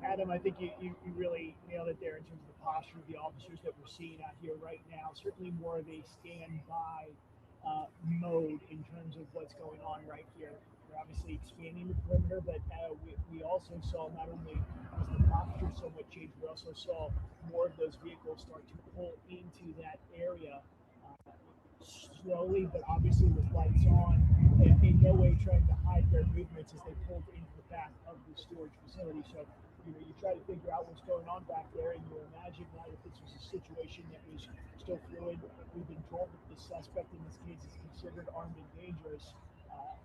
Adam, I think you really nailed it there in terms of the posture of the officers that we're seeing out here right now. Certainly more of a standby mode in terms of what's going on right here. We're obviously expanding the perimeter, but we also saw not only was the posture somewhat changed, we also saw more of those vehicles start to pull into that area uh, slowly, but obviously with lights on, and in no way trying to hide their movements as they pulled into the back of the storage facility. So, you try to figure out what's going on back there, and you imagine that if this was a situation that was still fluid, we've been told that the suspect in this case is considered armed and dangerous. Uh,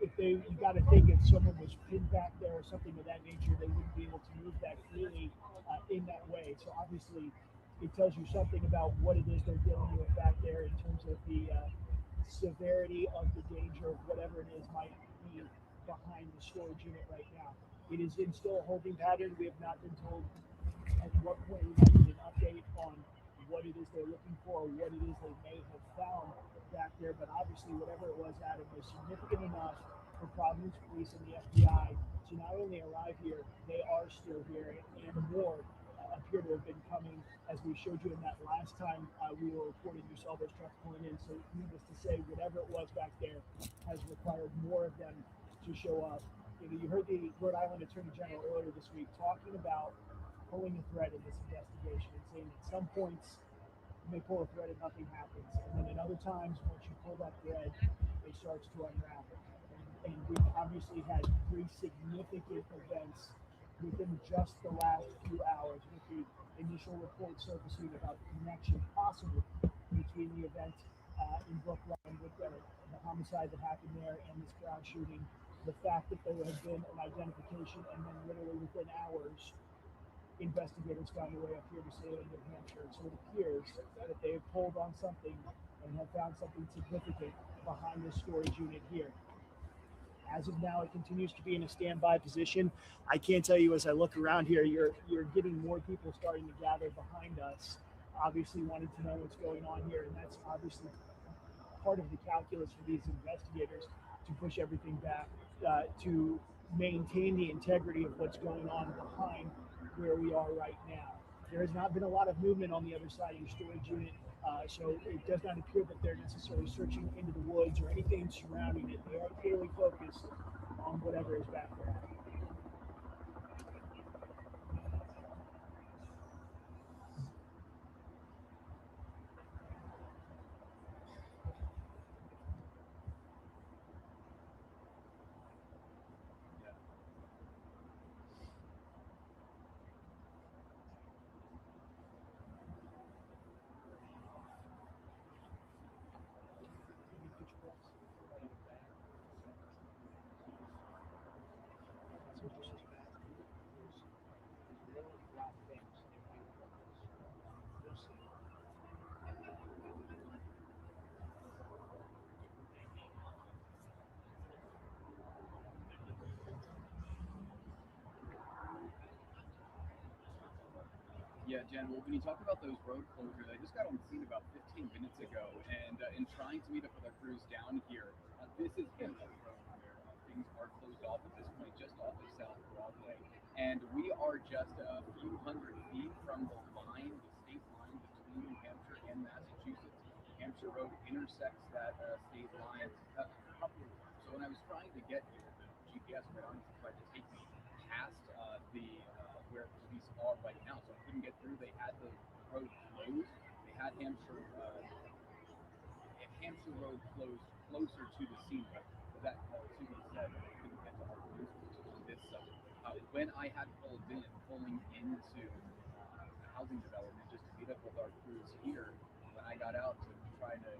if they, you got to think if someone was pinned back there or something of that nature, they wouldn't be able to move that freely in that way. So obviously, it tells you something about what it is they're dealing with back there in terms of the severity of the danger of whatever it is might be behind the storage unit right now. It is in still a holding pattern. We have not been told at what point we might get an update on what it is they're looking for or what it is they may have found back there. But obviously, whatever it was, Adam, was significant enough for Providence Police and the FBI to not only arrive here, they are still here, and more appear to have been coming, as we showed you in that last time we were reporting. You saw those trucks pulling in. So, needless to say, whatever it was back there has required more of them to show up. You heard the Rhode Island Attorney General earlier this week talking about pulling a thread in this investigation and saying at some points you may pull a thread and nothing happens. And then at other times, once you pull that thread, it starts to unravel. And we've obviously had three significant events within just the last few hours with the initial report surfacing about the connection possible between the event in Brookline with the homicide that happened there and this ground shooting. The fact that there had been an identification and then literally within hours investigators found their way up here to Salem, New Hampshire. So it appears that they have pulled on something and have found something significant behind this storage unit here. As of now, it continues to be in a standby position. I can't tell you as I look around here, you're getting more people starting to gather behind us. Obviously, wanting to know what's going on here, and that's obviously part of the calculus for these investigators to push everything back to maintain the integrity of what's going on behind where we are right now. There has not been a lot of movement on the other side of the storage unit, so it does not appear that they're necessarily searching into the woods or anything surrounding it. They are clearly focused on whatever is back there. Yeah, Jen. Well, when you talk about those road closures, I just got on the scene about 15 minutes ago, and in trying to meet up with our crews down here, this is a road where things are closed off at this point, just off of South Broadway, and we are just a few hundred feet from the line, the state line between New Hampshire and Massachusetts. Hampshire Road intersects that state line a couple of times. So when I was trying to get here, the GPS quite honestly tried to take me past the where police are right now, so I couldn't get through. They had the road closed. They had Hampshire Road closed closer to the scene, but that to be said, I couldn't get to our police forces on this side. When I had pulling into the housing development just to meet up with our crews here, when I got out to try to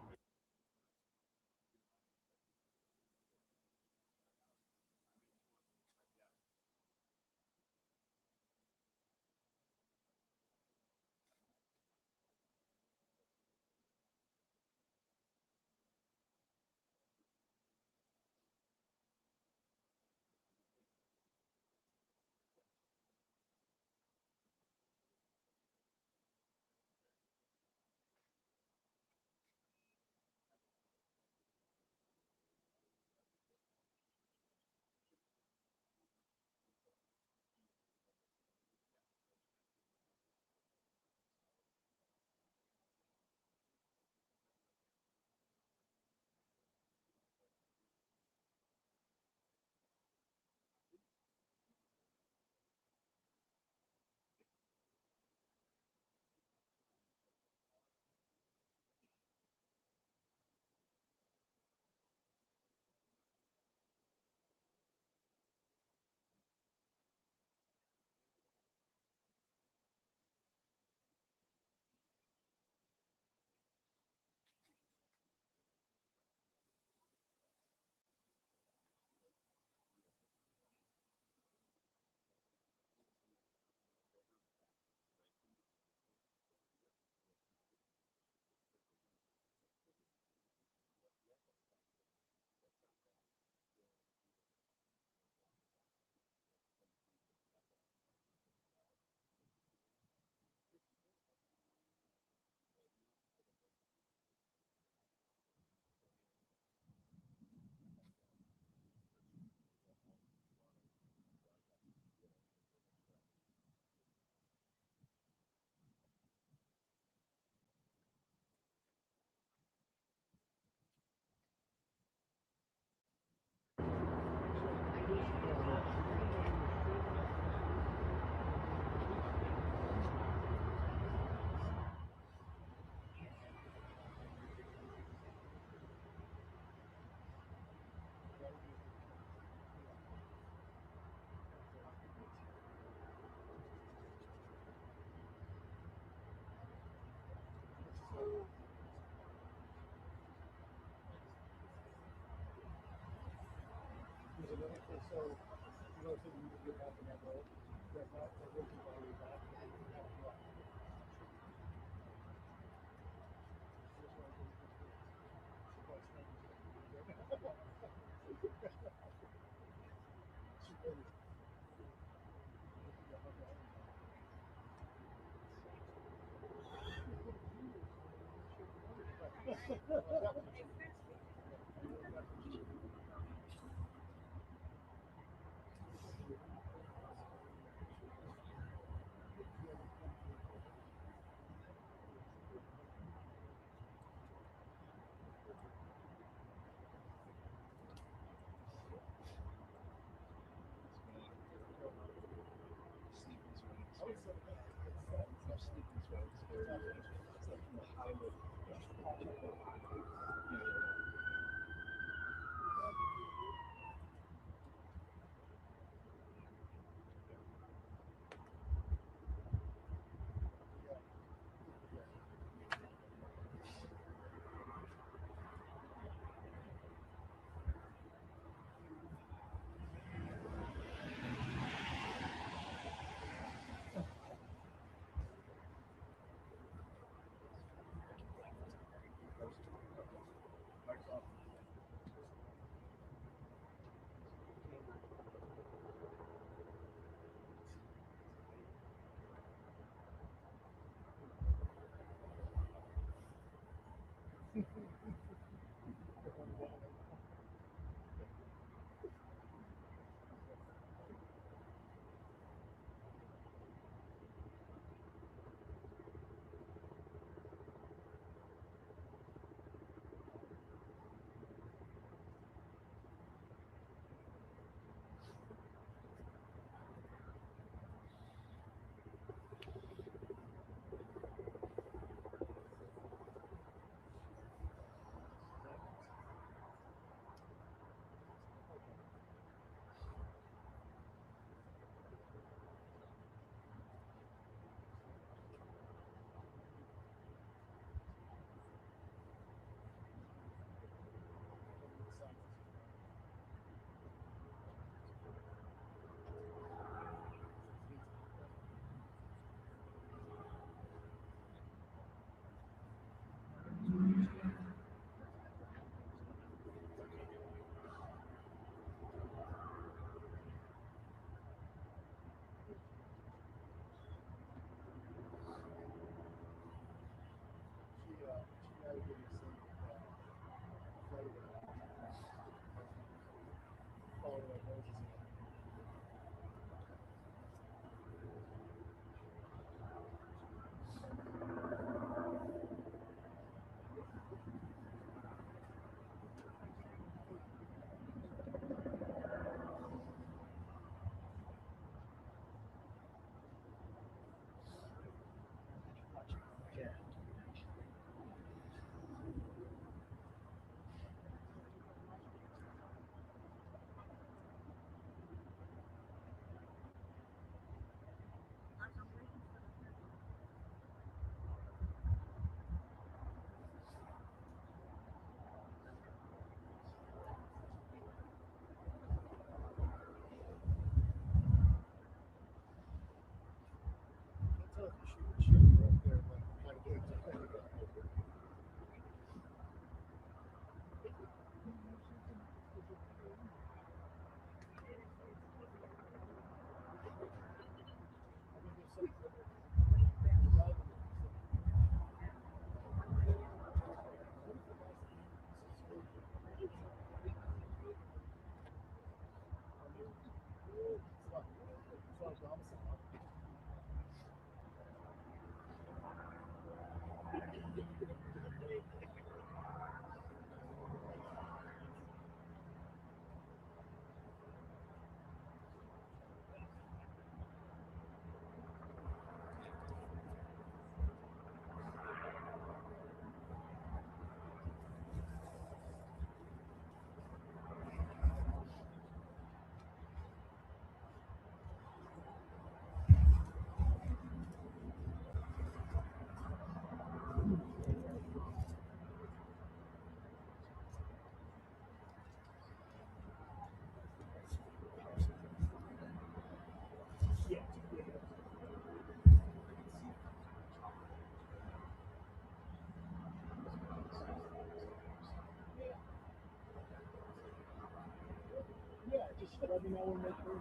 me know when we're through.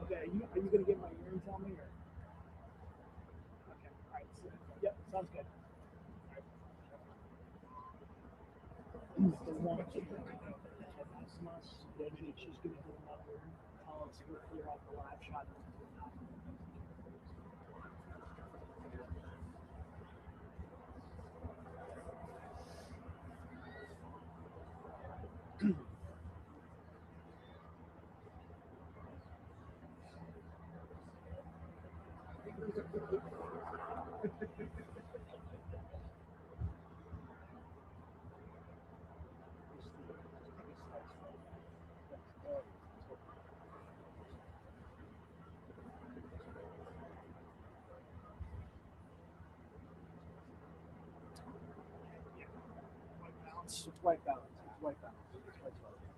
Okay, are you gonna get my ear and tell me or? Okay, all right. So, yep, sounds good. All right. The one chick that has us, then she's gonna do another. Tell us to clear off the live shot. It's white balance. It's white balance. It's white balance.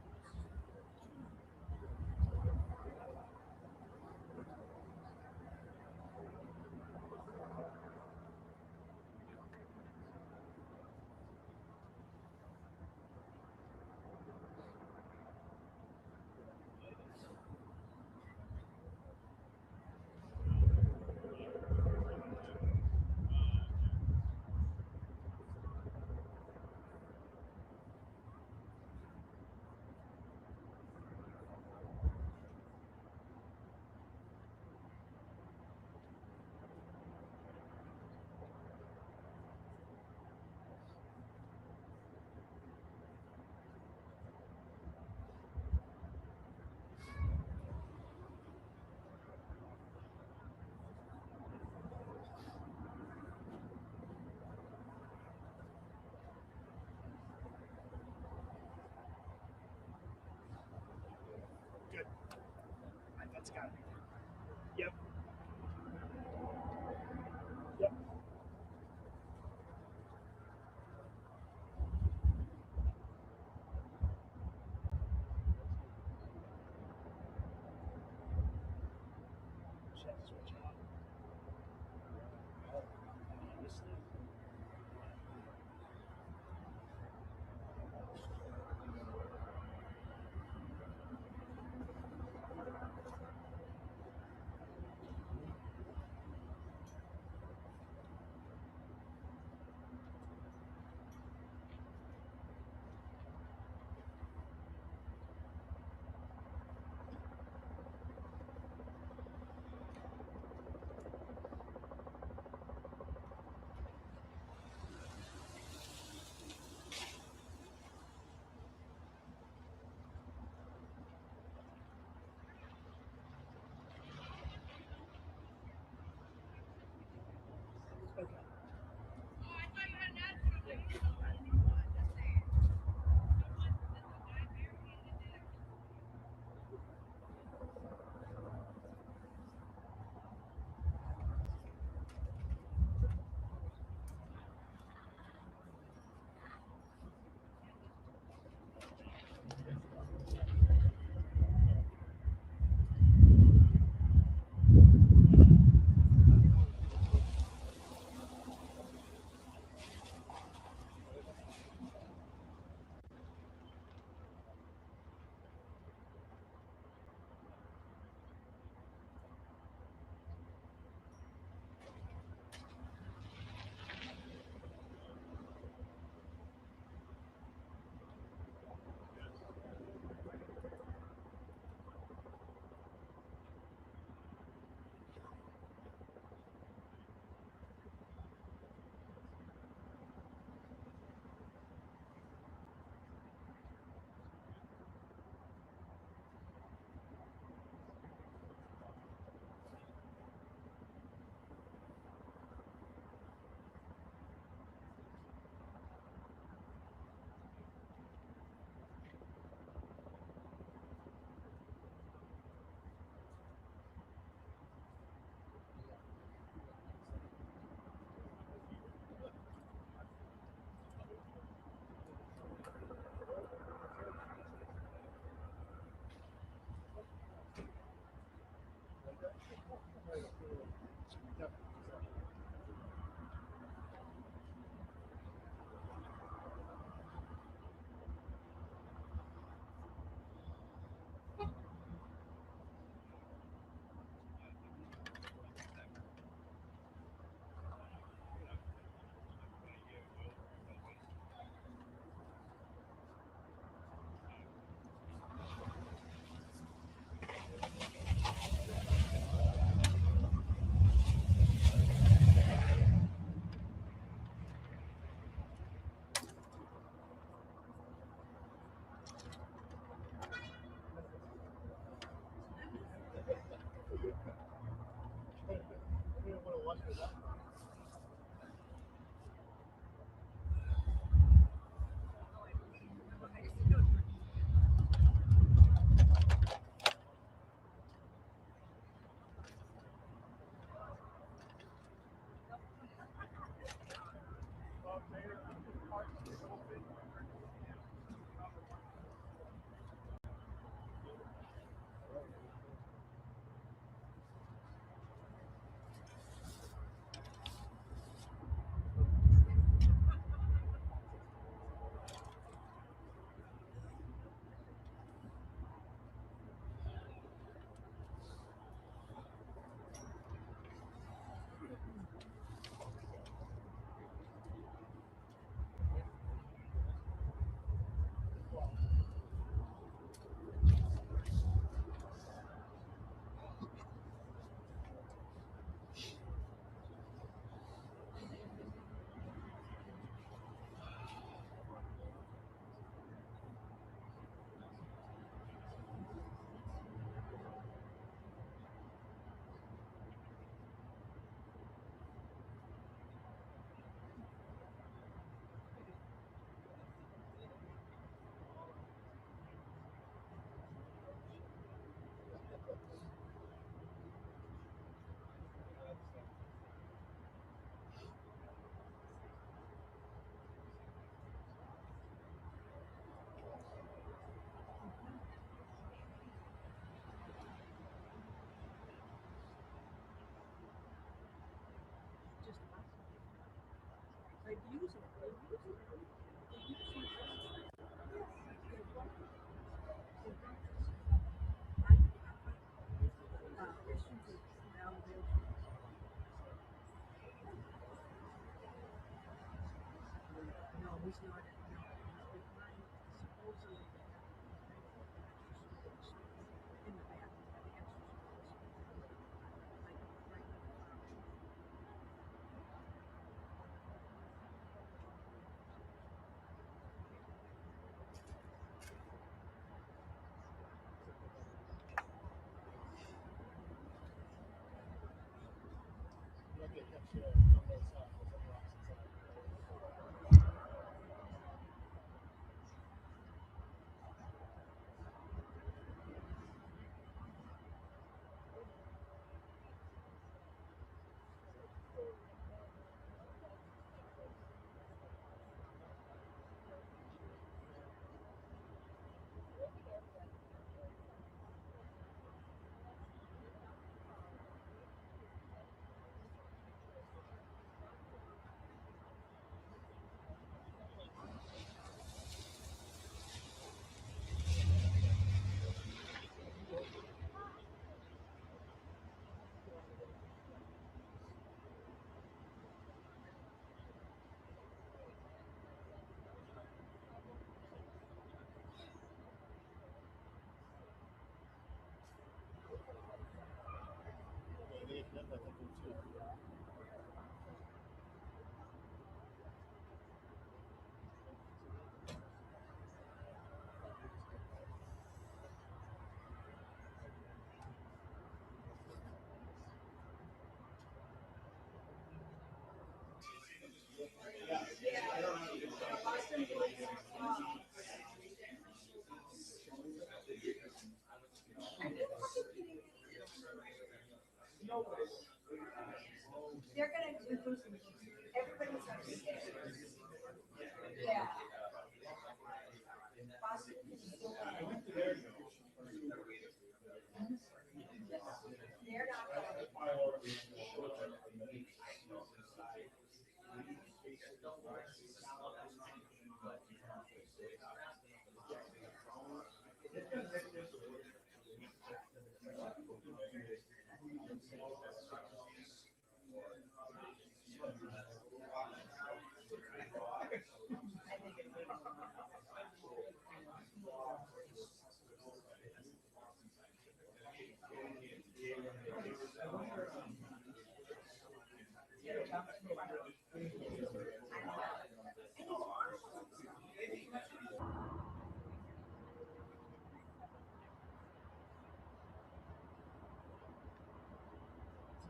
So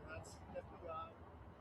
that's FBI.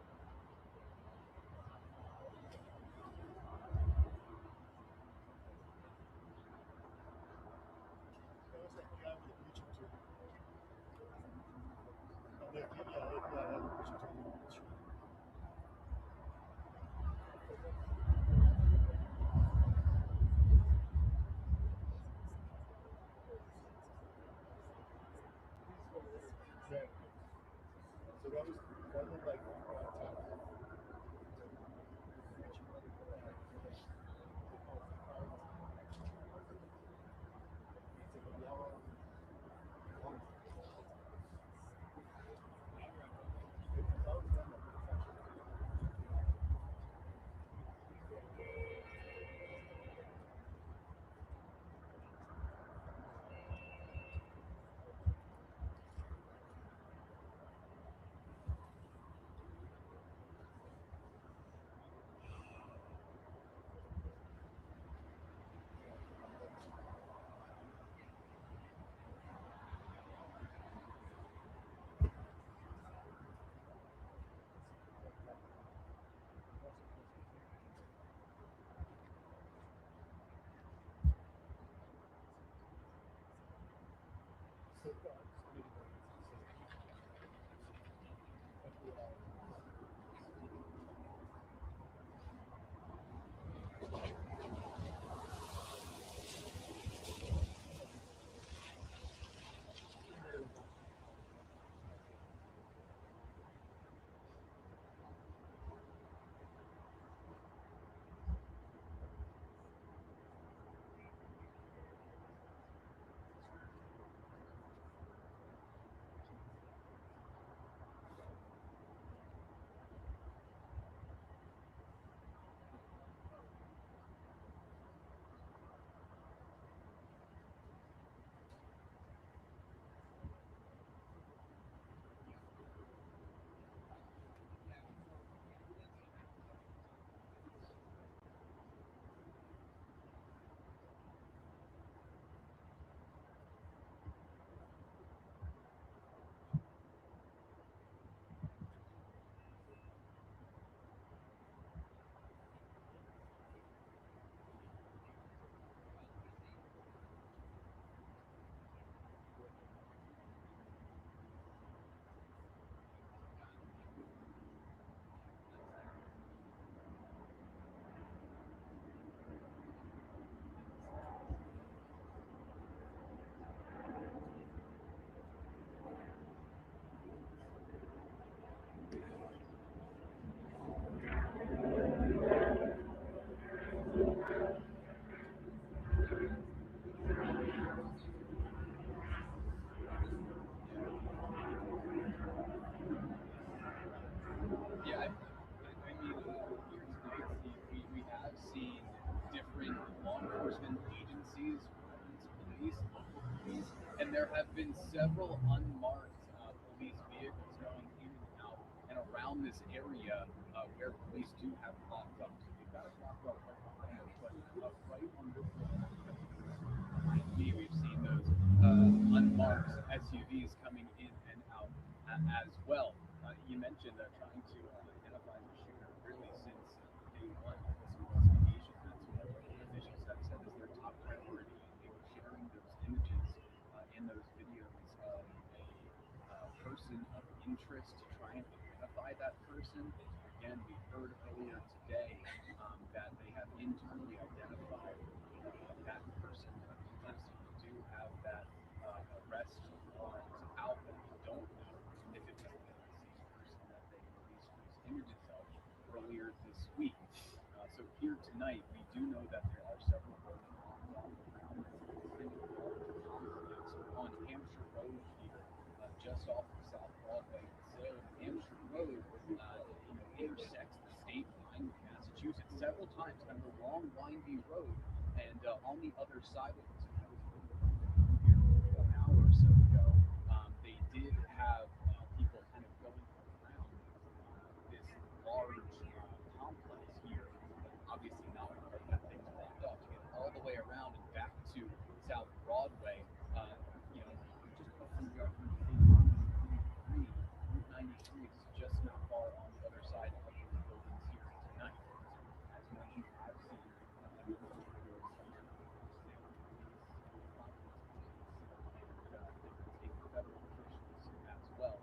Yeah, I mean, here tonight, Steve, we have seen different law enforcement agencies, police, local police, and there have been several unmarked police vehicles going in and out and around this area where police do have locked up. So we've got a locked up right behind us, but right on this behind me, we've seen those unmarked SUVs coming in and out as well. You mentioned trying to identify the shooter really since day one of this investigation. That's what officials have said is their top priority. They were sharing those images and those videos of a person of interest to try and identify that person. Again, we heard earlier today that they have internally identified that person of interest. We do have that arrest warrant out, but we don't know if it's the same person that they released those images of earlier this week. So here tonight, we do know that there are several roads around this complex on Hampshire Road here, just off of South Broadway. So Hampshire Road, intersects the state line with Massachusetts several times, kind of a long, windy road. And on the other side of it, an hour or so ago, they did have people kind of going around this large complex here, but obviously not because that thing's blocked off. To get all the way around and back to South Broadway, just about 100 yards from the state line, Route 93 is just not far on the other side of those buildings here tonight. As mentioned, I've seen federal officials as well.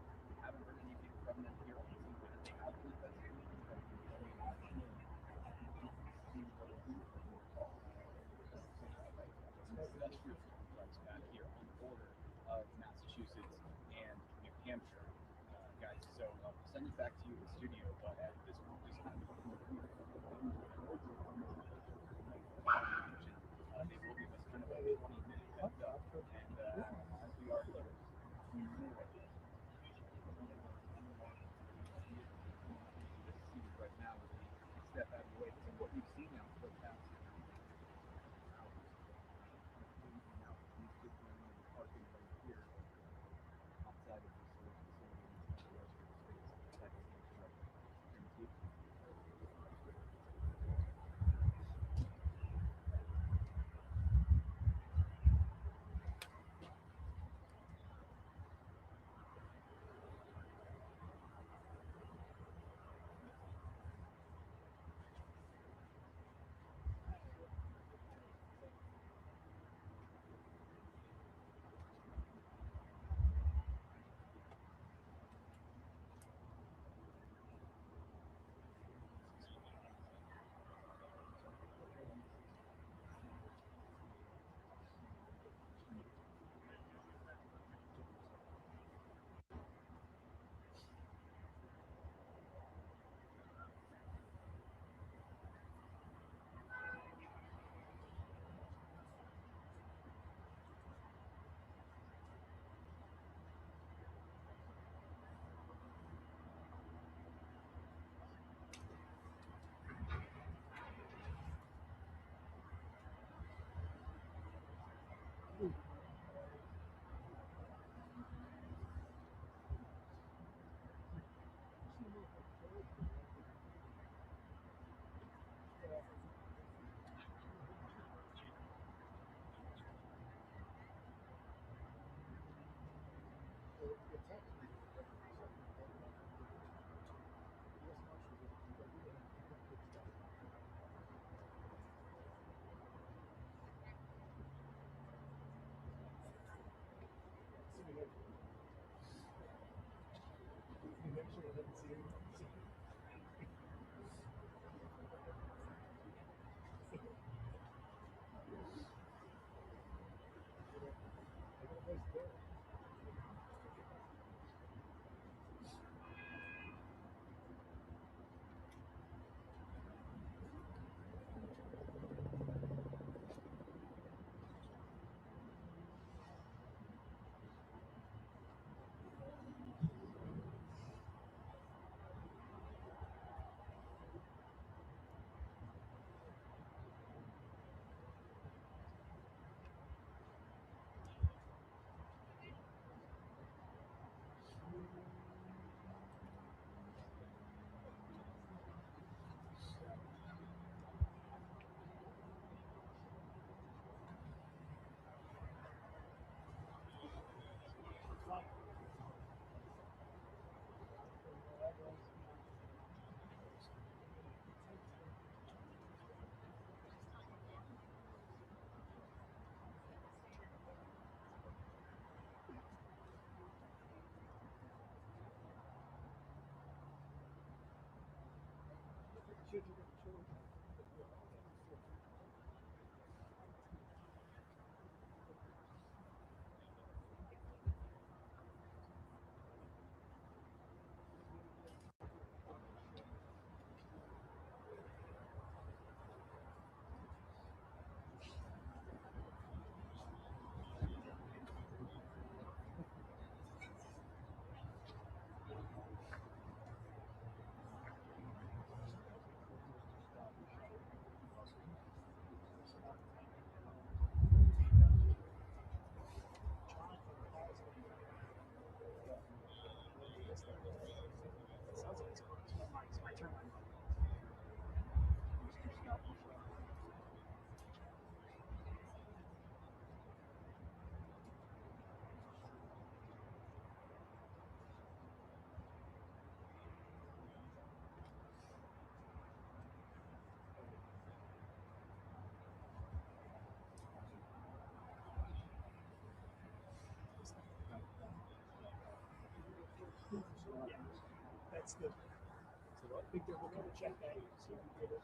That's the. I think they're looking to check that. See if we did it.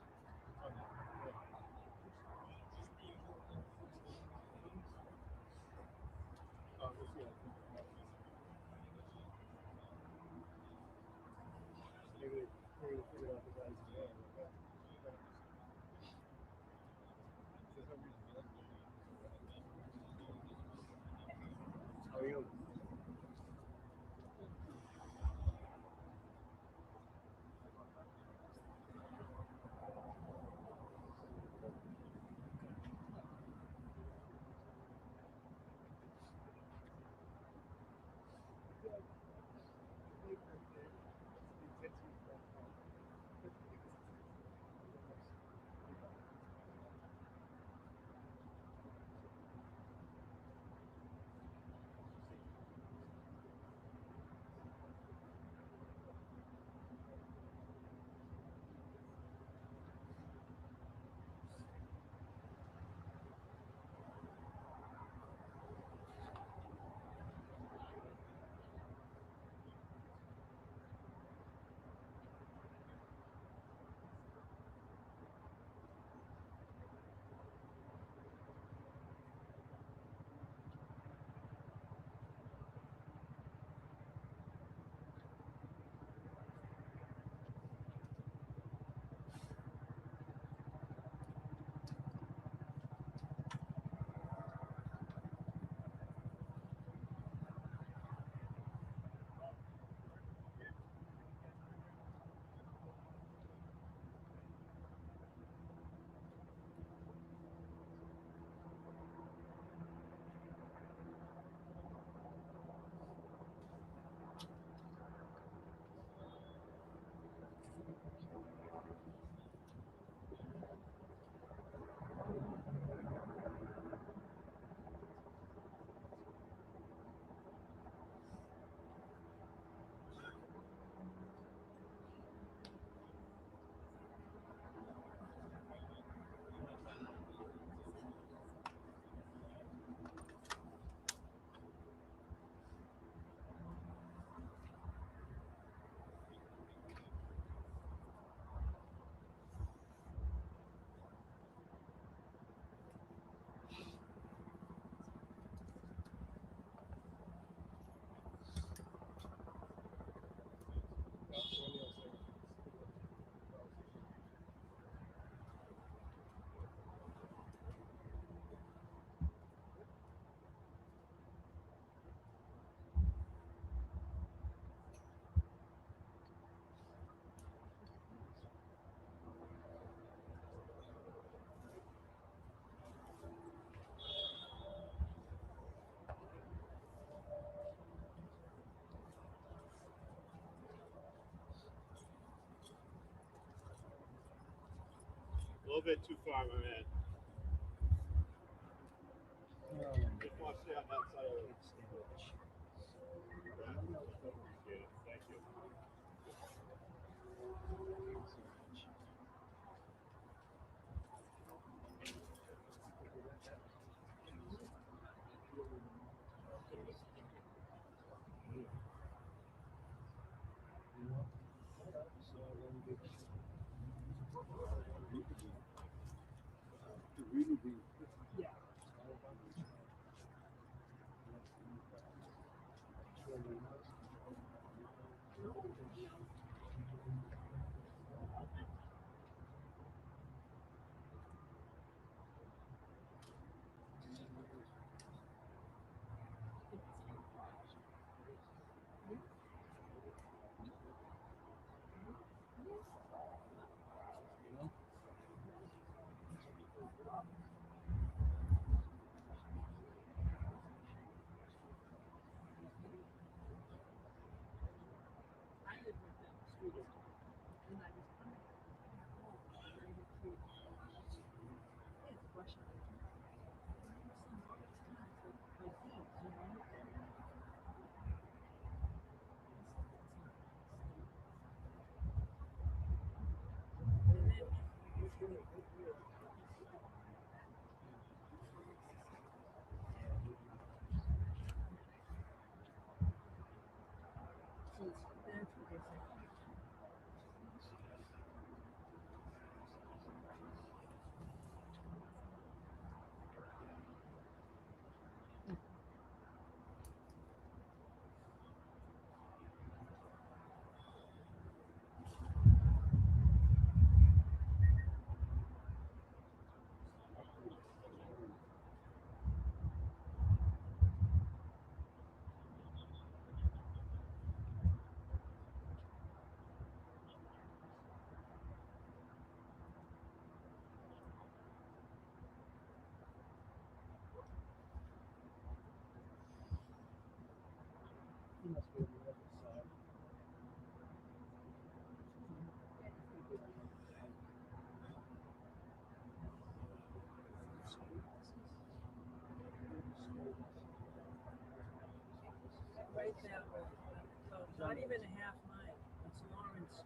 Maybe we'll figure out the guys today. How are you? A little bit too far, my man. Just want to stay on that side of it. Appreciate it. Thank you. Yeah. Not even a half mile. It's Lawrence.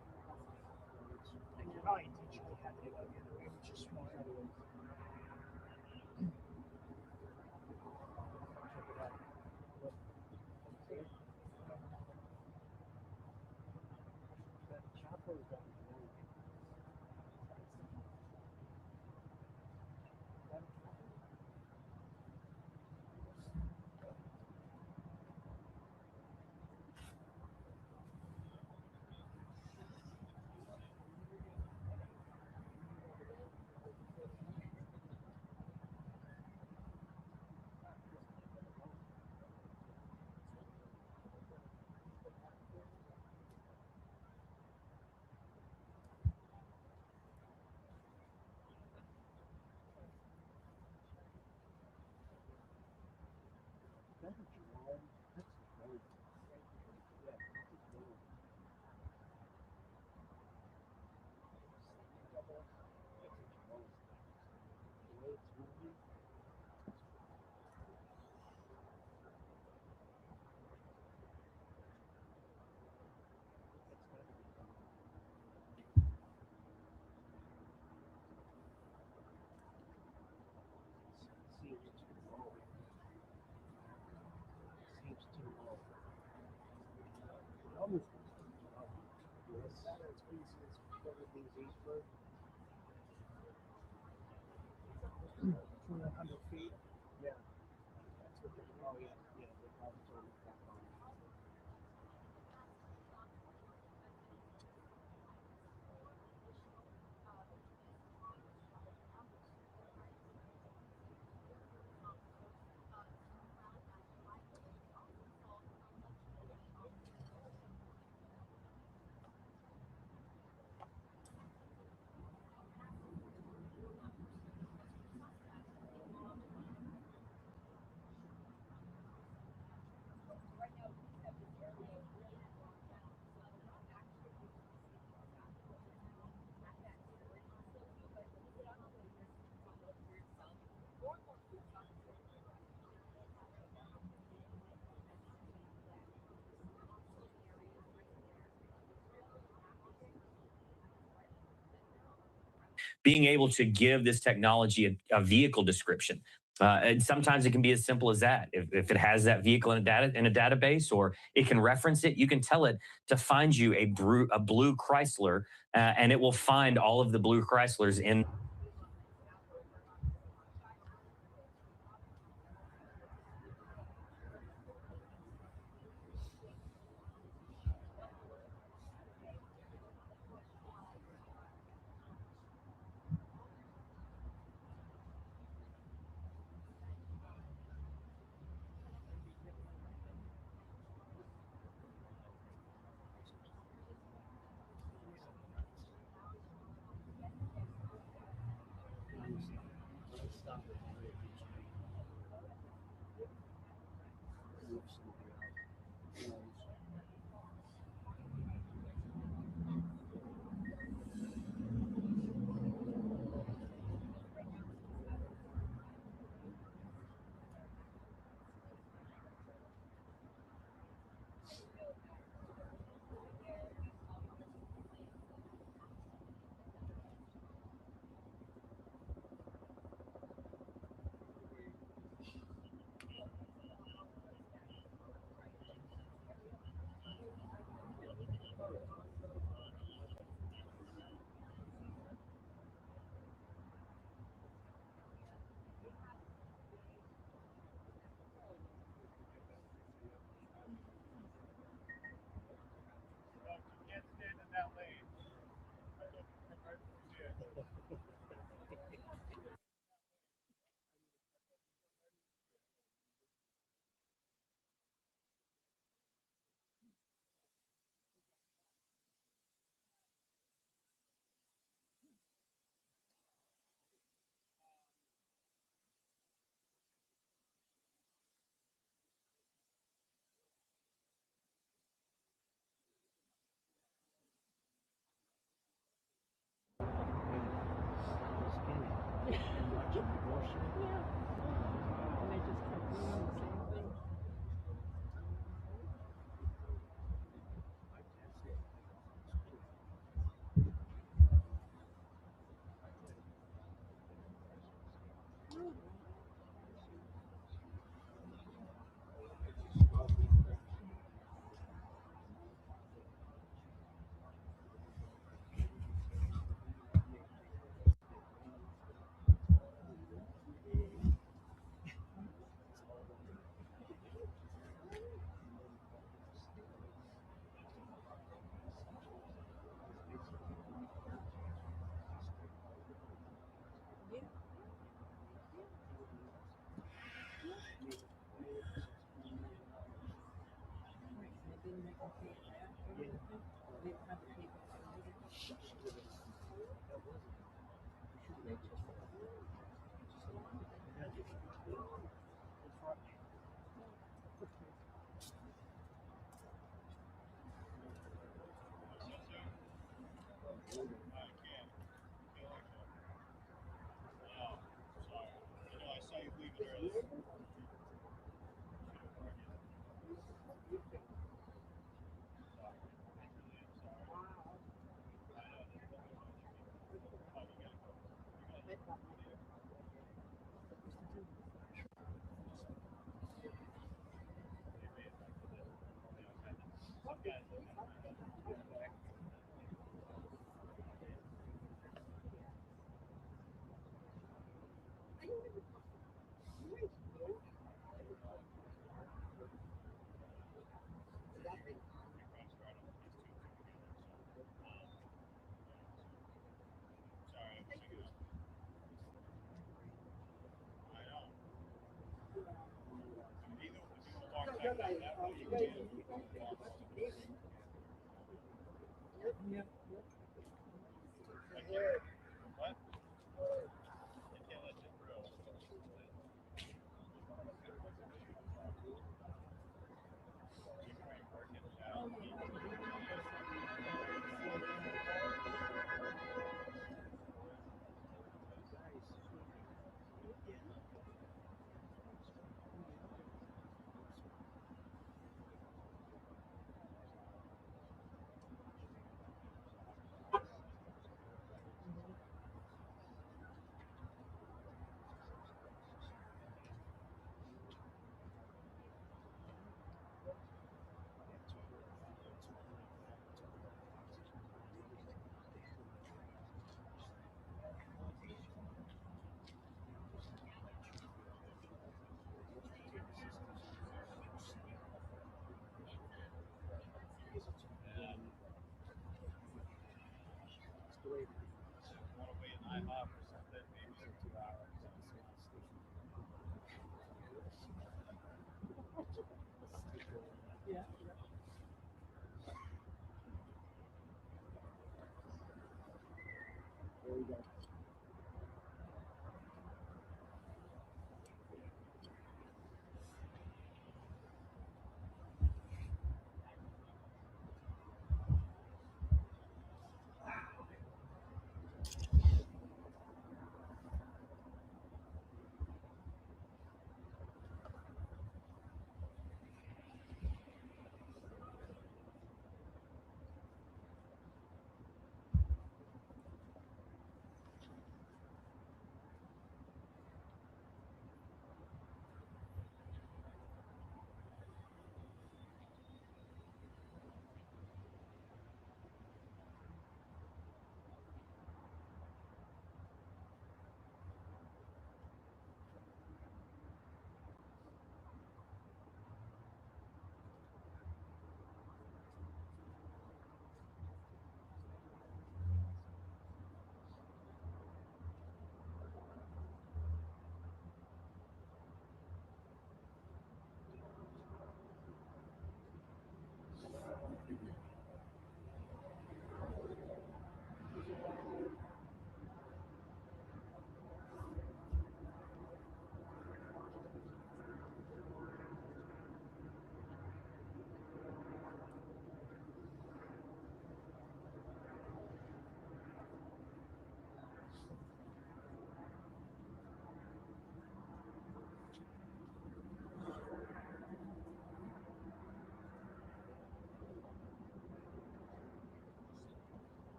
Like you're not intentionally having to go the other way, which is smart. Feet. Yeah. That's what they, oh yeah, yeah, they probably told us that. Being able to give this technology a vehicle description. And sometimes it can be as simple as that. If it has that vehicle in a database, or it can reference it, you can tell it to find you a blue Chrysler, and it will find all of the blue Chryslers in.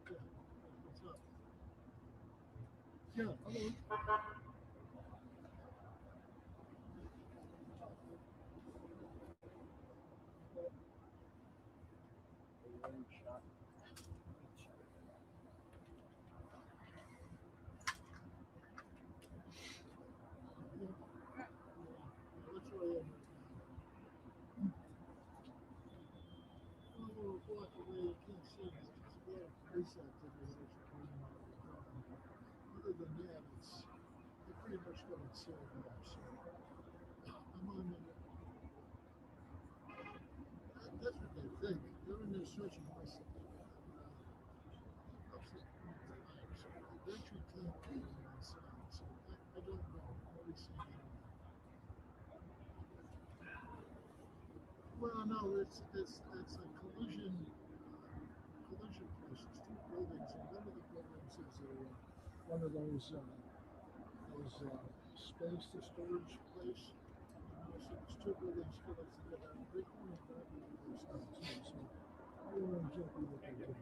What's up? Yeah, hello. That's where I am. A little block away, you can't see it. It's a lot of police activity actually going on. Other than that, they pretty much got it sealed off. So I'm on the, that's what they think. They're in there searching for us. So they actually can't be inside. So I don't know. Nobody's seen anything. Well, no, it's a collision place. It's two buildings, and one of the buildings is one of those space to storage place. So it's two buildings connected together. They own a property place now too. So I don't know exactly what they're doing.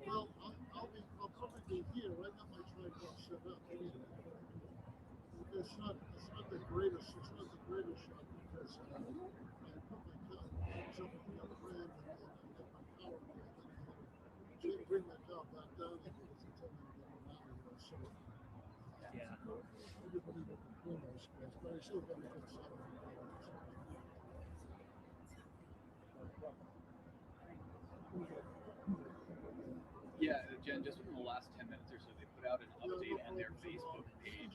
Well, I'll probably be here. I got my tripod set up. It's not the greatest. It's not the greatest shot because I put my cow up the other end and I got my power cord. Then I had to bring my cow back down here because it's telling me to get out of here. So everybody got the those guys, but I still got a good shot. Yeah, Jen, just from the last 10 minutes or so, they put out an update on their Facebook page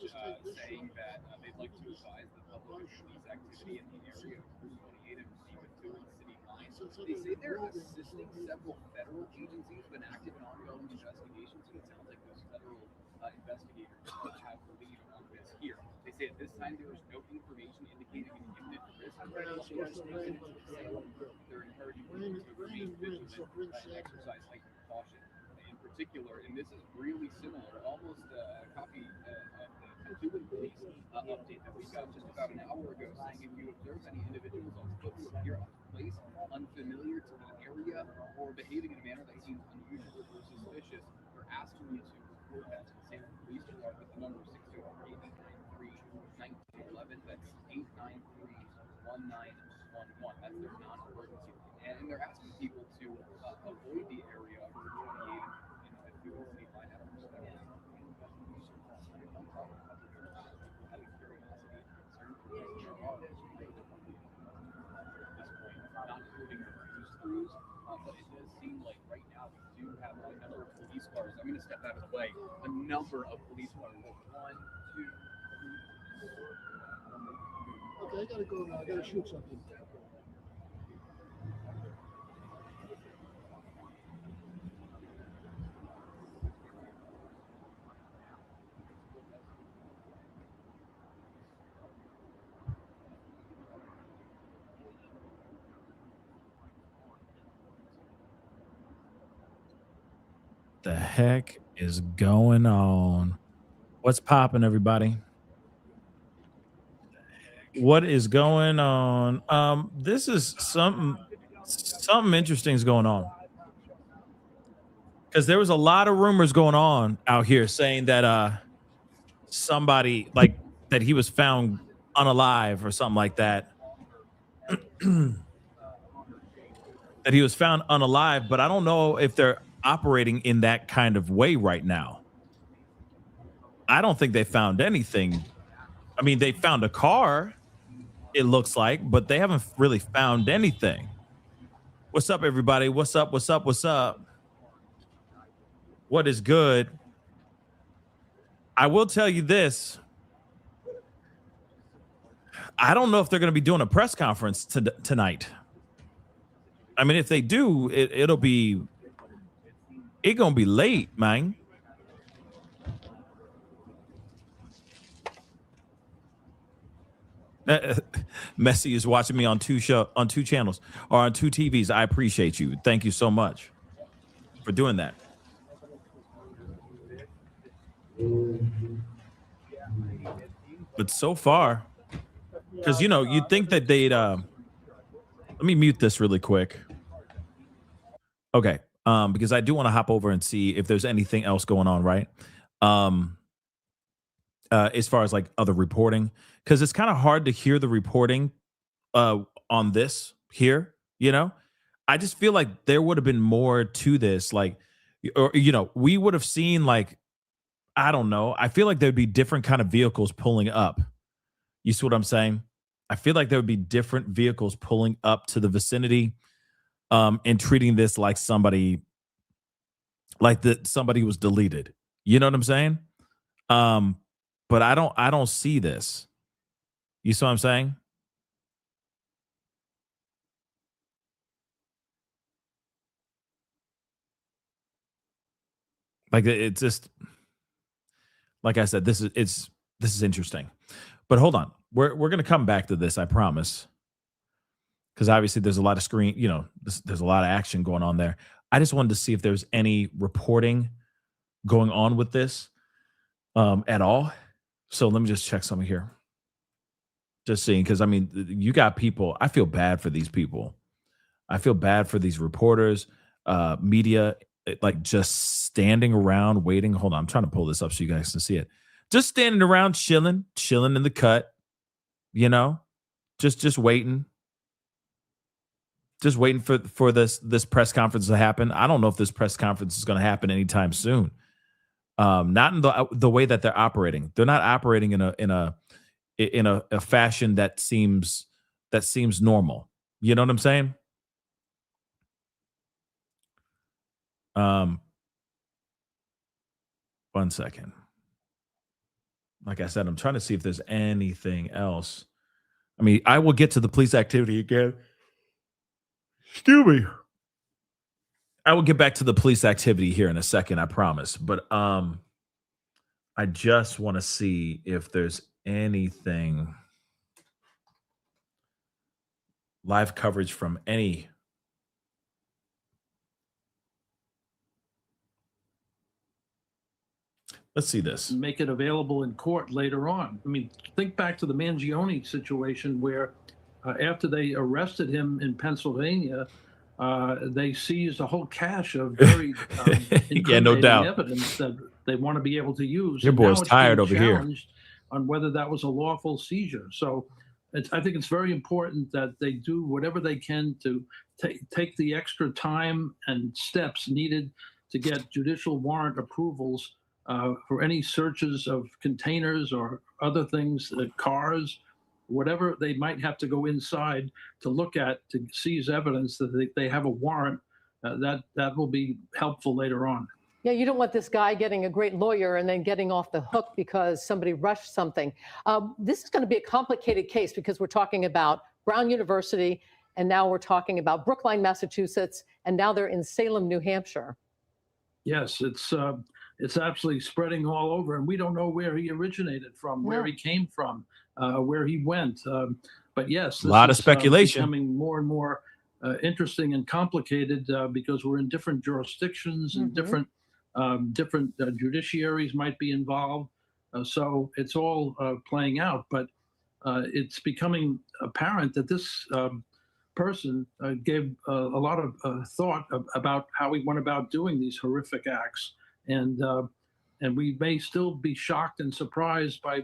saying that they'd like to advise the public of police activity in the area of Route 28 and Stevens City line. They say they're assisting several federal agencies with active and ongoing investigations, so it sounds like those federal investigators have the lead on this here. They say at this time there is no information indicating an imminent risk. They're encouraging people to remain vigilant and exercise heightened caution. In particular, and this is really similar, almost a copy of the Cleveland police update that we got just about an hour ago, saying if you observe any individuals on foot who appear out of place, unfamiliar to the area, or behaving in a manner that seems unusual or suspicious, we're asking you to report that to the San Francisco Police Department. The number 603-893-1911. That's 893-1911. That's their non-emergency. And they're asking people to avoid the area of Route 28 in the Stevens City line out of respect. Out of curiosity and concern for those nearby. At this point, not including the news crews, but it does seem like right now we do have a number of police cars. I'm going to step out of the way. A number of police cars. 1, 2, 3. Okay, I gotta go now. I gotta shoot something. The heck is going on? What's popping, everybody? What is going on? This is something interesting is going on. Because there was a lot of rumors going on out here saying that somebody like that he was found unalive or something like that. that he was found unalive, but I don't know if they're operating in that kind of way right now. I don't think they found anything. I mean, they found a car, it looks like, but they haven't really found anything. What's up, everybody? What's up? What's up? What's up? What is good? I will tell you this. I don't know if they're going to be doing a press conference tonight. I mean, if they do, it's going to be late, man. Messi is watching me on two channels or on two TVs. I appreciate you. Thank you so much for doing that. But so far, because you'd think that they'd let me mute this really quick. Okay. Because I do want to hop over and see if there's anything else going on, right? As far as like other reporting, because it's kind of hard to hear the reporting on this here, I just feel like there would have been more to this, like, or we would have seen, like, I don't know. I feel like there'd be different kind of vehicles pulling up. You see what I'm saying? I feel like there would be different vehicles pulling up to the vicinity, and treating this like somebody was deleted. You know what I'm saying? But I don't see this. You see what I'm saying? Like, it's just, like I said, this is interesting. But hold on, we're going to come back to this, I promise, because obviously there's a lot of there's a lot of action going on there. I just wanted to see if there's any reporting going on with this at all. So let me just check something here. Just seeing, because I mean, you got people. I feel bad for these people. I feel bad for these reporters, media, like just standing around waiting. Hold on, I'm trying to pull this up so you guys can see it. Just standing around chilling in the cut, just waiting. Just waiting for this press conference to happen. I don't know if this press conference is going to happen anytime soon. Not in the way that they're operating. They're not operating in a fashion that seems normal. You know what I'm saying? One second. Like I said, I'm trying to see if there's anything else. I mean, I will get to the police activity again. Excuse me. I will get back to the police activity here in a second, I promise. But I just want to see if there's anything, live coverage from any. Let's see this. Make it available in court later on. I mean, think back to the Mangione situation where after they arrested him in Pennsylvania, they seized a whole cache of very yeah, no doubt, evidence that they want to be able to use. Your boy's tired over here on whether that was a lawful seizure. So I think it's very important that they do whatever they can to take the extra time and steps needed to get judicial warrant approvals for any searches of containers or other things, cars, whatever they might have to go inside to look at to seize evidence that they have a warrant. That will be helpful later on. Yeah, you don't want this guy getting a great lawyer and then getting off the hook because somebody rushed something. This is going to be a complicated case because we're talking about Brown University, and now we're talking about Brookline, Massachusetts, and now they're in Salem, New Hampshire. Yes, it's absolutely spreading all over, and we don't know where he originated from, where he came from, where he went. But yes, a lot of speculation. Becoming more and more interesting and complicated because we're in different jurisdictions and different judiciaries might be involved. So it's all playing out, but it's becoming apparent that this person gave a lot of thought about how he went about doing these horrific acts. And we may still be shocked and surprised by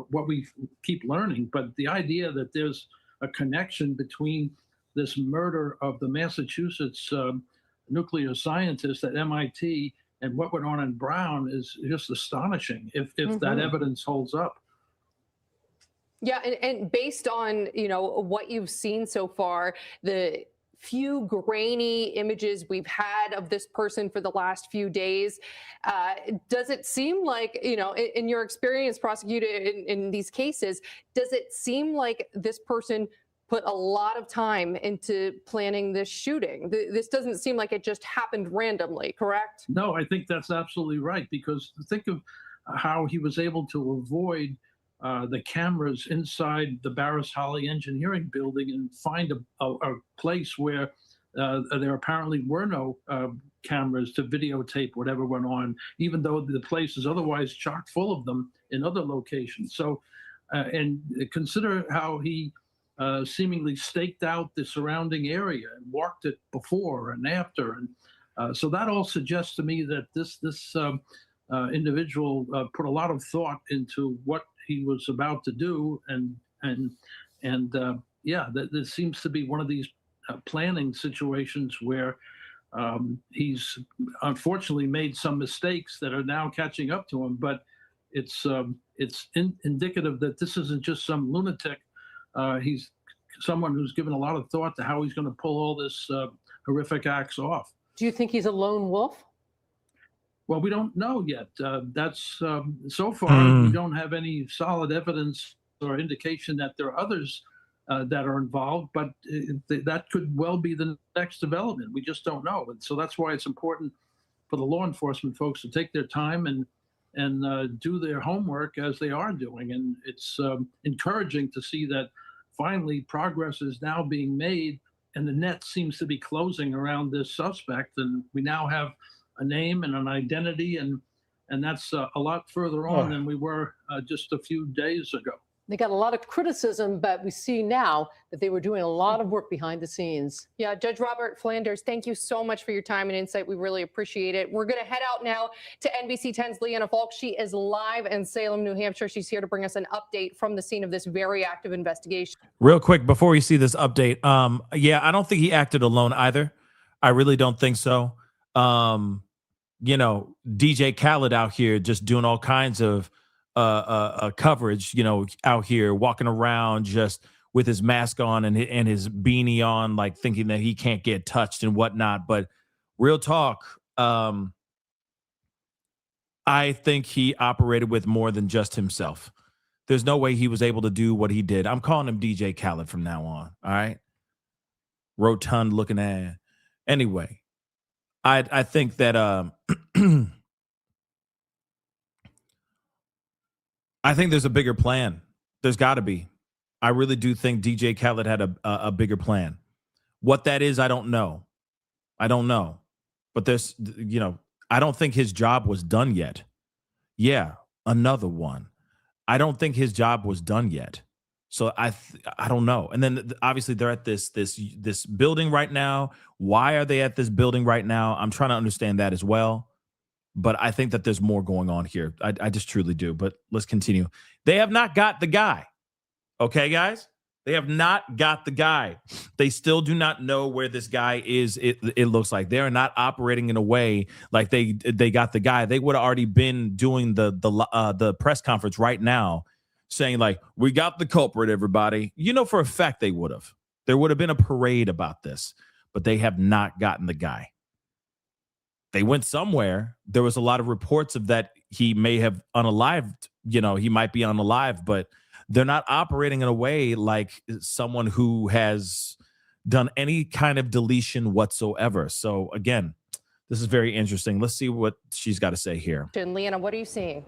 what we keep learning. But the idea that there's a connection between this murder of the Massachusetts nuclear scientist at MIT and what went on in Brown is just astonishing if that evidence holds up. Yeah, and based on, you know, what you've seen so far, the few grainy images we've had of this person for the last few days, does it seem like, you know, in your experience, prosecutor, in these cases, does it seem like this person put a lot of time into planning this shooting? This doesn't seem like it just happened randomly, correct? No, I think that's absolutely right, because think of how he was able to avoid the cameras inside the Barris Holly Engineering Building and find a place where there apparently were no cameras to videotape whatever went on, even though the place is otherwise chock full of them in other locations. So, and consider how he seemingly staked out the surrounding area and walked it before and after. And so that all suggests to me that this individual put a lot of thought into what he was about to do, and yeah, there seems to be one of these planning situations where he's unfortunately made some mistakes that are now catching up to him. But it's indicative that this isn't just some lunatic. He's someone who's given a lot of thought to how he's going to pull all this horrific acts off. Do you think he's a lone wolf? Well, we don't know yet. That's so far we don't have any solid evidence or indication that there are others that are involved, but that could well be the next development. We just don't know. And so that's why it's important for the law enforcement folks to take their time and do their homework as they are doing. And it's encouraging to see that finally progress is now being made and the net seems to be closing around this suspect. And we now have a name and an identity, and that's a lot further on than we were just a few days ago. They got a lot of criticism, but we see now that they were doing a lot of work behind the scenes. Yeah, Judge Robert Flanders, thank you so much for your time and insight. We really appreciate it. We're going to head out now to NBC 10's Leanna Falk. She is live in Salem, New Hampshire. She's here to bring us an update from the scene of this very active investigation. Real quick, before we see this update, yeah, I don't think he acted alone either. I really don't think so. You know, DJ Khaled out here just doing all kinds of coverage, you know, out here walking around just with his mask on and his beanie on, like thinking that he can't get touched and whatnot. But real talk, I think he operated with more than just himself. There's no way he was able to do what he did. I'm calling him DJ Khaled from now on. All right. Rotund looking at. Anyway, I think that I think there's a bigger plan. There's got to be. I really do think DJ Khaled had a bigger plan. What that is, I don't know. I don't know. But there's, you know, I don't think his job was done yet. Yeah, another one. I don't think his job was done yet. So I don't know. And then obviously they're at this building right now. Why are they at this building right now? I'm trying to understand that as well. But I think that there's more going on here. I just truly do. But let's continue. They have not got the guy. Okay, guys? They have not got the guy. They still do not know where this guy is. It looks like they're not operating in a way like they got the guy. They would have already been doing the press conference right now, saying like, we got the culprit, everybody. You know, for a fact they would have. There would have been a parade about this, but they have not gotten the guy. They went somewhere. There was a lot of reports of that he may have unalived, you know, he might be unalive, but they're not operating in a way like someone who has done any kind of deletion whatsoever. So again, this is very interesting. Let's see what she's got to say here. Leanna, what are you seeing?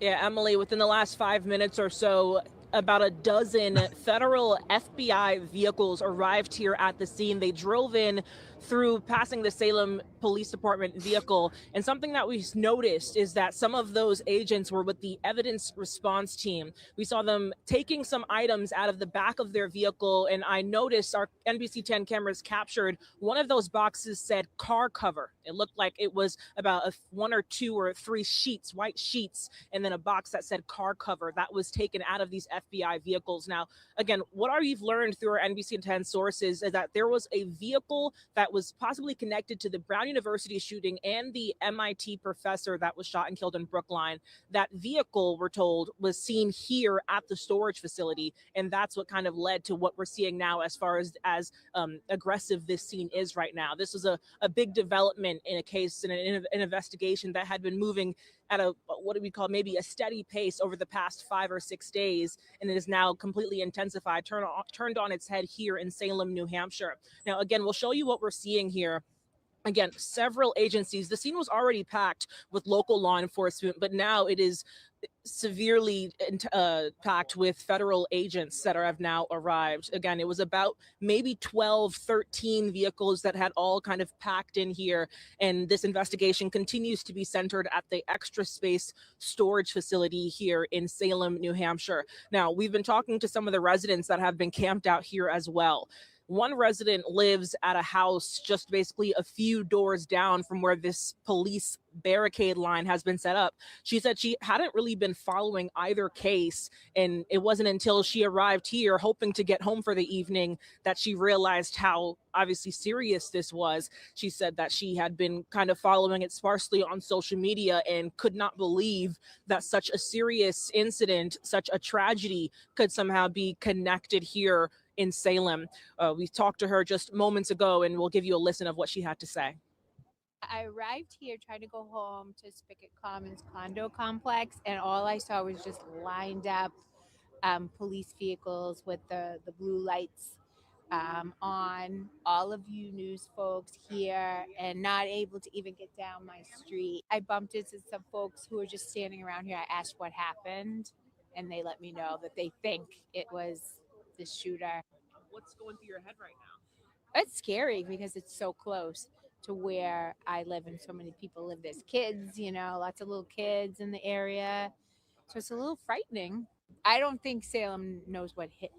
Yeah, Emily, within the last 5 minutes or so, about a dozen federal FBI vehicles arrived here at the scene. They drove in through passing the Salem Police Department vehicle. And something that we noticed is that some of those agents were with the evidence response team. We saw them taking some items out of the back of their vehicle. And I noticed our NBC 10 cameras captured one of those boxes said car cover. It looked like it was about 1 or 2 or 3 sheets, white sheets, and then a box that said car cover that was taken out of these FBI vehicles. Now, again, what we've learned through our NBC 10 sources is that there was a vehicle that was possibly connected to the Brown University shooting and the MIT professor that was shot and killed in Brookline. That vehicle, we're told, was seen here at the storage facility, and that's what kind of led to what we're seeing now as far as aggressive this scene is right now. This was a big development in a case, in an investigation that had been moving at what do we call maybe a steady pace over the past 5 or 6 days, and it is now completely intensified, turned on its head here in Salem, New Hampshire. Now, again, we'll show you what we're seeing here. Again, several agencies. The scene was already packed with local law enforcement, but now it is severely packed with federal agents that have now arrived. Again, it was about maybe 12, 13 vehicles that had all kind of packed in here. And this investigation continues to be centered at the Extra Space storage facility here in Salem, New Hampshire. Now, we've been talking to some of the residents that have been camped out here as well. One resident lives at a house just basically a few doors down from where this police barricade line has been set up. She said she hadn't really been following either case, and it wasn't until she arrived here hoping to get home for the evening that she realized how obviously serious this was. She said that she had been kind of following it sparsely on social media and could not believe that such a serious incident, such a tragedy, could somehow be connected here in Salem. We talked to her just moments ago, and we'll give you a listen of what she had to say. I arrived here trying to go home to Spigot Commons condo complex, and all I saw was just lined up police vehicles with the blue lights on. All of you news folks here, and not able to even get down my street. I bumped into some folks who were just standing around here. I asked what happened, and they let me know that they think it was the shooter. What's going through your head right now? It's scary because it's so close to where I live and so many people live. There's kids, lots of little kids in the area. So it's a little frightening. I don't think Salem knows what hit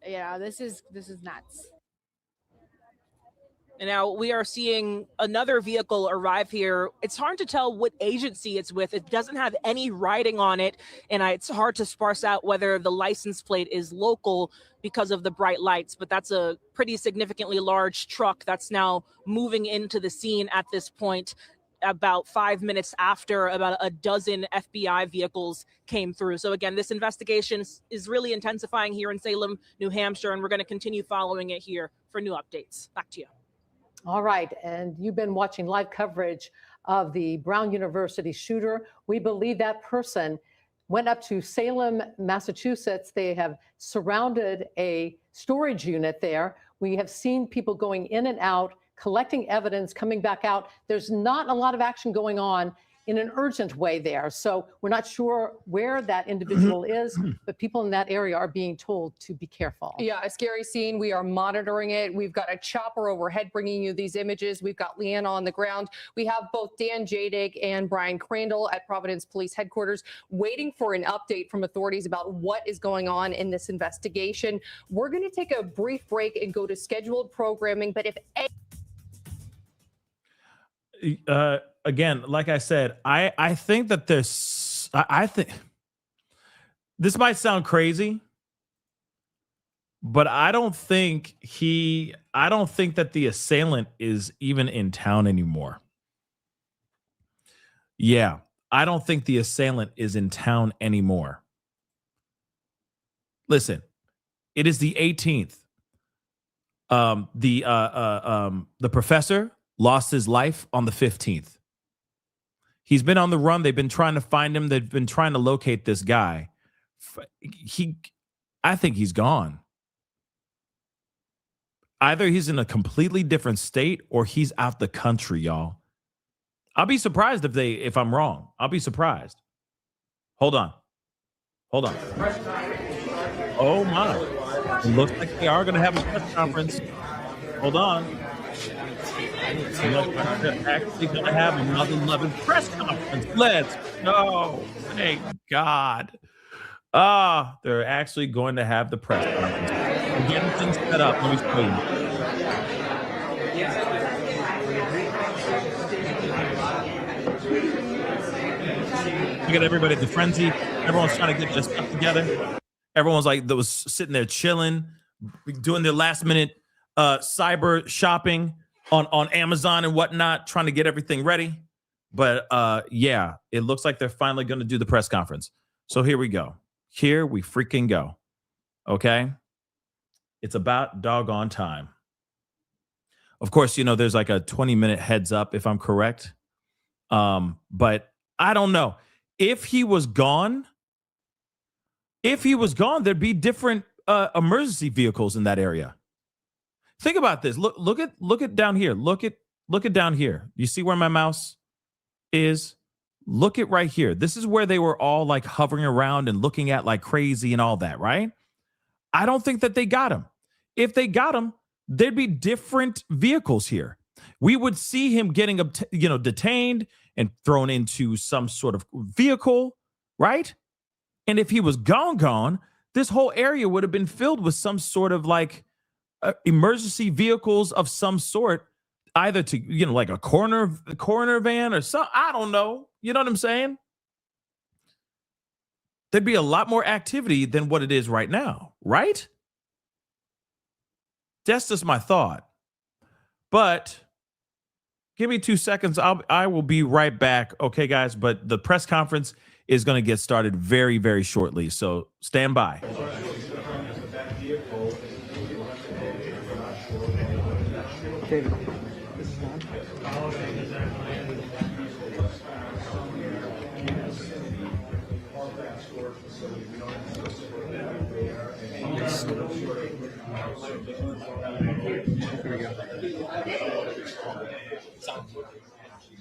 it. This is nuts. And now we are seeing another vehicle arrive here. It's hard to tell what agency it's with. It doesn't have any writing on it, and it's hard to sparse out whether the license plate is local because of the bright lights, but that's a pretty significantly large truck that's now moving into the scene at this point, about 5 minutes after about a dozen FBI vehicles came through. So again, this investigation is really intensifying here in Salem, New Hampshire, and we're going to continue following it here for new updates. Back to you. All right, and you've been watching live coverage of the Brown University shooter. We believe that person went up to Salem, Massachusetts. They have surrounded a storage unit there. We have seen people going in and out, collecting evidence, coming back out. There's not a lot of action going on in an urgent way there. So we're not sure where that individual is, but people in that area are being told to be careful. Yeah, a scary scene. We are monitoring it. We've got a chopper overhead bringing you these images. We've got Leanna on the ground. We have both Dan Jadig and Brian Crandall at Providence Police Headquarters waiting for an update from authorities about what is going on in this investigation. We're going to take a brief break and go to scheduled programming, but if again, like I said, I think that I think this might sound crazy, but I don't think that the assailant is even in town anymore. Yeah, I don't think the assailant is in town anymore. Listen, it is the 18th. The professor lost his life on the 15th. He's been on the run. They've been trying to find him. They've been trying to locate this guy. I think he's gone. Either he's in a completely different state or he's out the country, y'all. I'll be surprised if I'm wrong. I'll be surprised. Hold on. Oh my. It looks like they are going to have a press conference. Hold on. They're actually going to have another 11 press conference. Let's go. Thank God. They're actually going to have the press conference. We're getting things set up. Let me show you. Look at everybody at the frenzy. Everyone's trying to get their stuff together. Everyone's like, that was sitting there chilling, doing their last minute cyber shopping on Amazon and whatnot, trying to get everything ready. But yeah, it looks like they're finally going to do the press conference. So here we go. Here we freaking go. Okay. It's about doggone time. Of course, you know, there's like a 20-minute heads up if I'm correct. But I don't know. If he was gone, there'd be different emergency vehicles in that area. Think about this. Look at down here. Look at down here. You see where my mouse is? Look at right here. This is where they were all like hovering around and looking at like crazy and all that, right? I don't think that they got him. If they got him, there'd be different vehicles here. We would see him getting, detained and thrown into some sort of vehicle, right? And if he was gone, this whole area would have been filled with some sort of like emergency vehicles of some sort, either to, like a coroner van or some, I don't know. You know what I'm saying? There'd be a lot more activity than what it is right now, right? That's just my thought. But give me 2 seconds. I will be right back. Okay, guys. But the press conference is going to get started very, very shortly. So stand by. David.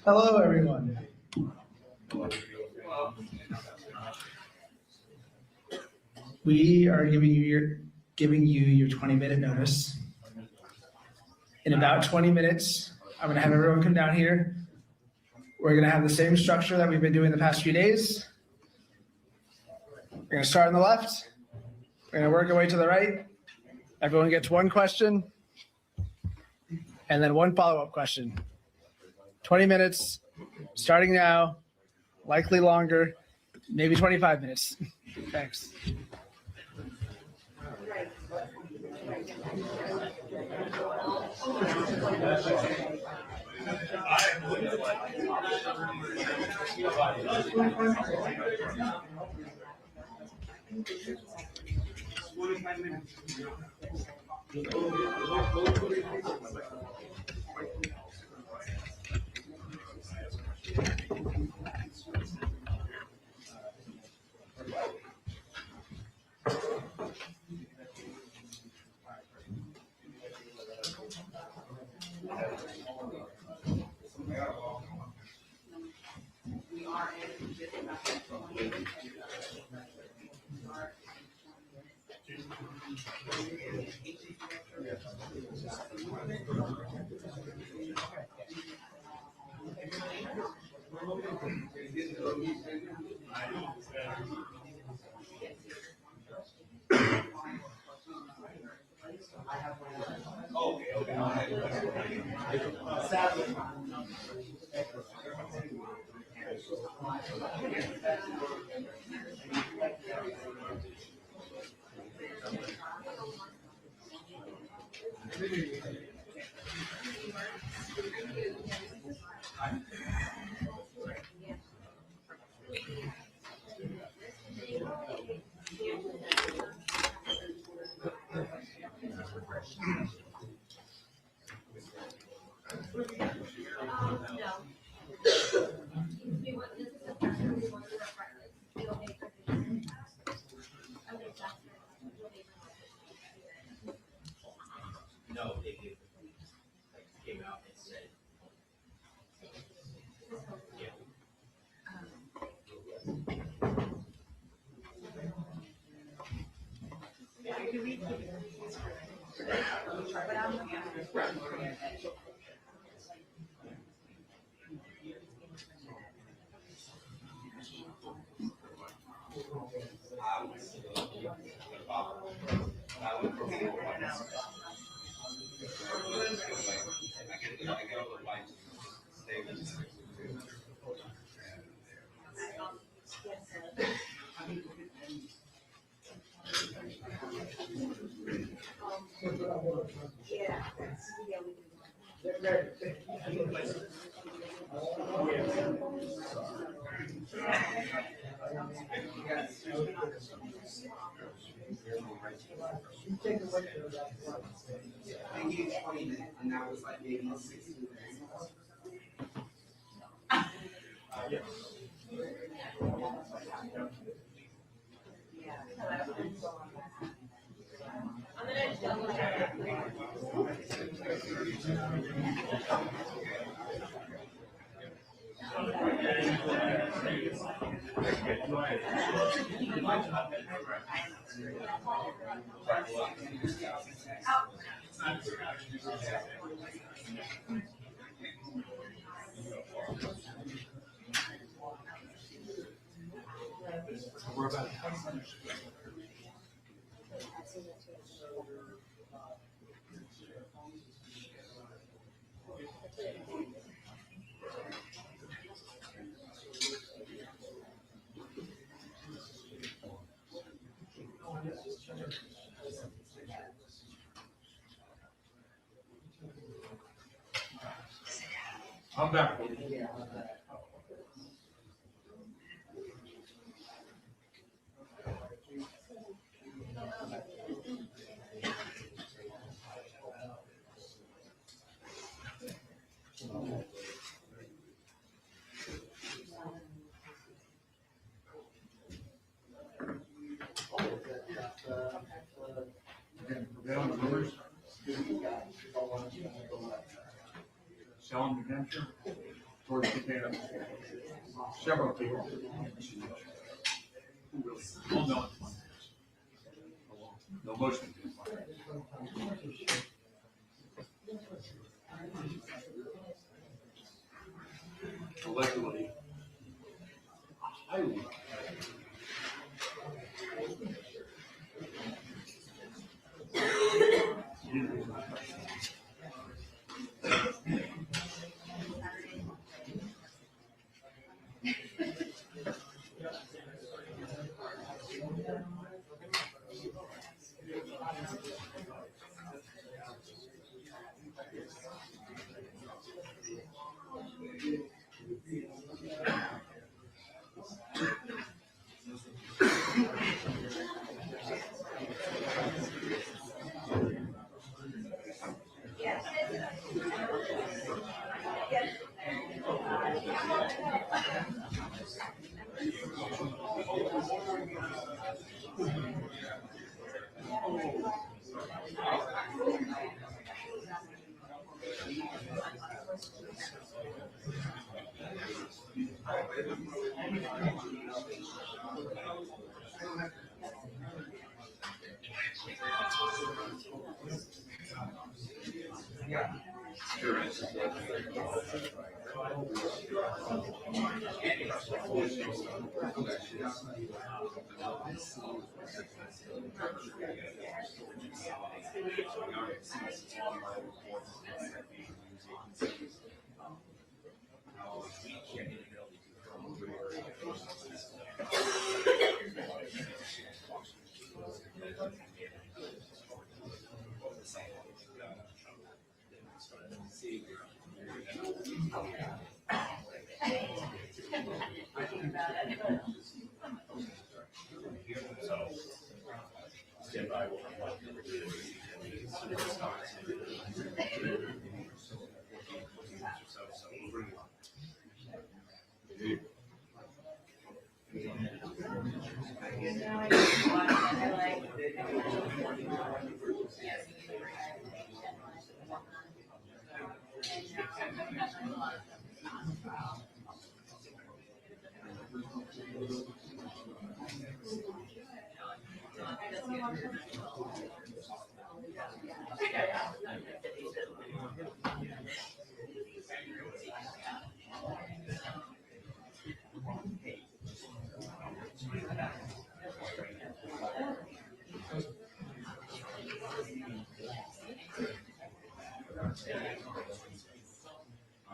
Hello, everyone. We are giving you your 20-minute notice. In about 20 minutes, I'm going to have everyone come down here. We're going to have the same structure that we've been doing the past few days. We're going to start on the left. We're going to work our way to the right. Everyone gets one question and then one follow-up question. 20 minutes, starting now, likely longer, maybe 25 minutes. Thanks. I'm back. Selling New Hampshire towards Japan. Several people. Well, no. No, most people. Allegedly. Highly.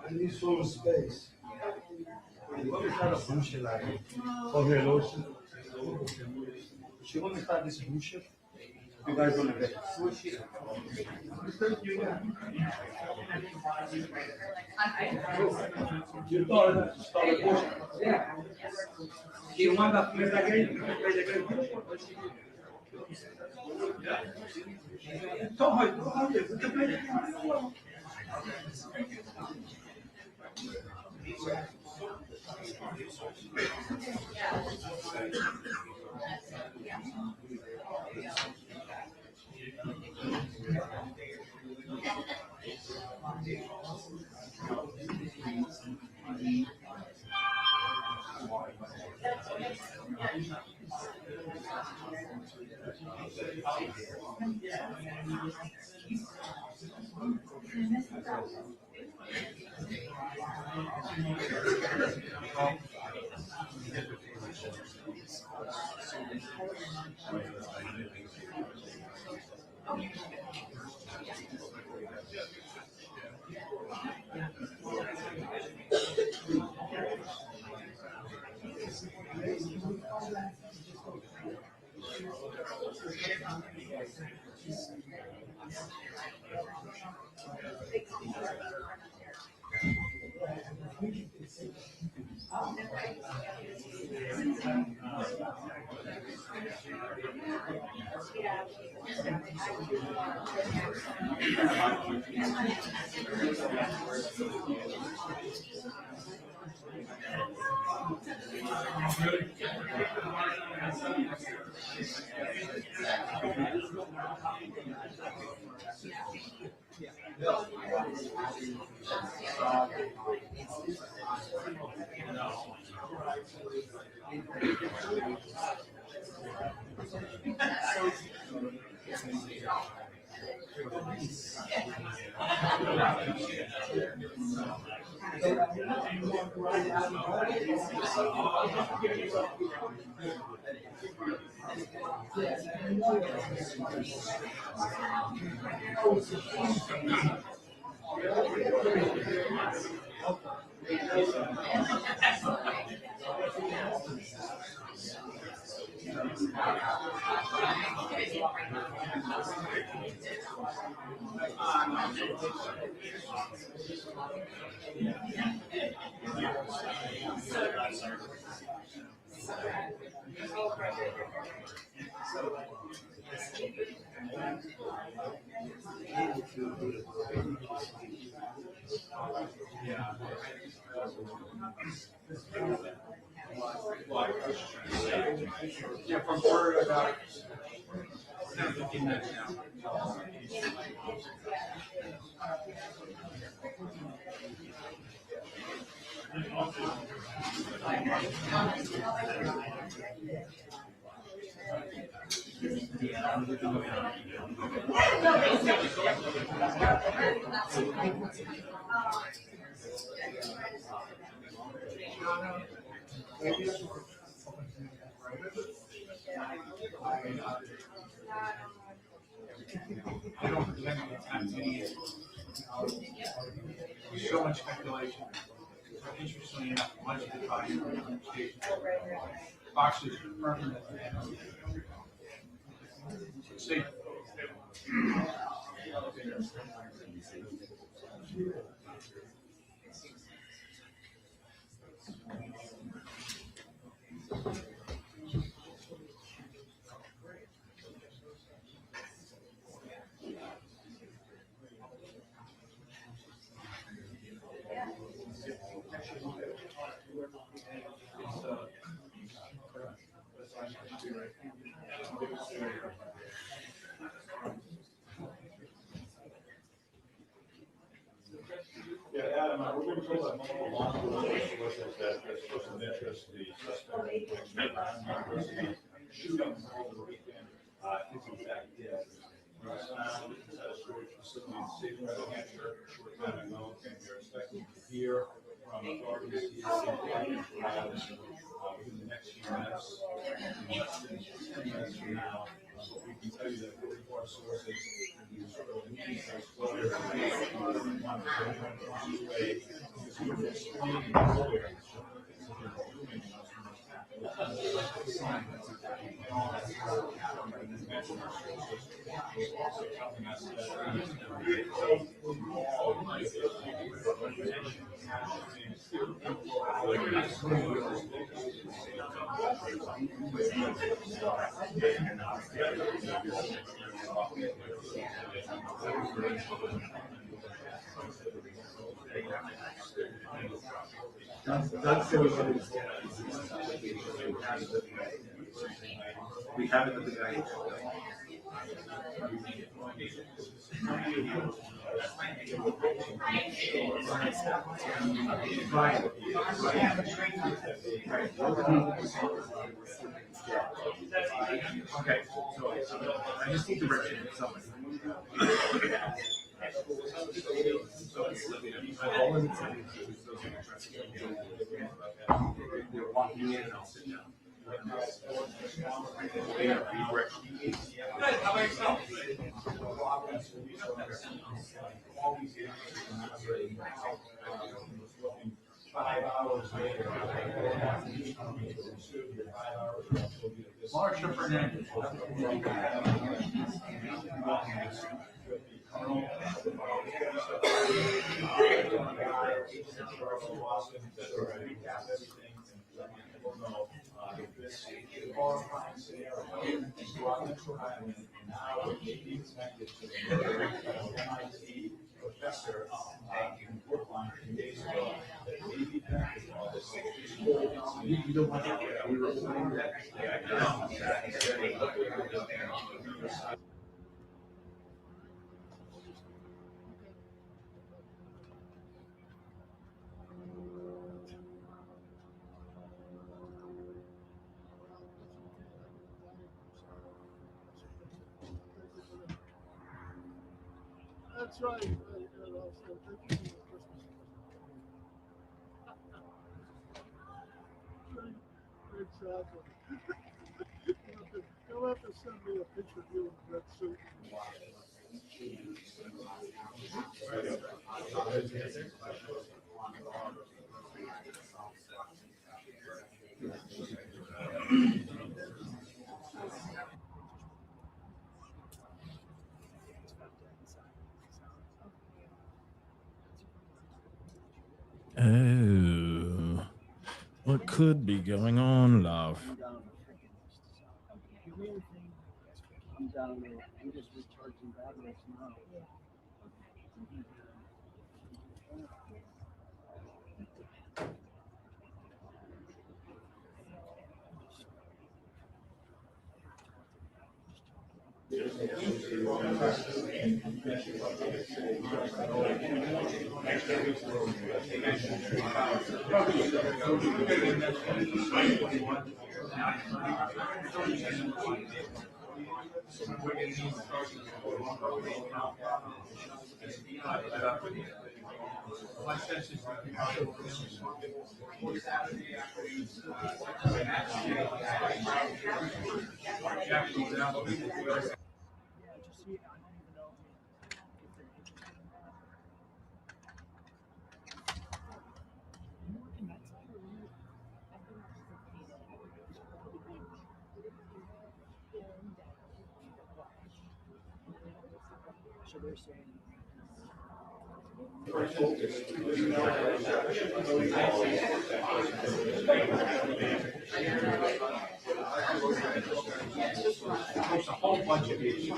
I need some space. What is that a bullshit like? Oh, hello. She want to start this bullshit? You guys want to get bullshit? Yeah, from Florida about 15 minutes now. I don't present there's so much speculation. So interestingly enough, much of the time, boxes are permanent. See. Yeah, Adam, we're going to talk about multiple law enforcement sources that expressed an interest, the suspect university shooting over the weekend. Is in fact dead. He was found inside a storage facility in the state of New Hampshire a short time ago, and we're expecting to hear from authorities here within the next few minutes. In less than 10 minutes from now, we can tell you that according to our sources, he was sort of leading us closer to also telling us that we have it at the guy. Okay, so I just need direction from somebody. They're walking in and I'll sit down. How about yourself? 5 hours later. Marsha Fernandez. M.I.T professor in Brookline 2 days ago. You don't want to get we were playing that. That's right. And also, thank you for the Christmas. Exactly. You'll have to send me a picture of you in a red suit. Oh, what could be going on, love? I'm down there. I'm just recharging batteries now. My sense is So they're saying. There's a whole bunch of issues.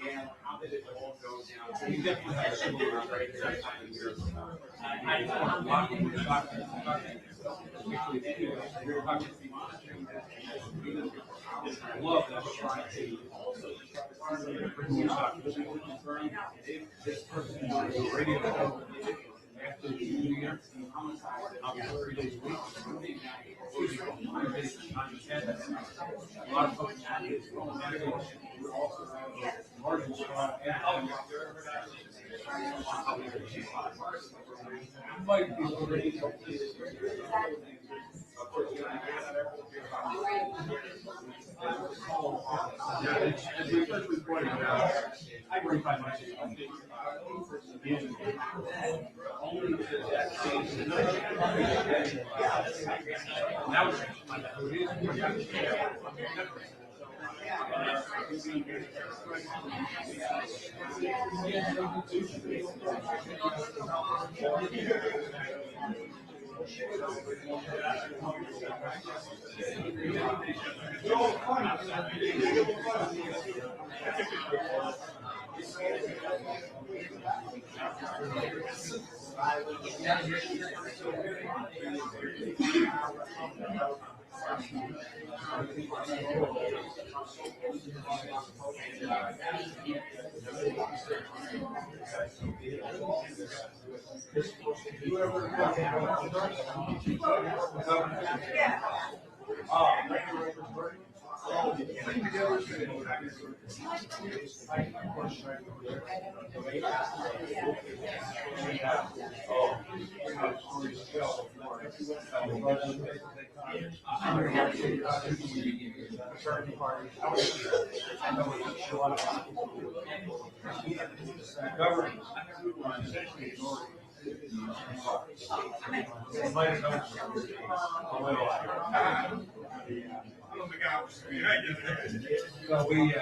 And how did it all go down? So you definitely have a similar right there. I thought a lot of people talking. I love that trying to this person is radio show after the New Year. I'll be 3 days a week. A lot of folks margins might be already. As we first reported out, 45 minutes. Only So we,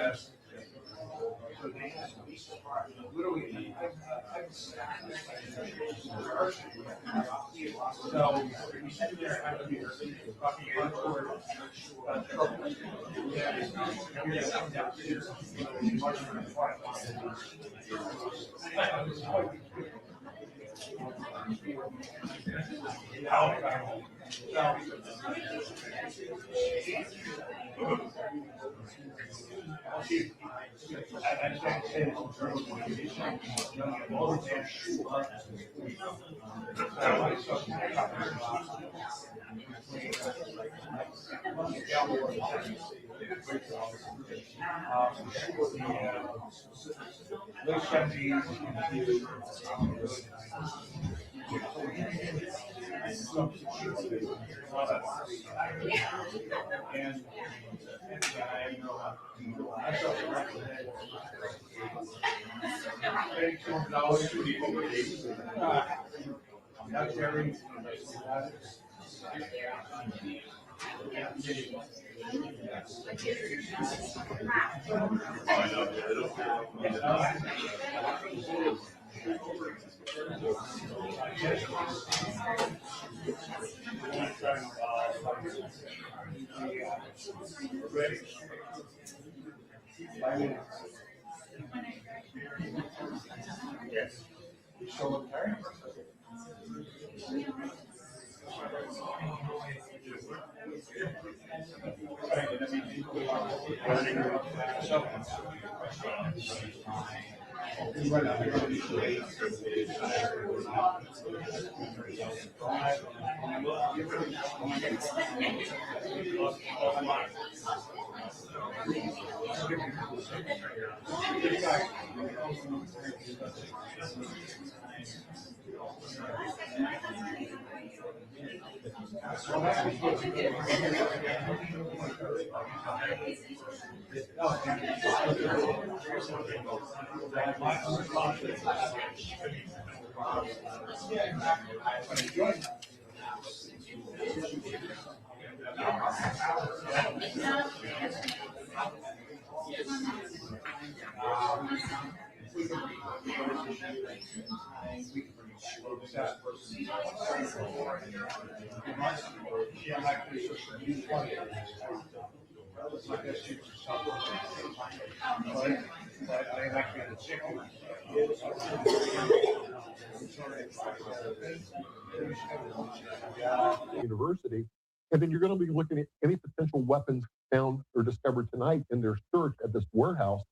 University, and then you're going to be looking at any potential weapons found or discovered tonight in their search at this warehouse.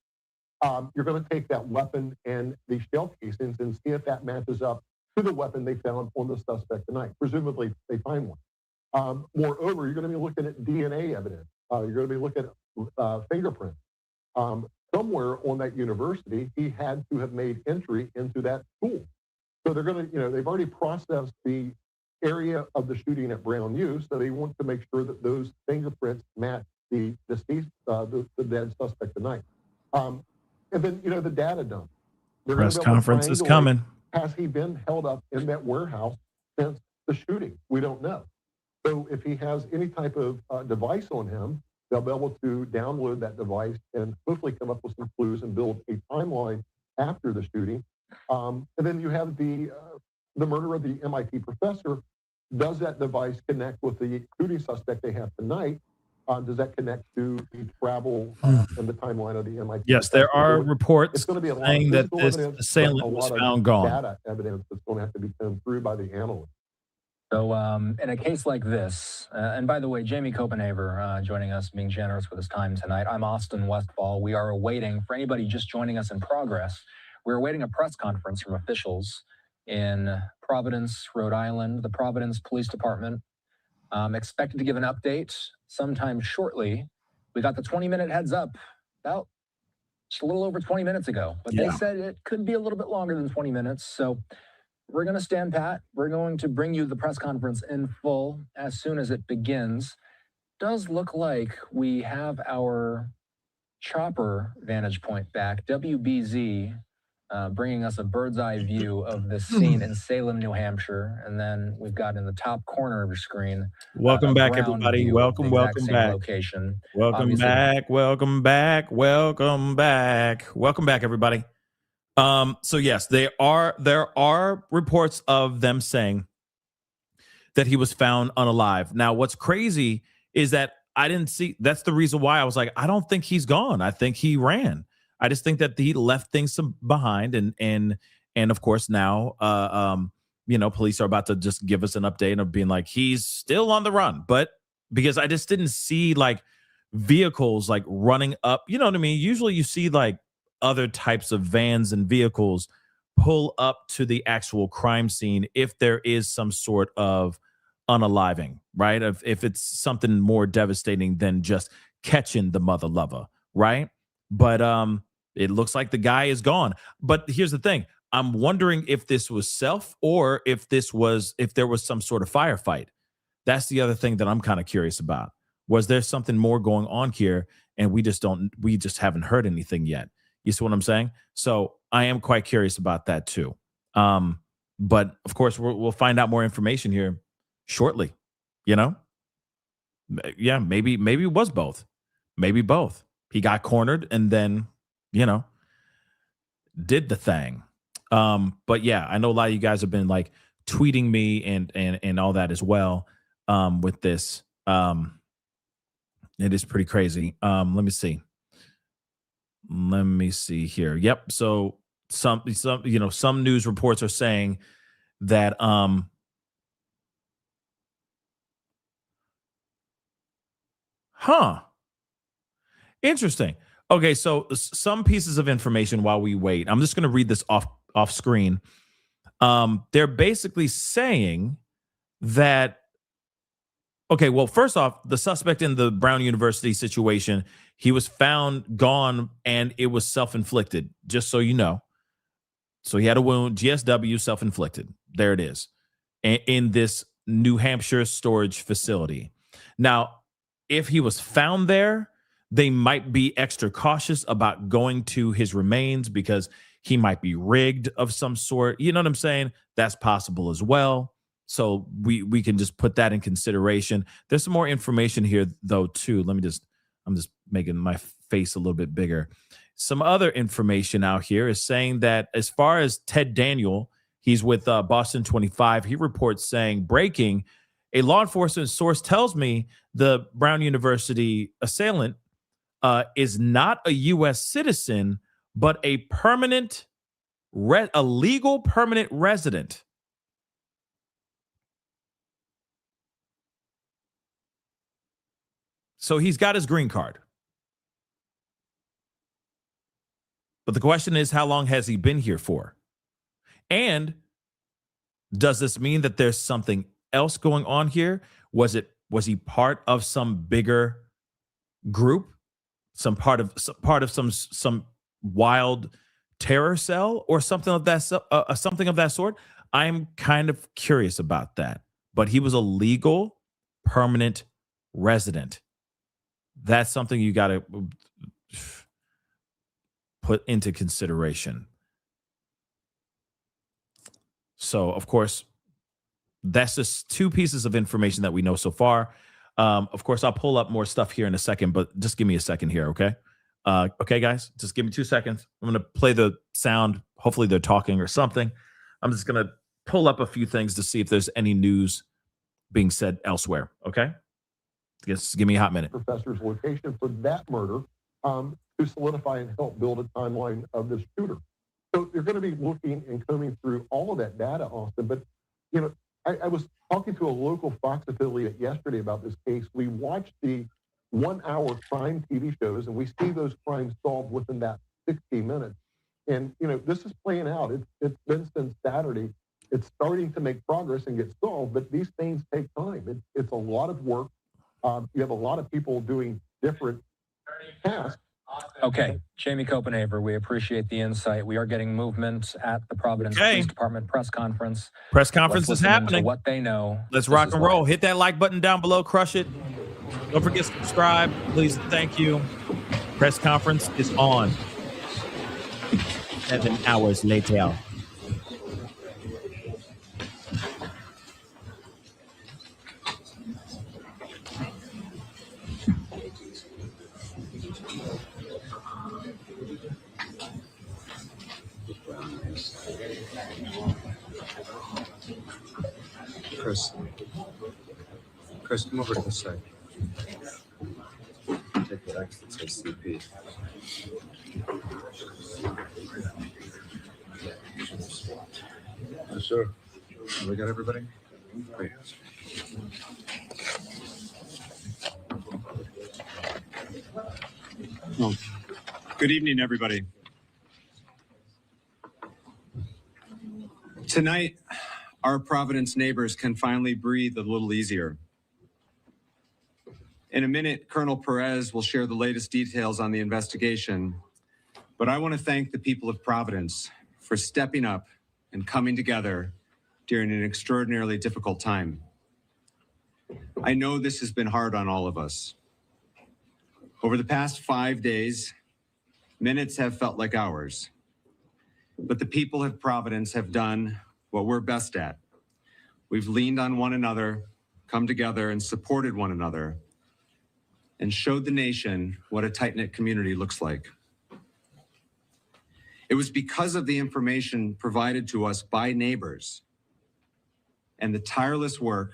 You're going to take that weapon and the shell casings and see if that matches up to the weapon they found on the suspect tonight. Presumably, they find one. Moreover, you're going to be looking at DNA evidence. You're going to be looking at fingerprints. Somewhere on that university, he had to have made entry into that school. So they're going to, they've already processed the area of the shooting at Brown U, so they want to make sure that those fingerprints match the deceased, the dead suspect tonight. And then, the data dump. Press conference is coming. Has he been held up in that warehouse since the shooting? We don't know. So if he has any type of device on him, they'll be able to download that device and hopefully come up with some clues and build a timeline after the shooting. And then you have the murder of the MIT professor. Does that device connect with the shooting suspect they have tonight? Does that connect to the travel and the timeline of the MIT? Yes, there professor? are So it's reports going to be a lot of saying that physical this evidence, but a assailant was lot of found gone. data evidence that's going to have to be come through by the analyst. So, in a case like this, and by the way, Jamie Copenhaver joining us, being generous with his time tonight. I'm Austin Westfall. We are awaiting, for anybody just joining us in progress, we're awaiting a press conference from officials in Providence, Rhode Island, the Providence Police Department. Expected to give an update sometime shortly. We got the 20-minute heads up about just a little over 20 minutes ago, but they said it could be a little bit longer than 20 minutes. So we're going to stand pat. We're going to bring you the press conference in full as soon as it begins. Does look like we have our chopper vantage point back. WBZ bringing us a bird's eye view of this scene in Salem, New Hampshire. And then we've got in the top corner of your screen. Welcome back, ground everybody. view of the Welcome, exact welcome same back. location. Welcome Obviously, back. Welcome back. Welcome back. Welcome back, everybody. So yes, there are reports of them saying that he was found unalive. Now, what's crazy is that I didn't see. That's the reason why I was like, I don't think he's gone. I think he ran. I just think that he left things behind, and of course now, police are about to just give us an update of being like he's still on the run, but because I just didn't see like vehicles like running up. You know what I mean? Usually you see like other types of vans and vehicles pull up to the actual crime scene if there is some sort of unaliving, right? If it's something more devastating than just catching the mother lover, right? But it looks like the guy is gone. But here's the thing. I'm wondering if this was self or if there was some sort of firefight. That's the other thing that I'm kind of curious about. Was there something more going on here and we just haven't heard anything yet? You see what I'm saying? So I am quite curious about that too. But of course, we'll find out more information here shortly. You know? Yeah, maybe it was both. Maybe both. He got cornered and then, did the thing. But yeah, I know a lot of you guys have been like tweeting me and all that as well with this. It is pretty crazy. Let me see. Let me see here. Yep. So some news reports are saying that interesting. Okay, so some pieces of information while we wait. I'm just going to read this off screen. They're basically saying that okay, well, first off, the suspect in the Brown University situation, he was found gone and it was self-inflicted, just so you know. So he had a wound, GSW, self-inflicted. There it is. In this New Hampshire storage facility. Now, if he was found there, they might be extra cautious about going to his remains because he might be rigged of some sort. You know what I'm saying? That's possible as well. So we can just put that in consideration. There's some more information here though too. I'm just making my face a little bit bigger. Some other information out here is saying that as far as Ted Daniel, he's with Boston 25. He reports saying, breaking, a law enforcement source tells me the Brown University assailant is not a U.S. citizen, but a legal permanent resident. So he's got his green card. But the question is, how long has he been here for? And does this mean that there's something else going on here? Was he part of some bigger group? Some part of some wild terror cell or something of that sort? I'm kind of curious about that. But he was a legal permanent resident. That's something you got to put into consideration. So, of course, That's just two pieces of information that we know so far. Of course, I'll pull up more stuff here in a second, but just give me a second here, okay? Okay, guys, just give me 2 seconds. I'm going to play the sound. Hopefully they're talking or something. I'm just going to pull up a few things to see if there's any news being said elsewhere, okay? Just give me a hot minute. Professor's location for that murder to solidify and help build a timeline of this shooter. So you're going to be looking and combing through all of that data, Austin. But, you know, I was talking to a local Fox affiliate yesterday about this case. We watched the 1-hour crime TV shows, and we see those crimes solved within that 60 minutes. And, you know, this is playing out. It's been since Saturday. It's starting to make progress and get solved, but these things take time. It's a lot of work. You have a lot of people doing different tasks. Okay, Jamie Copenhaver, we appreciate the insight. We are getting movement at the Providence Police Department press conference. Press conference is happening. What they know. Let's rock and roll. Hit that like button down below. Crush it. Don't forget to subscribe. Please. Thank you. Press conference is on. 7 hours later. Chris, come over to this side. Take the X that says CP. Sure. We got everybody? Great. Well, good evening, everybody. Tonight, our Providence neighbors can finally breathe a little easier. In a minute, Colonel Perez will share the latest details on the investigation, but I want to thank the people of Providence for stepping up and coming together during an extraordinarily difficult time. I know this has been hard on all of us. Over the past 5 days, minutes have felt like hours, but the people of Providence have done what we're best at. We've leaned on one another, come together and supported one another, and showed the nation what a tight-knit community looks like. It was because of the information provided to us by neighbors and the tireless work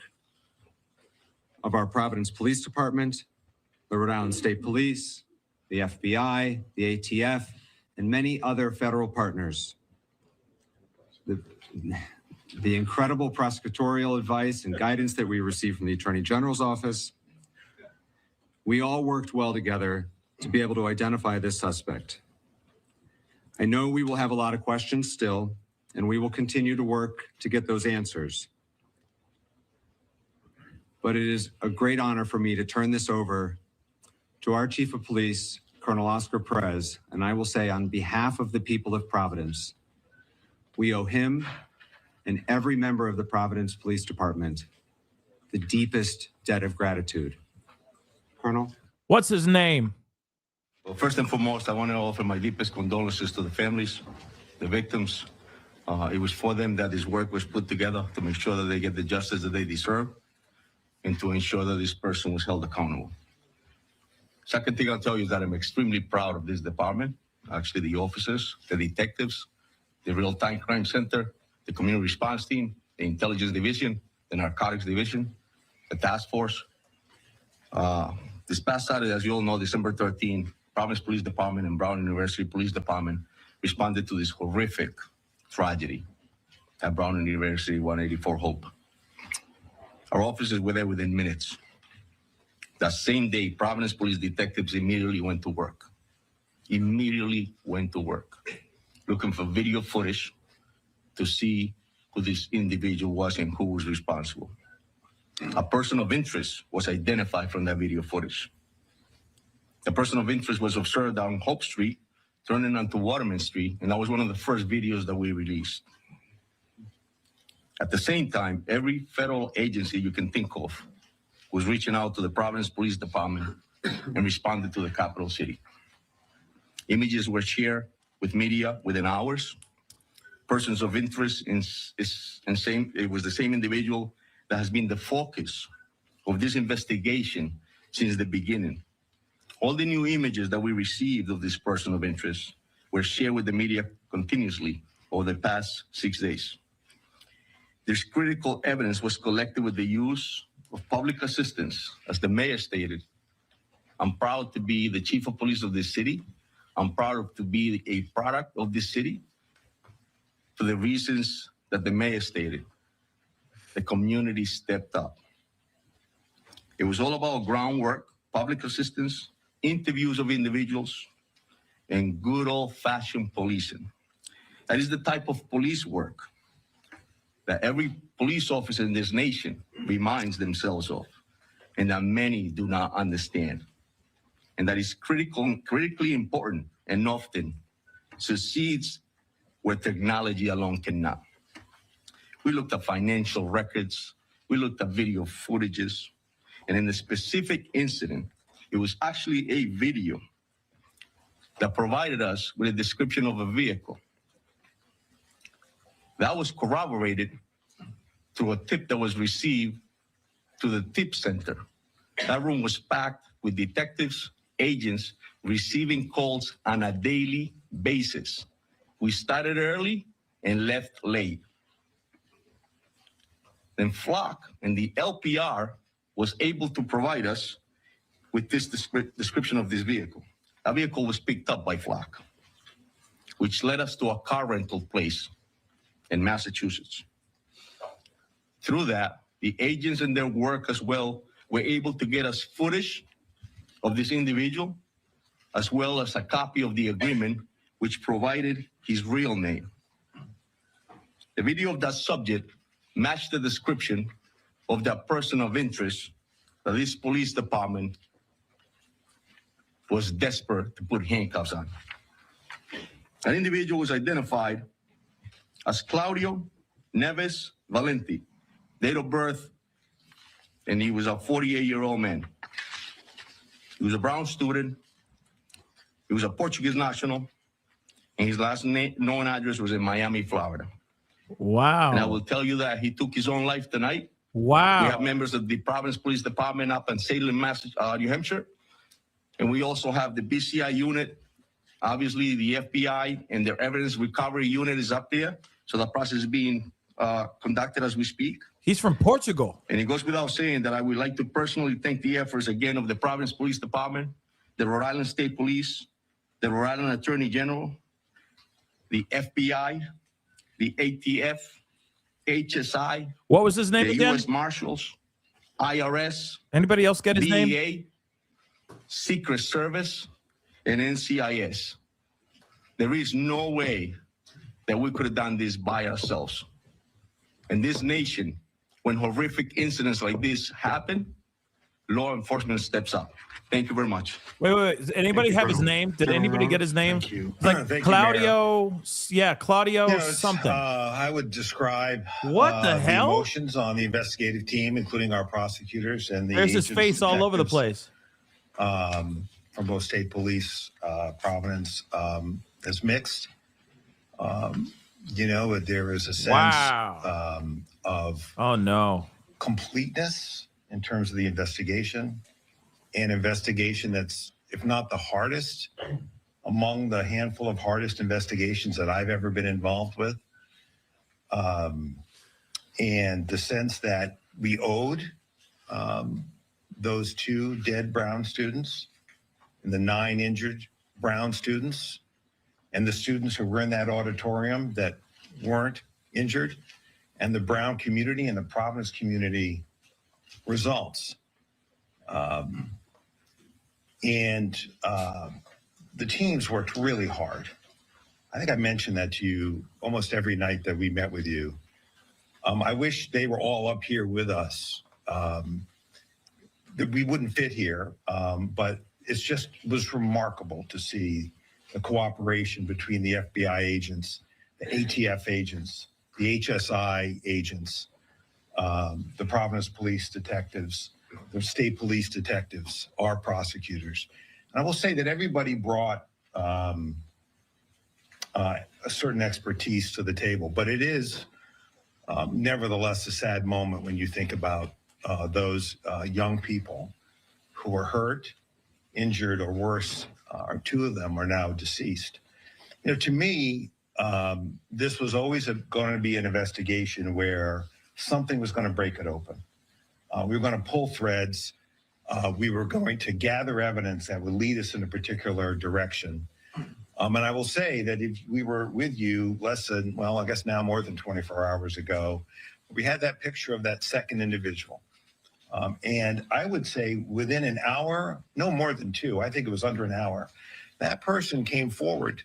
of our Providence Police Department, the Rhode Island State Police, the FBI, the ATF, and many other federal partners. The incredible prosecutorial advice and guidance that we received from the Attorney General's office. We all worked well together to be able to identify this suspect. I know we will have a lot of questions still, and we will continue to work to get those answers. But it is a great honor for me to turn this over to our Chief of Police, Colonel Oscar Perez, and I will say on behalf of the people of Providence, we owe him and every member of the Providence Police Department the deepest debt of gratitude. Colonel? What's his name? Well, first and foremost, I want to offer my deepest condolences to the families, the victims. It was for them that this work was put together to make sure that they get the justice that they deserve and to ensure that this person was held accountable. Second thing I'll tell you is that I'm extremely proud of this department, actually the officers, the detectives, the real-time crime center, the community response team, the intelligence division, the narcotics division, the task force. This past Saturday, as you all know, December 13, Providence Police Department and Brown University Police Department responded to this horrific tragedy at Brown University 184 Hope. Our officers were there within minutes. That same day, Providence Police detectives immediately went to work. Looking for video footage to see who this individual was and who was responsible. A person of interest was identified from that video footage. The person of interest was observed down Hope Street, turning onto Waterman Street, and that was one of the first videos that we released. At the same time, every federal agency you can think of was reaching out to the Providence Police Department and responded to the capital city. Images were shared with media within hours. persons of interest it was the same individual that has been the focus of this investigation since the beginning. All the new images that we received of this person of interest were shared with the media continuously over the past 6 days. This critical evidence was collected with the use of public assistance. As the mayor stated, I'm proud to be the chief of police of this city. I'm proud to be a product of this city for the reasons that the mayor stated. The community stepped up. It was all about groundwork, public assistance, interviews of individuals, and good old-fashioned policing. That is the type of police work that every police officer in this nation reminds themselves of, and that many do not understand. And that is critically important and often succeeds where technology alone cannot. We looked at financial records, we looked at video footages, and in the specific incident, it was actually a video that provided us with a description of a vehicle. That was corroborated through a tip that was received to the tip center. That room was packed with detectives, agents receiving calls on a daily basis. We started early and left late. Then Flock and the LPR was able to provide us with this description of this vehicle. That vehicle was picked up by Flock, which led us to a car rental place in Massachusetts. Through that, the agents and their work as well were able to get us footage of this individual, as well as a copy of the agreement, which provided his real name. The video of that subject matched the description of that person of interest that this police department was desperate to put handcuffs on. That individual was identified as Claudio Neves Valenti, date of birth, and he was a 48-year-old man. He was a Brown student, he was a Portuguese national, and his last known address was in Miami, Florida. Wow. And I will tell you that he took his own life tonight. Wow. We have members of the Providence Police Department up in Salem, New Hampshire. And we also have the BCI unit. Obviously, the FBI and their evidence recovery unit is up there. So the process is being conducted as we speak. He's from Portugal. And it goes without saying that I would like to personally thank the efforts again of the Providence Police Department, the Rhode Island State Police, the Rhode Island Attorney General, the FBI, the ATF, HSI. What was his name the again? U.S. Marshals, IRS. Anybody else get his DEA, name? Secret Service, and NCIS. There is no way that we could have done this by ourselves. In this nation, when horrific incidents like this happen, law enforcement steps up. Thank you very much. Wait. Does anybody have his name? Did anybody get his name? Thank you. It's like Thank you, Claudio. Claudio it's, something. I would describe What the hell? emotions on the investigative team, including our prosecutors and the There's his agents, face all over the detectives, place. from both state police, Providence, is mixed. There is a sense of oh no completeness in terms of the investigation, an investigation that's, if not the hardest, among the handful of hardest investigations that I've ever been involved with. And the sense that we owed those 2 dead Brown students and the 9 injured Brown students and the students who were in that auditorium that weren't injured, and the Brown community and the Providence community results. The teams worked really hard. I think I mentioned that to you almost every night that we met with you. I wish they were all up here with us. That we wouldn't fit here, but it was remarkable to see the cooperation between the FBI agents, the ATF agents, the HSI agents, the Providence police detectives, the state police detectives, our prosecutors. And I will say that everybody brought a certain expertise to the table. But it is nevertheless a sad moment when you think about those young people who were hurt, injured, or worse, or two of them are now deceased. You know, to me, this was always going to be an investigation where something was going to break it open. We were going to pull threads. We were going to gather evidence that would lead us in a particular direction. And I will say that if we were with you less than, well, I guess now more than 24 hours ago, we had that picture of that second individual. And I would say within an hour, no more than two, I think it was under an hour, that person came forward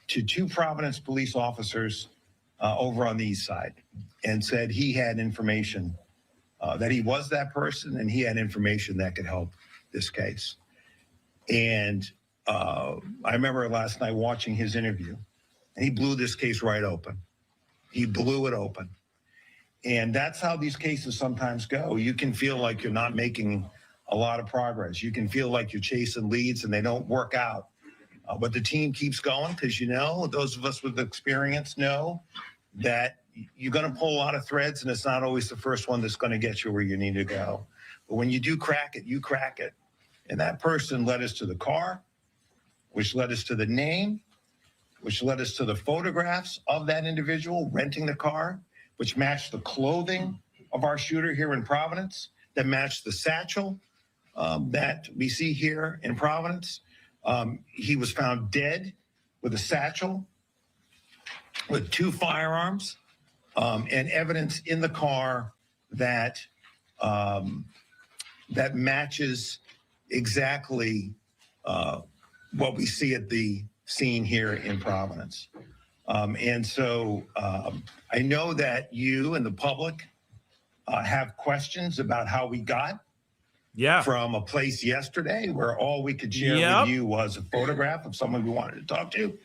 to two Providence police officers over on the east side and said he had information, that he was that person and he had information that could help this case. And I remember last night watching his interview, and he blew this case right open. He blew it open. And that's how these cases sometimes go. You can feel like you're not making a lot of progress. You can feel like you're chasing leads and they don't work out. But the team keeps going because, you know, those of us with experience know that you're going to pull a lot of threads, and it's not always the first one that's going to get you where you need to go. But when you do crack it, you crack it. And that person led us to the car, which led us to the name, which led us to the photographs of that individual renting the car, which matched the clothing of our shooter here in Providence, that matched the satchel that we see here in Providence. He was found dead with a satchel, with two firearms, and evidence in the car that that matches exactly what we see at the scene here in Providence. And so I know that you and the public have questions about how we got from a place yesterday where all we could share with you was a photograph of someone we wanted to talk to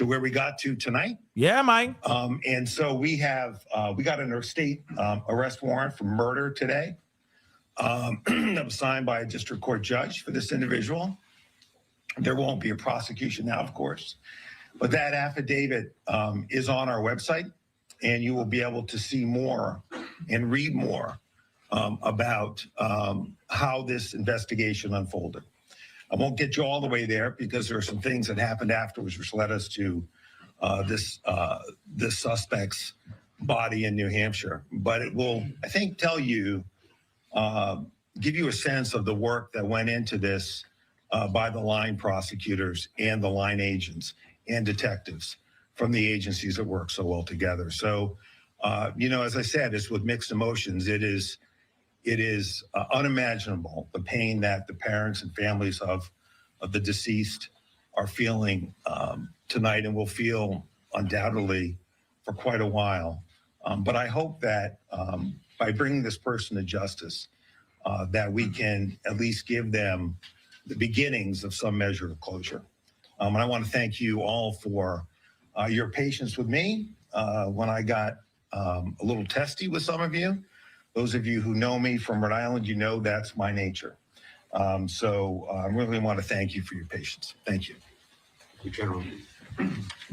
where we got to tonight. Yeah, Mike. And so we have, we got an state arrest warrant for murder today that was signed by a district court judge for this individual. There won't be a prosecution now, of course, but that affidavit is on our website, and you will be able to see more and read more about how this investigation unfolded. I won't get you all the way there because there are some things that happened afterwards which led us to this suspect's body in New Hampshire. But it will, I think, tell you, give you a sense of the work that went into this by the line prosecutors and the line agents and detectives from the agencies that work so well together. So, you know, as I said, it's with mixed emotions. It is unimaginable, the pain that the parents and families of the deceased are feeling tonight and will feel undoubtedly for quite a while. But I hope that by bringing this person to justice, that we can at least give them the beginnings of some measure of closure. And I want to thank you all for your patience with me when I got a little testy with some of you. Those of you who know me from Rhode Island, you know that's my nature. So I really want to thank you for your patience. Thank you. General.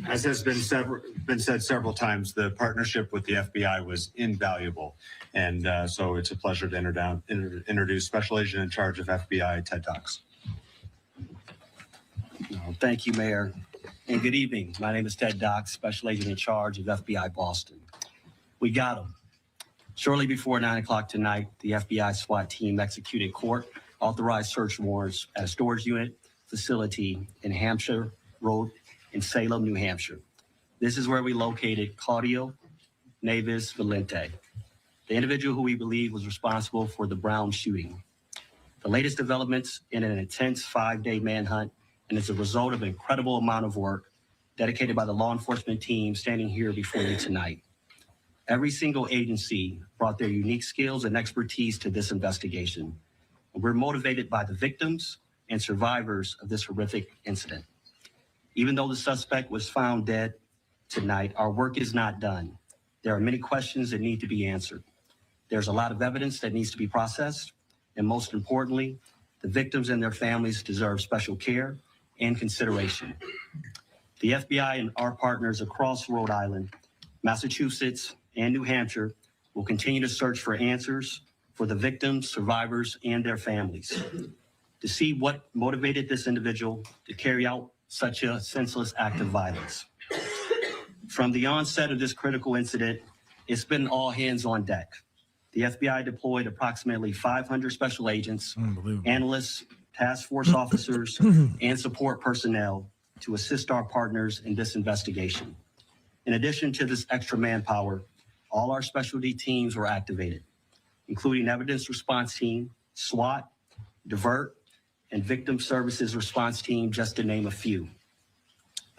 As has been said several times, the partnership with the FBI was invaluable. And so it's a pleasure to introduce Special Agent in Charge of FBI, Ted Dox. Thank you, Mayor, and good evening. My name is Ted Dox, Special Agent in Charge of FBI Boston. We got him. Shortly before 9 o'clock tonight, the FBI SWAT team executed court-authorized search warrants at a storage unit facility in Hampshire Road in Salem, New Hampshire. This is where we located Claudio Neves Valente, the individual who we believe was responsible for the Brown shooting. The latest developments in an intense 5-day manhunt, and as a result of an incredible amount of work dedicated by the law enforcement team standing here before you tonight. Every single agency brought their unique skills and expertise to this investigation. And we're motivated by the victims and survivors of this horrific incident. Even though the suspect was found dead tonight, our work is not done. There are many questions that need to be answered. There's a lot of evidence that needs to be processed. And most importantly, the victims and their families deserve special care and consideration. The FBI and our partners across Rhode Island, Massachusetts, and New Hampshire will continue to search for answers for the victims, survivors, and their families to see what motivated this individual to carry out such a senseless act of violence. From the onset of this critical incident, it's been all hands on deck. The FBI deployed approximately 500 special agents, analysts, task force officers, and support personnel to assist our partners in this investigation. In addition to this extra manpower, all our specialty teams were activated, including Evidence Response Team, SWAT, Divert, and Victim Services Response Team, just to name a few.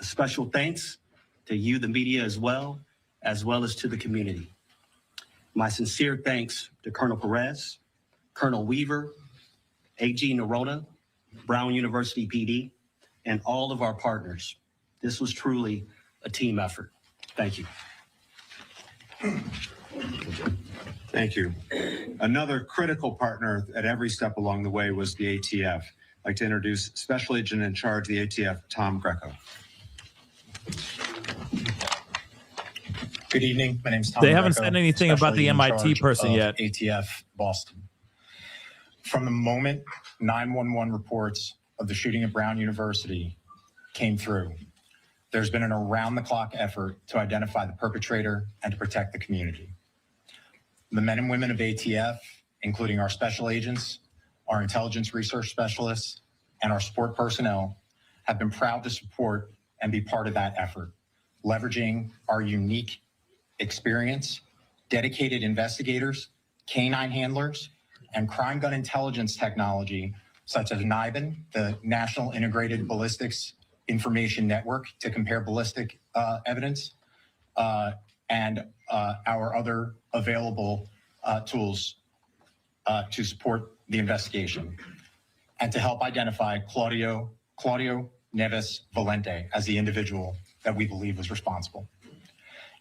A special thanks to you, the media, as well as to the community. My sincere thanks to Colonel Perez, Colonel Weaver, AG Nerona, Brown University PD, and all of our partners. This was truly a team effort. Thank you. Thank you. Another critical partner at every step along the way was the ATF. I'd like to introduce Special Agent in Charge of the ATF, Tom Greco. Good evening. My name is Tom. They haven't Greco, said anything about the Special Agent in M.I.T. Charge person of yet. ATF Boston. From the moment 911 reports of the shooting at Brown University came through, there's been an around-the-clock effort to identify the perpetrator and to protect the community. The men and women of ATF, including our special agents, our intelligence research specialists, and our support personnel, have been proud to support and be part of that effort, leveraging our unique experience, dedicated investigators, canine handlers, and crime gun intelligence technology, such as NIBIN, the National Integrated Ballistics Information Network, to compare ballistic evidence, and our other available tools to support the investigation, and to help identify Claudio Neves Valente as the individual that we believe was responsible.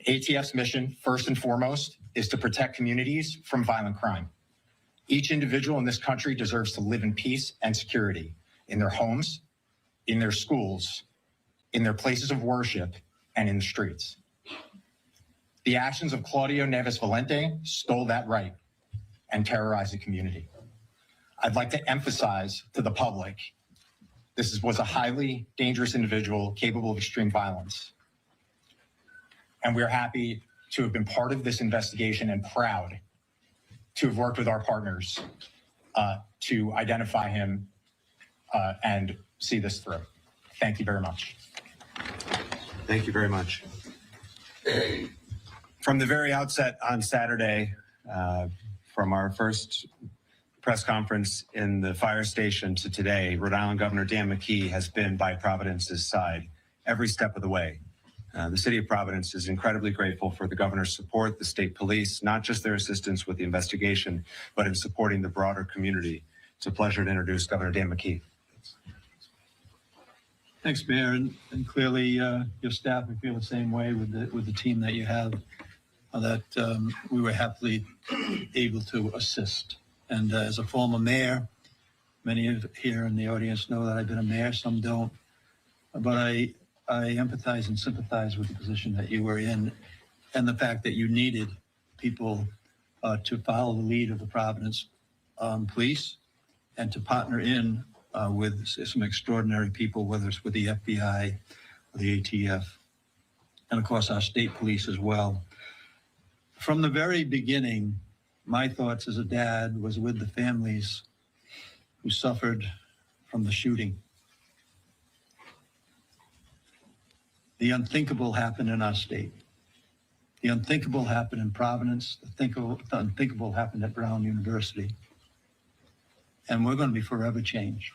ATF's mission, first and foremost, is to protect communities from violent crime. Each individual in this country deserves to live in peace and security in their homes, in their schools, in their places of worship, and in the streets. The actions of Claudio Neves Valente stole that right and terrorized the community. I'd like to emphasize to the public, this was a highly dangerous individual capable of extreme violence. And we're happy to have been part of this investigation and proud to have worked with our partners to identify him and see this through. Thank you very much. Thank you very much. From the very outset on Saturday, from our first press conference in the fire station to today, Rhode Island Governor Dan McKee has been by Providence's side every step of the way. The city of Providence is incredibly grateful for the governor's support, the state police, not just their assistance with the investigation, but in supporting the broader community. It's a pleasure to introduce Governor Dan McKee. Thanks, Mayor, and clearly your staff, we feel the same way with the team that you have, that we were happily able to assist. And as a former mayor, many of here in the audience know that I've been a mayor, some don't, but I empathize and sympathize with the position that you were in and the fact that you needed people to follow the lead of the Providence police and to partner in with some extraordinary people, whether it's with the FBI or the ATF, and of course our state police as well. From the very beginning, my thoughts as a dad was with the families who suffered from the shooting. The unthinkable happened in our state. The unthinkable happened in Providence. The unthinkable happened at Brown University. And we're going to be forever changed.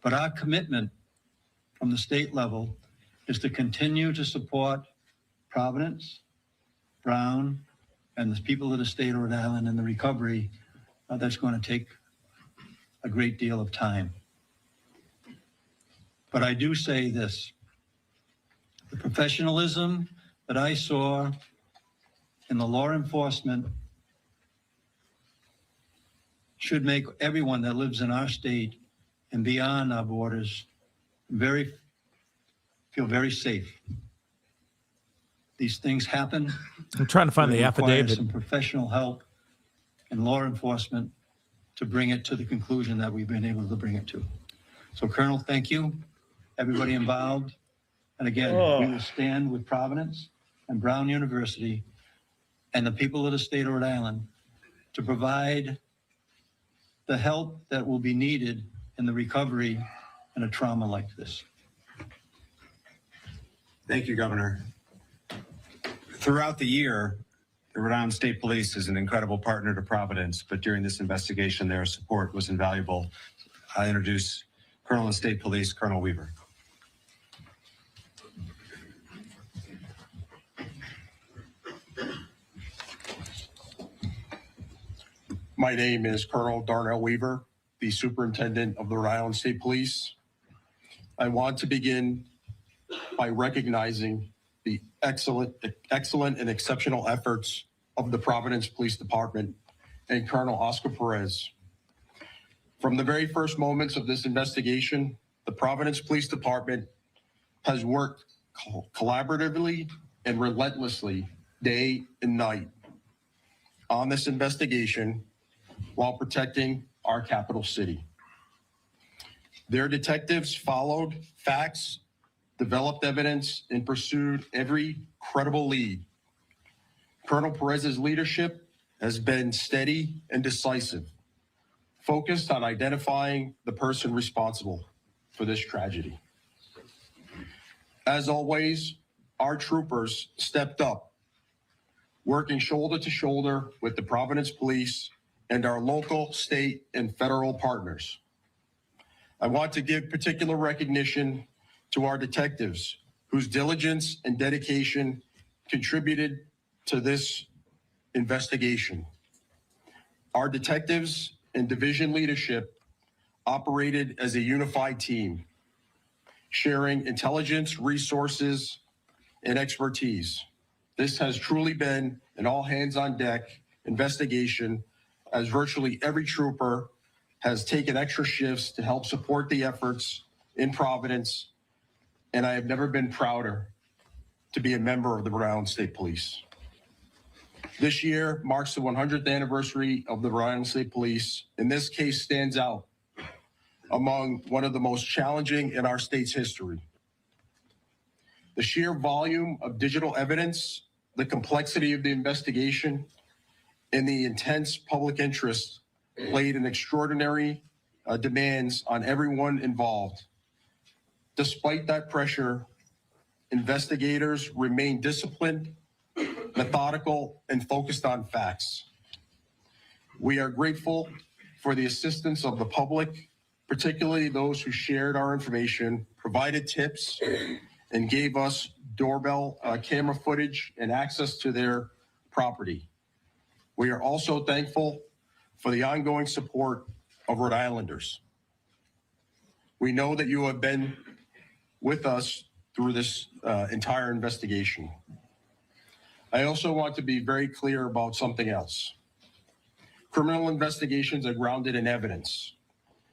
But our commitment from the state level is to continue to support Providence, Brown, and the people of the state of Rhode Island in the recovery. That's going to take a great deal of time. But I do say this. The professionalism that I saw in the law enforcement should make everyone that lives in our state and beyond our borders very feel very safe. These things happen. I'm trying to find It the requires affidavit. some professional help and law enforcement to bring it to the conclusion that we've been able to bring it to. So Colonel, thank you, everybody involved. And again, we will stand with Providence and Brown University and the people of the state of Rhode Island to provide the help that will be needed in the recovery in a trauma like this. Thank you, Governor. Throughout the year, the Rhode Island State Police is an incredible partner to Providence, but during this investigation, their support was invaluable. I introduce Colonel of State Police, Colonel Weaver. My name is Colonel Darnell Weaver, the Superintendent of the Rhode Island State Police. I want to begin by recognizing the excellent and exceptional efforts of the Providence Police Department and Colonel Oscar Perez. From the very first moments of this investigation, the Providence Police Department has worked collaboratively and relentlessly day and night on this investigation while protecting our capital city. Their detectives followed facts, developed evidence, and pursued every credible lead. Colonel Perez's leadership has been steady and decisive, focused on identifying the person responsible for this tragedy. As always, our troopers stepped up, working shoulder to shoulder with the Providence Police and our local, state, and federal partners. I want to give particular recognition to our detectives, whose diligence and dedication contributed to this investigation. Our detectives and division leadership operated as a unified team, sharing intelligence, resources, and expertise. This has truly been an all-hands-on-deck investigation, as virtually every trooper has taken extra shifts to help support the efforts in Providence, and I have never been prouder to be a member of the Rhode Island State Police. This year marks the 100th anniversary of the Rhode Island State Police, and this case stands out among one of the most challenging in our state's history. The sheer volume of digital evidence, the complexity of the investigation, and the intense public interest laid an extraordinary demands on everyone involved. Despite that pressure, investigators remain disciplined, methodical, and focused on facts. We are grateful for the assistance of the public, particularly those who shared our information, provided tips, and gave us doorbell camera footage and access to their property. We are also thankful for the ongoing support of Rhode Islanders. We know that you have been with us through this entire investigation. I also want to be very clear about something else. Criminal investigations are grounded in evidence,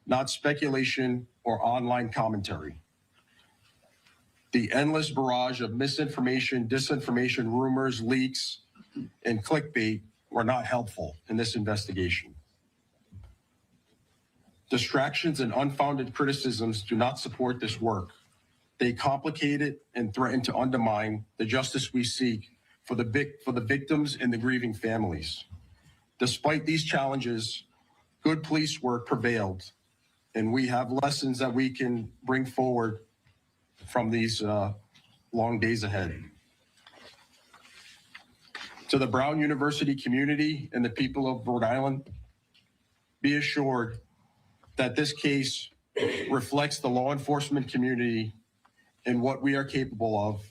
not speculation or online commentary. The endless barrage of misinformation, disinformation, rumors, leaks, and clickbait were not helpful in this investigation. Distractions and unfounded criticisms do not support this work. They complicate it and threaten to undermine the justice we seek for the victims and the grieving families. Despite these challenges, good police work prevailed, and we have lessons that we can bring forward from these long days ahead. To the Brown University community and the people of Rhode Island, be assured that this case reflects the law enforcement community and what we are capable of,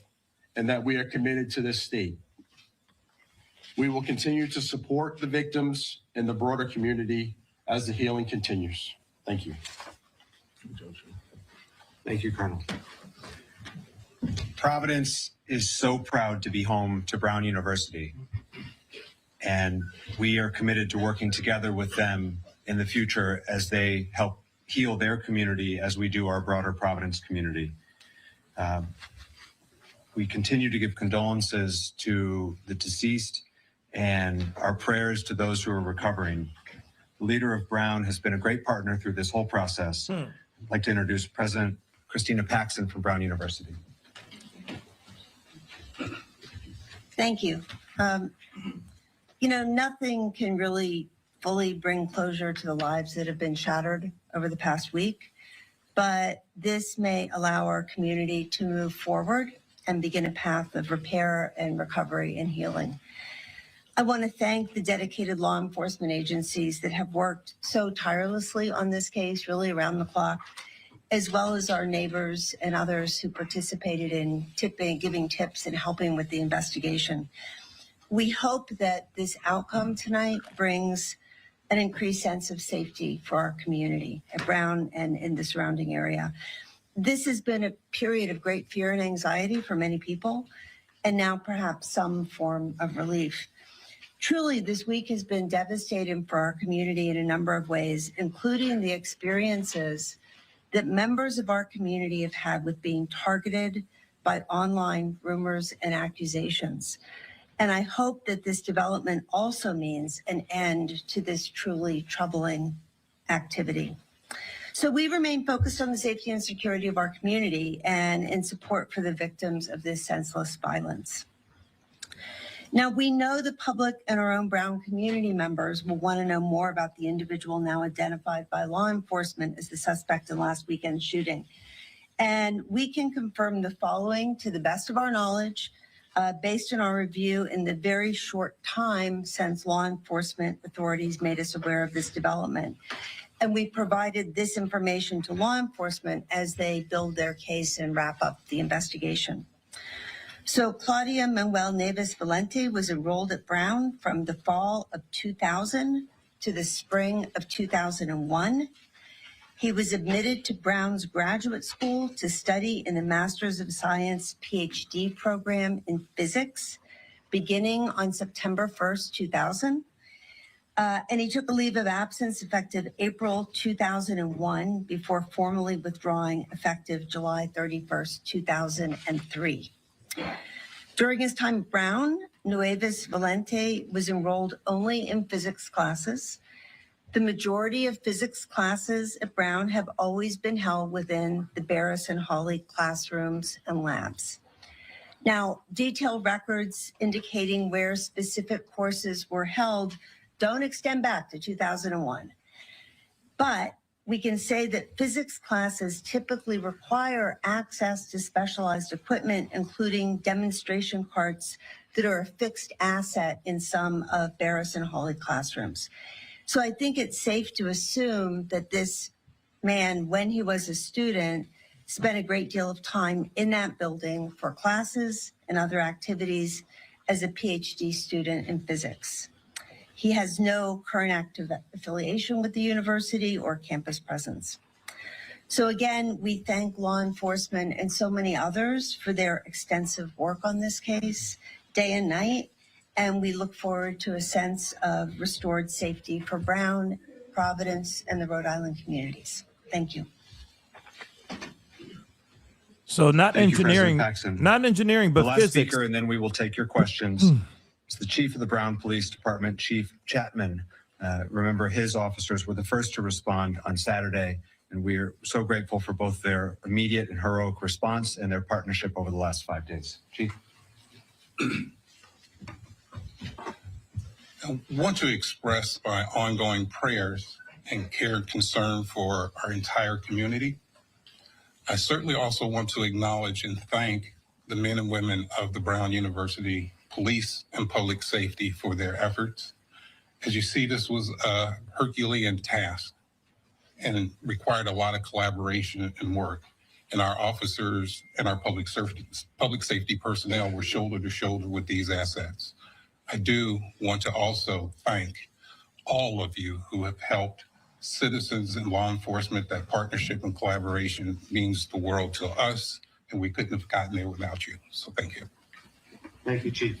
and that we are committed to this state. We will continue to support the victims and the broader community as the healing continues. Thank you. Thank you, Colonel. Providence is so proud to be home to Brown University, and we are committed to working together with them in the future as they help heal their community as we do our broader Providence community. We continue to give condolences to the deceased and our prayers to those who are recovering. The leader of Brown has been a great partner through this whole process. I'd like to introduce President Christina Paxson from Brown University. Thank you. Nothing can really fully bring closure to the lives that have been shattered over the past week, but this may allow our community to move forward and begin a path of repair and recovery and healing. I want to thank the dedicated law enforcement agencies that have worked so tirelessly on this case, really around the clock, as well as our neighbors and others who participated in giving tips and helping with the investigation. We hope that this outcome tonight brings an increased sense of safety for our community at Brown and in the surrounding area. This has been a period of great fear and anxiety for many people, and now perhaps some form of relief. Truly, this week has been devastating for our community in a number of ways, including the experiences that members of our community have had with being targeted by online rumors and accusations. And I hope that this development also means an end to this truly troubling activity. So we remain focused on the safety and security of our community and in support for the victims of this senseless violence. Now, we know the public and our own Brown community members will want to know more about the individual now identified by law enforcement as the suspect in last weekend's shooting. And we can confirm the following to the best of our knowledge, based on our review in the very short time since law enforcement authorities made us aware of this development. And we provided this information to law enforcement as they build their case and wrap up the investigation. So Claudia Manuel Neves Valente was enrolled at Brown from the fall of 2000 to the spring of 2001. He was admitted to Brown's graduate school to study in the Master's of Science PhD program in physics, beginning on September 1st, 2000. And he took a leave of absence effective April 2001 before formally withdrawing effective July 31st, 2003. During his time at Brown, Nueves Valente was enrolled only in physics classes. The majority of physics classes at Brown have always been held within the Barris and Hawley classrooms and labs. Now, detailed records indicating where specific courses were held don't extend back to 2001. But we can say that physics classes typically require access to specialized equipment, including demonstration carts that are a fixed asset in some of Barris and Hawley classrooms. So I think it's safe to assume that this man, when he was a student, spent a great deal of time in that building for classes and other activities as a PhD student in physics. He has no current active affiliation with the university or campus presence. So again, we thank law enforcement and so many others for their extensive work on this case, day and night. And we look forward to a sense of restored safety for Brown, Providence, and the Rhode Island communities. Thank you. So not Thank you, engineering, President Paxson. not engineering, but the last physics. speaker, and then we will take your questions. It's the Chief of the Brown Police Department, Chief Chapman. Remember, his officers were the first to respond on Saturday, and we're so grateful for both their immediate and heroic response and their partnership over the last 5 days. Chief. I want to express my ongoing prayers and care and concern for our entire community. I certainly also want to acknowledge and thank the men and women of the Brown University Police and Public Safety for their efforts. As you see, this was a Herculean task and required a lot of collaboration and work. And our officers and our public safety personnel were shoulder to shoulder with these assets. I do want to also thank all of you who have helped citizens and law enforcement. That partnership and collaboration means the world to us, and we couldn't have gotten there without you. So thank you. Thank you, Chief.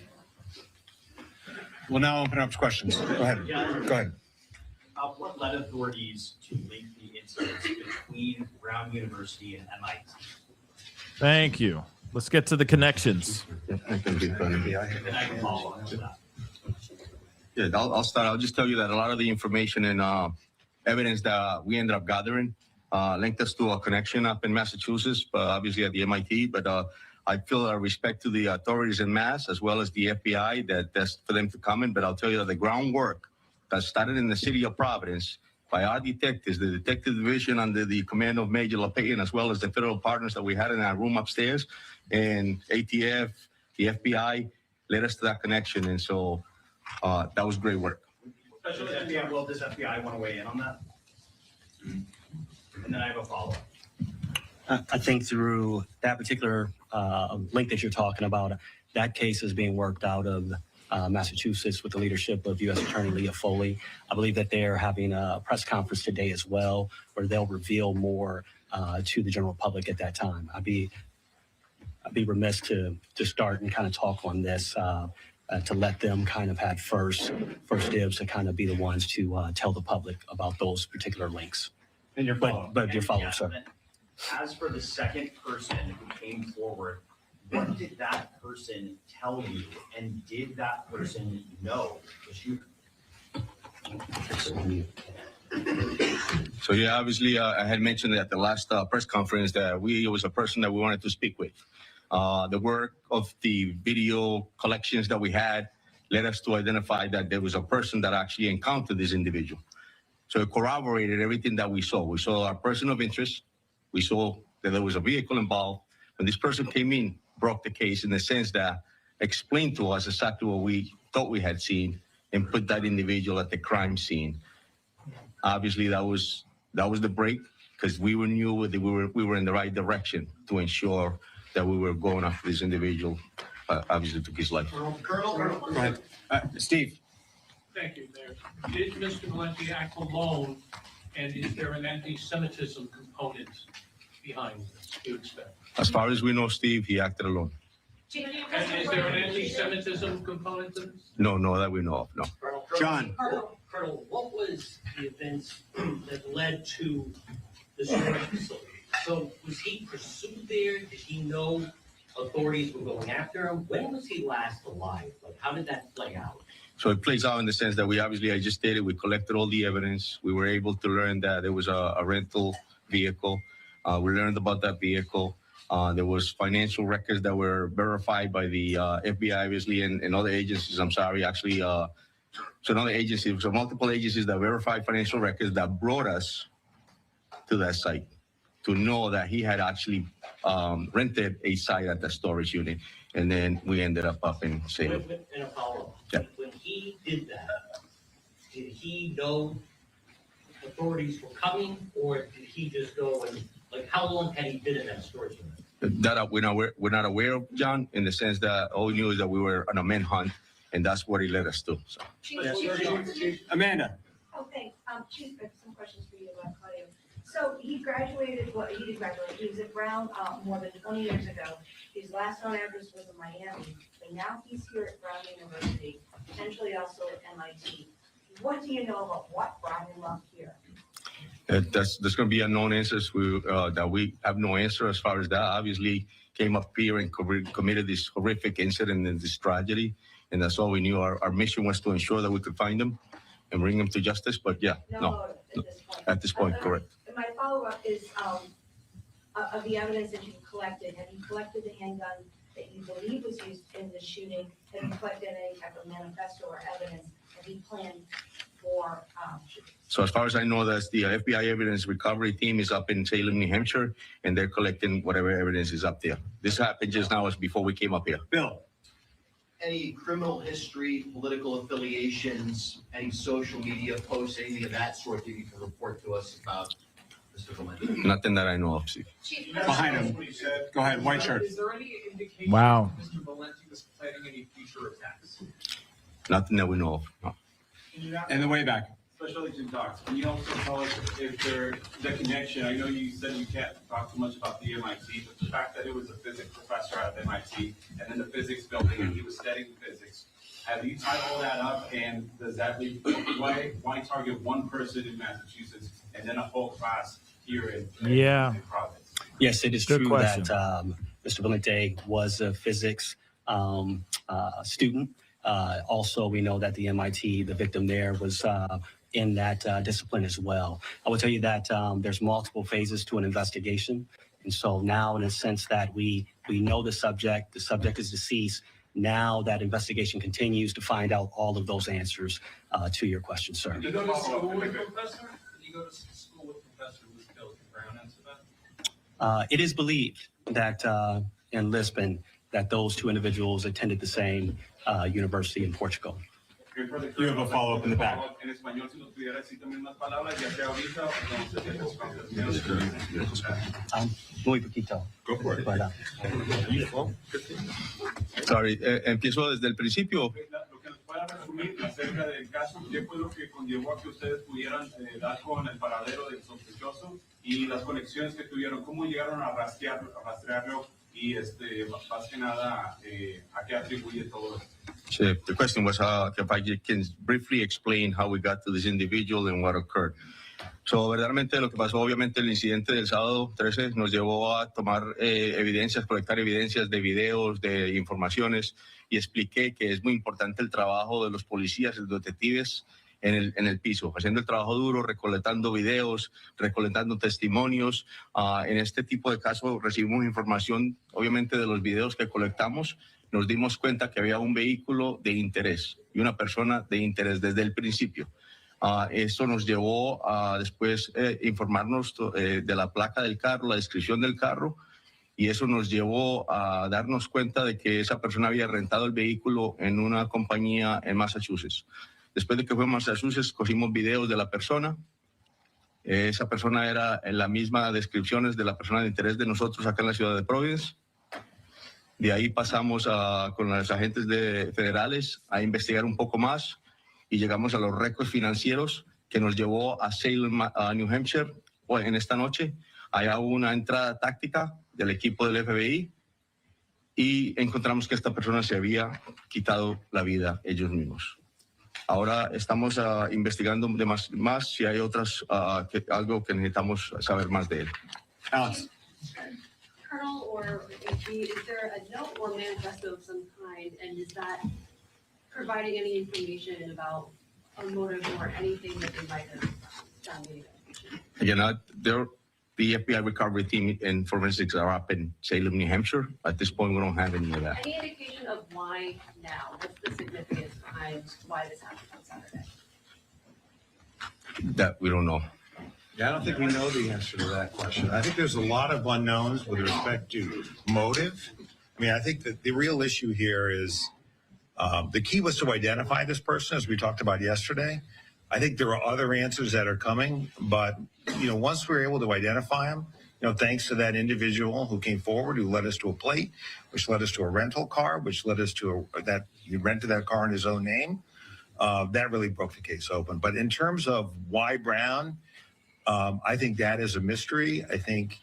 We'll now open up to questions. Go ahead. Go ahead. What led authorities to link the incidents between Brown University and M.I.T? Thank you. Let's get to the connections. I can be funny. And I can follow up with that. Yeah, I'll start. I'll just tell you that a lot of the information and evidence that we ended up gathering linked us to a connection up in Massachusetts, but obviously at the M.I.T. But I feel a respect to the authorities in Mass as well as the FBI that's for them to come in. But I'll tell you that the groundwork that started in the city of Providence by our detectives, the detective division under the command of Major LePayan, as well as the federal partners that we had in our room upstairs, and ATF, the FBI, led us to that connection. And so that was great work. Special FBI, well, does FBI want to weigh in on that? And then I have a follow-up. I think through that particular link that you're talking about, that case is being worked out of Massachusetts with the leadership of U.S. Attorney Leah Foley. I believe that they're having a press conference today as well, where they'll reveal more to the general public at that time. I'd be remiss to start and kind of talk on this, to let them kind of have first dibs to kind of be the ones to tell the public about those particular links. And your follow-up. But your follow-up, sir. As for the second person who came forward, what did that person tell you? And did that person know the shooter? So yeah, obviously I had mentioned at the last press conference that it was a person that we wanted to speak with. The work of the video collections that we had led us to identify that there was a person that actually encountered this individual. So it corroborated everything that we saw. We saw our person of interest. We saw that there was a vehicle involved. When this person came in, broke the case in the sense that explained to us exactly what we thought we had seen and put that individual at the crime scene. Obviously, that was the break, because we knew that we were in the right direction to ensure that we were going after this individual. Obviously, took his life. Colonel. Go ahead. Steve. Thank you, Mayor. Did Mr. Valenti act alone, and is there an anti-Semitism component behind this, you expect? As far as we know, Steve, he acted alone. And is there an anti-Semitism component to this? No, that we know of, no. John. Colonel, what was the events that led to the storage facility? So was he pursued there? Did he know authorities were going after him? When was he last alive? Like, how did that play out? So it plays out in the sense that I just stated, we collected all the evidence. We were able to learn that there was a rental vehicle. We learned about that vehicle. There was financial records that were verified by the FBI, obviously, and other agencies. I'm sorry, actually, so another agency, so multiple agencies that verified financial records that brought us to that site to know that he had actually rented a site at the storage unit. And then we ended up in Salem. In a follow-up. Yeah. When he did that, did he know authorities were coming, or did he just go and, like, how long had he been in that storage unit? That we're not aware of, John, in the sense that all we knew is that we were on a manhunt, and that's what he led us to. So. Amanda. Oh, thanks. Chief, I have some questions for you, Claudio. So he graduated, he did graduate. He was at Brown more than 20 years ago. His last known address was in Miami, but now he's here at Brown University, potentially also at M.I.T. What do you know about what brought him up here? There's going to be unknown answers that we have no answer as far as that. Obviously, came up here and committed this horrific incident and this tragedy, and that's all we knew. Our mission was to ensure that we could find him and bring him to justice. But yeah, no. At this point, correct. My follow-up is of the evidence that you've collected. Have you collected the handgun that you believe was used in the shooting? Have you collected any type of manifesto or evidence that he planned for shooting? So as far as I know, that's the FBI evidence recovery team is up in Salem, New Hampshire, and they're collecting whatever evidence is up there. This happened just now, as before we came up here. Bill. Any criminal history, political affiliations, any social media posts, anything of that sort that you can report to us about Mr. Valenti? Nothing that I know of, Steve. Behind him. Go ahead, white shirt. Is there any indication Wow. that Mr. Valenti was planning any future attacks? Nothing that we know of, no. In the way back. Special Agent Docs, can you also tell us if there, the connection, I know you said you can't talk too much about the M.I.T, but the fact that it was a physics professor at M.I.T and in the physics building and he was studying physics, have you tied all that up, and does that leave, why target one person in Massachusetts and then a whole class here in Yeah. Yes, it is Good true question. that Mr. Valente was a physics student. Also, we know that the MIT, the victim there, was in that discipline as well. I will tell you that there's multiple phases to an investigation. And so now, in a sense that we know the subject is deceased. Now that investigation continues to find out all of those answers to your question, sir. Did you go to school with a professor? Did you go to school with a professor who was killed? Can Brown answer that? It is believed that in Lisbon, that those two individuals attended the same university in Portugal. You have a follow-up in the back. En español, si nos pudiera decir también unas palabras, ya sea ahorita o no sé. Muy poquito. Go for it. Sorry, empiezo desde el principio. Lo que nos pueda resumir acerca del caso, ¿qué fue lo que conllevó a que ustedes pudieran dar con el paradero del sospechoso y las conexiones que tuvieron? ¿Cómo llegaron a rastrearlo y más que nada a qué atribuye todo esto? So the question was if I can briefly explain how we got to this individual and what occurred. So, verdaderamente lo que pasó, obviamente el incidente del sábado 13 nos llevó a tomar evidencias, colectar evidencias de videos, de informaciones, y expliqué que es muy importante el trabajo de los policías y los detectives en el piso, haciendo el trabajo duro, recolectando videos, recolectando testimonios. En este tipo de casos recibimos información, obviamente, de los videos que colectamos. Nos dimos cuenta que había un vehículo de interés y una persona de interés desde el principio. Esto nos llevó a después informarnos de la placa del carro, la descripción del carro, y eso nos llevó a darnos cuenta de que esa persona había rentado el vehículo en una compañía en Massachusetts. Después de que fue a Massachusetts, cogimos videos de la persona. Esa persona era en la misma descripciones de la persona de interés de nosotros acá en la ciudad de Providence. De ahí pasamos con los agentes federales a investigar un poco más y llegamos a los récords financieros que nos llevó a Salem, New Hampshire, en esta noche. Allá hubo una entrada táctica del equipo del FBI y encontramos que esta persona se había quitado la vida ellos mismos. Ahora estamos investigando más si hay algo que necesitamos saber más de él. Alex. Colonel or AG, is there a note or manifesto of some kind, and is that providing any information about a motive or anything that they might have done in the investigation? Again, the FBI recovery team and forensics are up in Salem, New Hampshire. At this point, we don't have any of that. Any indication of why now? What's the significance behind why this happened on Saturday? That we don't know. Yeah, I don't think we know the answer to that question. I think there's a lot of unknowns with respect to motive. I mean, I think that the real issue here is the key was to identify this person, as we talked about yesterday. I think there are other answers that are coming, but once we're able to identify them, thanks to that individual who came forward, who led us to a plate, which led us to a rental car, which led us to that he rented that car in his own name. That really broke the case open. But in terms of why Brown, I think that is a mystery. I think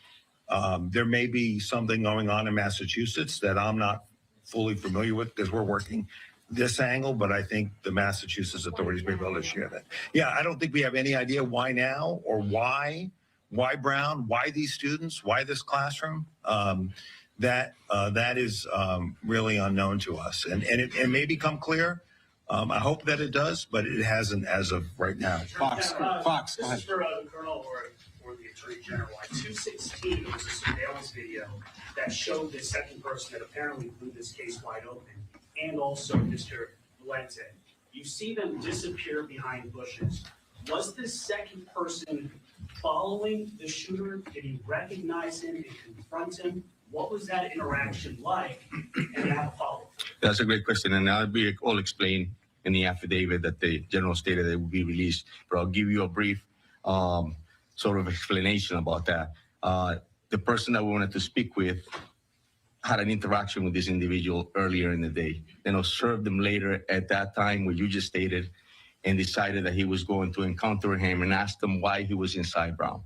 there may be something going on in Massachusetts that I'm not fully familiar with because we're working this angle, but I think the Massachusetts authorities may be able to share that. Yeah, I don't think we have any idea why now or why Brown, why these students, why this classroom. That is really unknown to us, and it may become clear. I hope that it does, but it hasn't as of right now. Fox, go This ahead. is for the Colonel or the Attorney General. On 2/16, there was a surveillance video that showed the second person that apparently blew this case wide open, and also Mr. Valente. You see them disappear behind bushes. Was this second person following the shooter? Did he recognize him and confront him? What was that interaction like? And I have a follow-up. That's a great question, and I'll be all explained in the affidavit that the general stated that will be released. But I'll give you a brief sort of explanation about that. The person that we wanted to speak with had an interaction with this individual earlier in the day, then observed him later at that time, what you just stated, and decided that he was going to encounter him and asked him why he was inside Brown.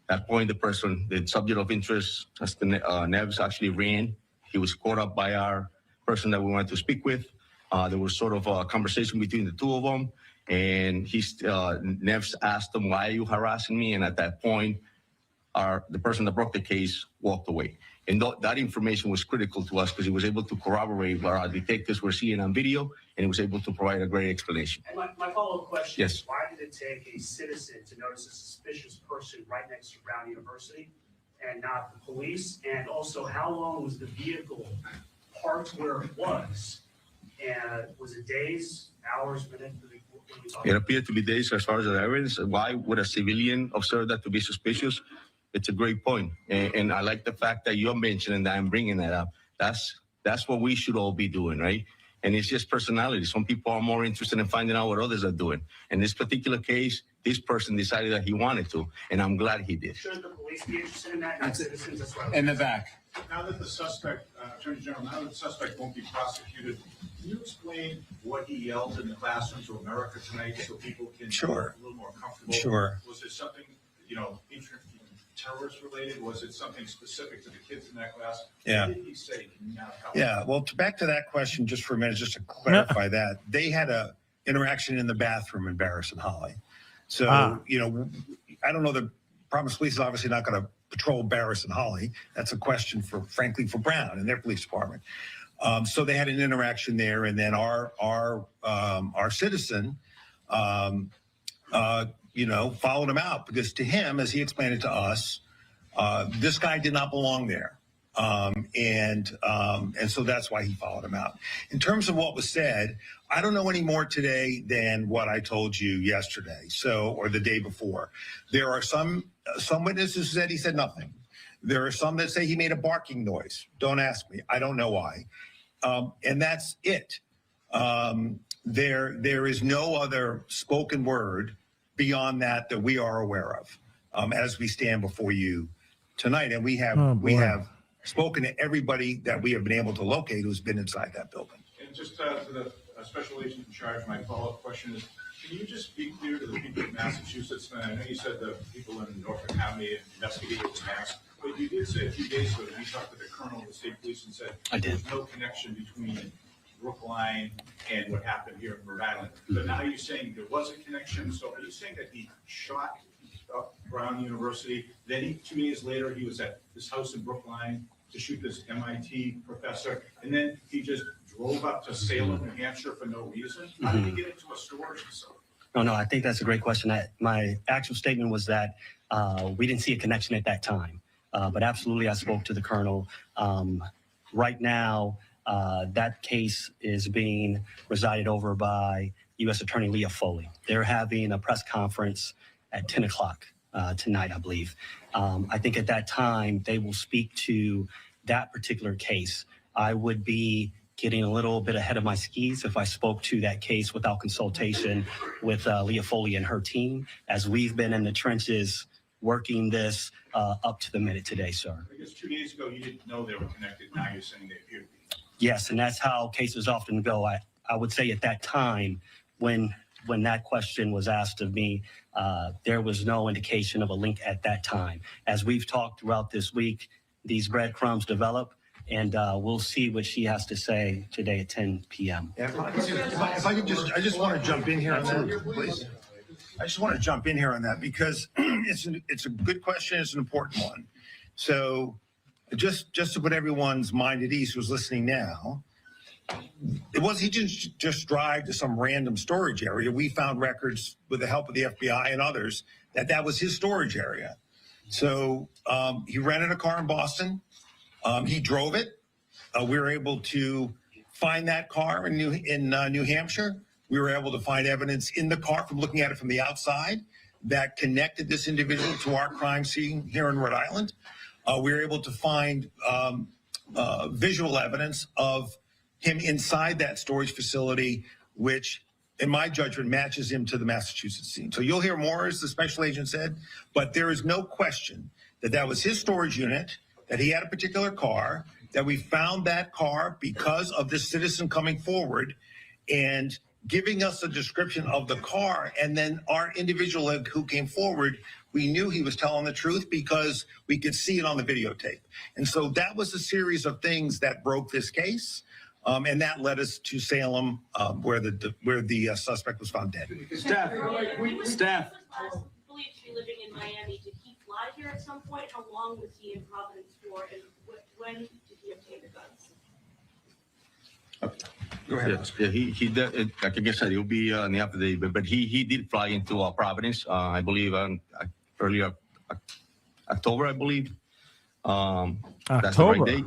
At that point, the subject of interest, Neves, actually ran. He was caught up by our person that we wanted to speak with. There was sort of a conversation between the two of them, and Neves asked him, "Why are you harassing me?" And at that point, the person that broke the case walked away. And that information was critical to us because he was able to corroborate what our detectives were seeing on video, and he was able to provide a great explanation. And my follow-up question Yes. is, why did it take a citizen to notice a suspicious person right next to Brown University and not the police? And also, how long was the vehicle parked where it was? And was it days, hours, minutes? What are we talking It about? appeared to be days as far as the evidence. Why would a civilian observe that to be suspicious? It's a great point. And I like the fact that you're mentioning that and bringing that up. That's what we should all be doing, right? And it's just personality. Some people are more interested in finding out what others are doing. In this particular case, this person decided that he wanted to, and I'm glad he did. Shouldn't the police be interested in that, not citizens? That's what I was- In the back. Now that the suspect, Attorney General, now that the suspect won't be prosecuted, can you explain what he yelled in the classroom to America tonight so people can Sure. be a little more comfortable? Sure. Was it something, terrorist related? Was it something specific to the kids in that class? Yeah. What did he say? Can you now tell us? Yeah, well, back to that question just for a minute, just to clarify that. They had a interaction in the bathroom in Barris and Holly. So, I don't know, the Providence Police is obviously not going to patrol Barris and Holly. That's a question frankly, for Brown and their police department. So they had an interaction there, and then our citizen, followed him out because to him, as he explained it to us, this guy did not belong there. And so that's why he followed him out. In terms of what was said, I don't know any more today than what I told you yesterday, or the day before. There are some witnesses who said he said nothing. There are some that say he made a barking noise. Don't ask me. I don't know why. And that's it. There is no other spoken word beyond that we are aware of as we stand before you tonight. And we have spoken to everybody that we have been able to locate who's been inside that building. And just to the special agent in charge, my follow-up question is, can you just be clear to the people of Massachusetts? And I know you said the people in Norfolk County investigated the mass, but you did say a few days ago that you talked to the colonel of the state police and said there's no connection between Brookline and what happened here in Rhode Island. But now you're saying there was a connection. So are you saying that he shot up Brown University, then 2 days later he was at this house in Brookline to shoot this MIT professor, and then he just drove up to Salem, New Hampshire for no reason? How did he get into a storage facility? No, I think that's a great question. My actual statement was that we didn't see a connection at that time. But absolutely, I spoke to the colonel. Right now, that case is being resided over by U.S. Attorney Leah Foley. They're having a press conference at 10 o'clock tonight, I believe. I think at that time, they will speak to that particular case. I would be getting a little bit ahead of my skis if I spoke to that case without consultation with Leah Foley and her team, as we've been in the trenches working this up to the minute today, sir. I guess 2 days ago you didn't know they were connected. Now you're saying they appear to be. Yes, and that's how cases often go. I would say at that time, when that question was asked of me, there was no indication of a link at that time. As we've talked throughout this week, these breadcrumbs develop, and we'll see what she has to say today at 10 p.m. Yeah, if I could I just want to jump in here on that, please. I just want to jump in here on that because it's a good question. It's an important one. So just to put everyone's mind at ease who's listening now, he didn't just drive to some random storage area. We found records with the help of the FBI and others that was his storage area. So he rented a car in Boston. He drove it. We were able to find that car in New Hampshire. We were able to find evidence in the car from looking at it from the outside that connected this individual to our crime scene here in Rhode Island. We were able to find visual evidence of him inside that storage facility, which, in my judgment, matches him to the Massachusetts scene. So you'll hear more, as the special agent said, but there is no question that was his storage unit, that he had a particular car, that we found that car because of this citizen coming forward and giving us a description of the car. And then our individual who came forward, we knew he was telling the truth because we could see it on the videotape. And so that was a series of things that broke this case. And that led us to Salem, where the suspect was found dead. Staff. Believed to be living in Miami. Did he fly live here at some point? How long was he in Providence for, and when did he obtain the guns? Go ahead. Yeah, he did, like I said, he'll be in the affidavit, but he did fly into Providence, I believe, earlier October, I believe. That's the right October. date.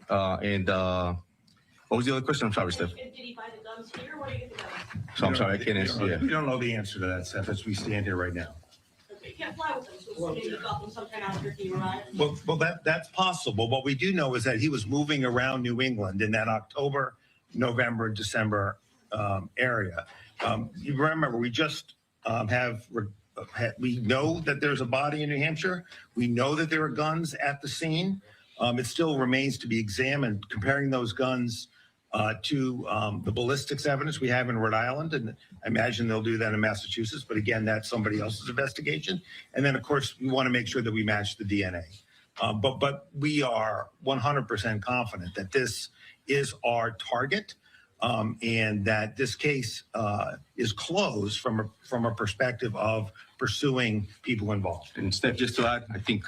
And what was the other question? I'm sorry, Steph. And did he buy the guns here? Where did he get the guns? So I'm sorry, I can't answer. Yeah. We don't know the answer to that, Seth, as we stand here right now. Okay, you can't fly with them, so assuming you got them sometime after he arrived. Well, that's possible. What we do know is that he was moving around New England in that October, November, December area. You remember, we just we know that there's a body in New Hampshire. We know that there are guns at the scene. It still remains to be examined, comparing those guns to the ballistics evidence we have in Rhode Island. And I imagine they'll do that in Massachusetts. But again, that's somebody else's investigation. And then, of course, we want to make sure that we match the DNA. But we are 100% confident that this is our target, and that this case is closed from a perspective of pursuing people involved. And Steph, just to add, I think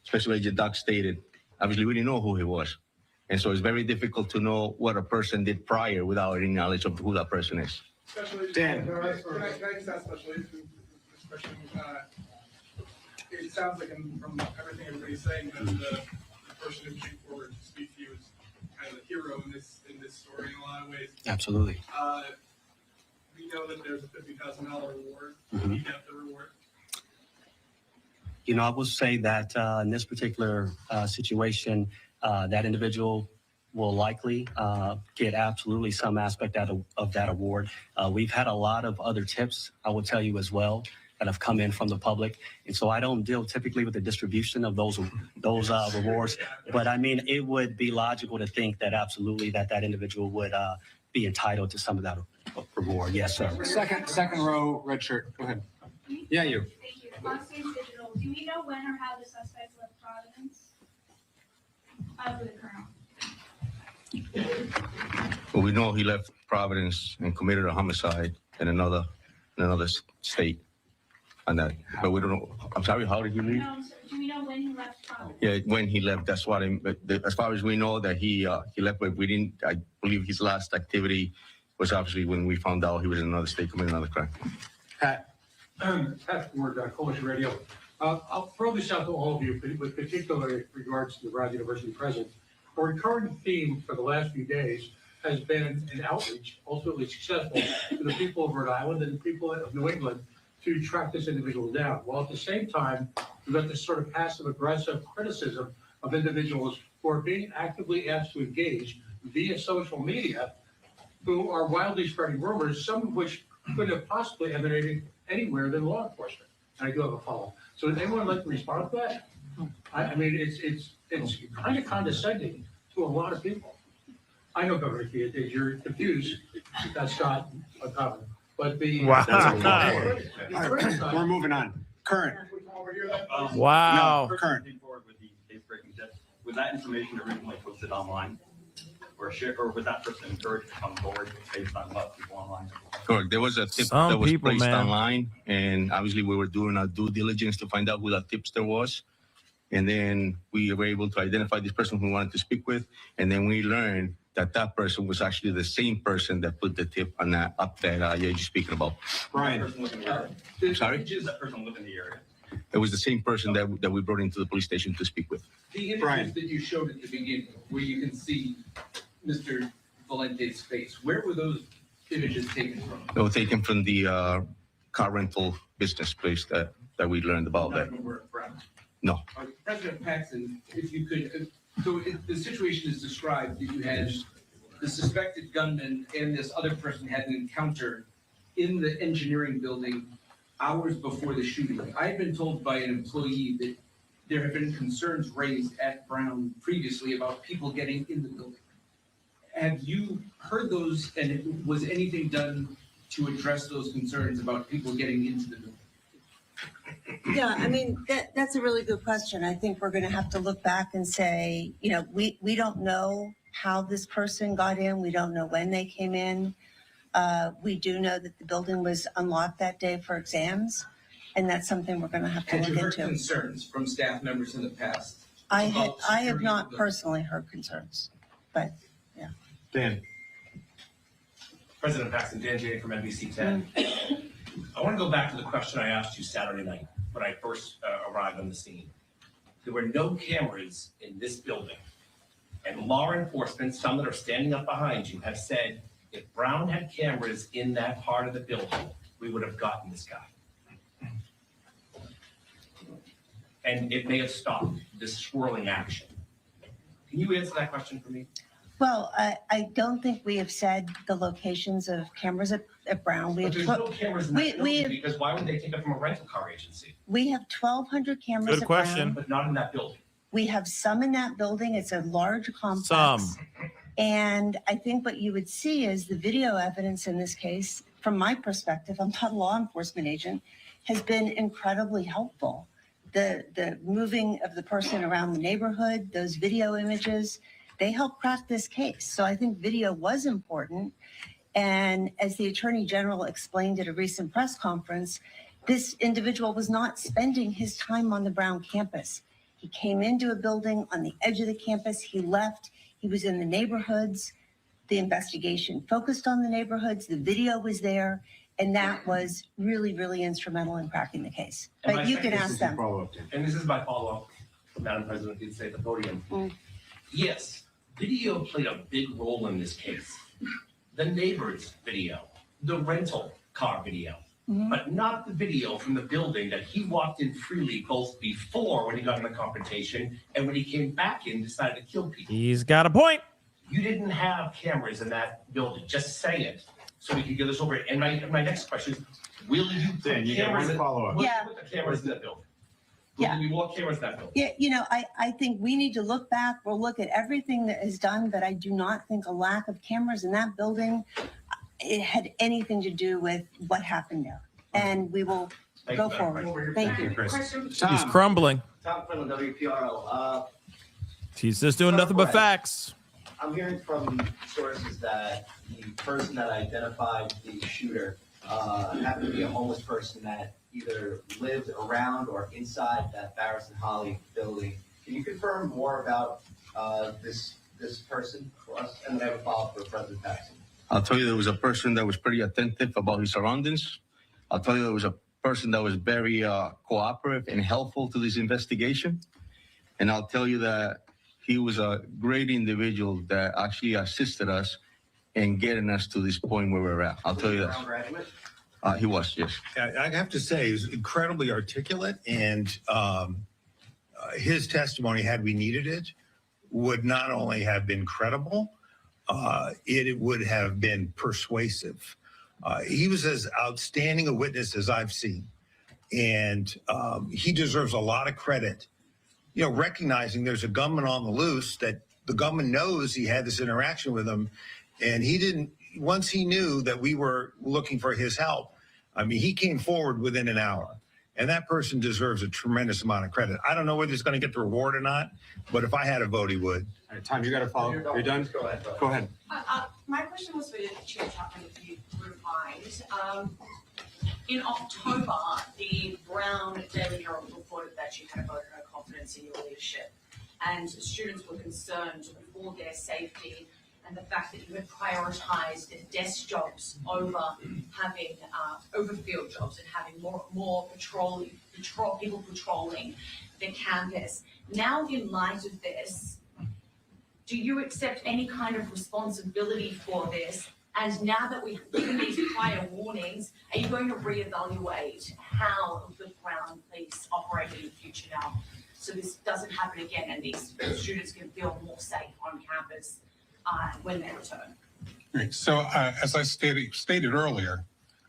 Special Agent Doc stated, obviously we didn't know who he was. And so it's very difficult to know what a person did prior without any knowledge of who that person is. Dan. Can I just ask Special Agent this question? It sounds like from everything everybody's saying that the person who came forward to speak to you is kind of the hero in this story in a lot of ways. Absolutely. We know that there's a $50,000 reward. Mhm. You get the reward. You know, I will say that in this particular situation, that individual will likely get absolutely some aspect out of that award. We've had a lot of other tips, I will tell you as well, that have come in from the public. And so I don't deal typically with the distribution of those rewards. But I mean, it would be logical to think that absolutely that individual would be entitled to some of that reward. Yes, sir. Second row, red shirt. Go ahead. Yeah, you. Thank you. Fox News Digital, do we know when or how the suspects left Providence? For the Colonel. But we know he left Providence and committed a homicide in another state. On that, but we don't know. I'm sorry, how did he leave? No, so do we know when he left Providence? Yeah, when he left, that's what as far as we know that he left, but we didn't, I believe his last activity was obviously when we found out he was in another state committing another crime. Pat Ward, Coalition Radio. I'll throw this out to all of you, with particular regards to the Brown University president. A recurring theme for the last few days has been an outreach, ultimately successful, to the people of Rhode Island and the people of New England to track this individual down. While at the same time, we've got this sort of passive aggressive criticism of individuals who are being actively asked to engage via social media, who are wildly spreading rumors, some of which couldn't have possibly emanated anywhere than law enforcement. And I do have a follow-up. So would anyone like to respond to that? I mean, it's kind of condescending to a lot of people. I know, Governor Key, you're confused. That's not uncommon. But the Wow. We're moving on. Current. Wow. No, current. Forward with the case-breaking tip. Was that information originally posted online, or was that person encouraged to come forward based on what people online? Correct. There was a tip Some that was people, placed man. online, and obviously we were doing our due diligence to find out who that tipster was. And then we were able to identify this person who we wanted to speak with, and then we learned that person was actually the same person that put the tip on that up that you're speaking about. Brian. Sorry? Does that person live in the area? It was the same person that we brought into the police station to speak with. The images that you showed at the beginning, where you can see Mr. Valente's face, where were those images taken from? They were taken from the car rental business place that we learned about that. No. President Paxton, if you could, so the situation is described that you had the suspected gunman and this other person had an encounter in the engineering building hours before the shooting. I've been told by an employee that there have been concerns raised at Brown previously about people getting in the building. Have you heard those, and was anything done to address those concerns about people getting into the building? Yeah, I mean, that's a really good question. I think we're going to have to look back and say, you know, we don't know how this person got in. We don't know when they came in. We do know that the building was unlocked that day for exams. And that's something we're going to have to Had you look heard into. concerns from staff members in the past? I about have security not of the- personally heard concerns, but yeah. Dan. President Paxton, Dan Jay from NBC 10. I want to go back to the question I asked you Saturday night when I first arrived on the scene. There were no cameras in this building. And law enforcement, some that are standing up behind you, have said, if Brown had cameras in that part of the building, we would have gotten this guy. And it may have stopped this swirling action. Can you answer that question for me? Well, I don't think we have said the locations of cameras at Brown. But there's no cameras in that building because why would they take it from a rental car agency? We have 1,200 cameras at Brown. But not in that building. We have some in that building. It's a large complex. Some. And I think what you would see is the video evidence in this case, from my perspective, I'm not a law enforcement agent, has been incredibly helpful. The moving of the person around the neighborhood, those video images, they help crack this case. So I think video was important. And as the Attorney General explained at a recent press conference, this individual was not spending his time on the Brown campus. He came into a building on the edge of the campus, he left, he was in the neighborhoods. The investigation focused on the neighborhoods, the video was there, and that was really, really instrumental in cracking the case. And But my you can second- ask them. And this is my follow-up, Madam President, if you'd say at the podium. Yes, video played a big role in this case. The neighbor's video, the rental car video, but not the video from the building that he walked in freely both before when he got in a confrontation and when he came back in and decided to kill people. He's got a point. You didn't have cameras in that building, just say it, so we can get this over. And my next question is, will you put Dan, you got cameras one in, follow-up. will you Yeah. put the cameras in that building? Will Yeah. there be more cameras in that building? Yeah, you know, I think we need to look back. We'll look at everything that is done, but I do not think a lack of cameras in that building, it had anything to do with what happened there. And we will Thank go you, Madam forward. President. Thank you. Question. He's crumbling. Tom Quinn, WPRO. He's just doing nothing but facts. I'm hearing from sources that the person that identified the shooter happened to be a homeless person that either lived around or inside that Barris and Holly building. Can you confirm more about this person for us? And then I have a follow-up for President Paxton. I'll tell you, there was a person that was pretty attentive about his surroundings. I'll tell you, there was a person that was very cooperative and helpful to this investigation. And I'll tell you that he was a great individual that actually assisted us in getting us to this point where we're at. I'll tell you Brown that. graduate? He was, yes. I have to say, he was incredibly articulate, and his testimony, had we needed it, would not only have been credible, it would have been persuasive. He was as outstanding a witness as I've seen, and he deserves a lot of credit. You know, recognizing there's a gunman on the loose, that the gunman knows he had this interaction with him, and he didn't. Once he knew that we were looking for his help, I mean, he came forward within an hour, and that person deserves a tremendous amount of credit. I don't know whether he's going to get the reward or not, but if I had a vote, he would. All right, Tom, you got to follow. Are you done? Go ahead. Go ahead. My question was for Chair Chapman, if you wouldn't mind. In October, the Brown Daily Herald reported that you had a vote of confidence in your leadership, and students were concerned for their safety and the fact that you had prioritized desk jobs over having over field jobs and having more people patrolling the campus. Now, in light of this, do you accept any kind of responsibility for this? And now that we've given these prior warnings, are you going to reevaluate how the Brown Police operate in the future now, so this doesn't happen again and these students can feel more safe on campus when they return? Great. So as I stated earlier,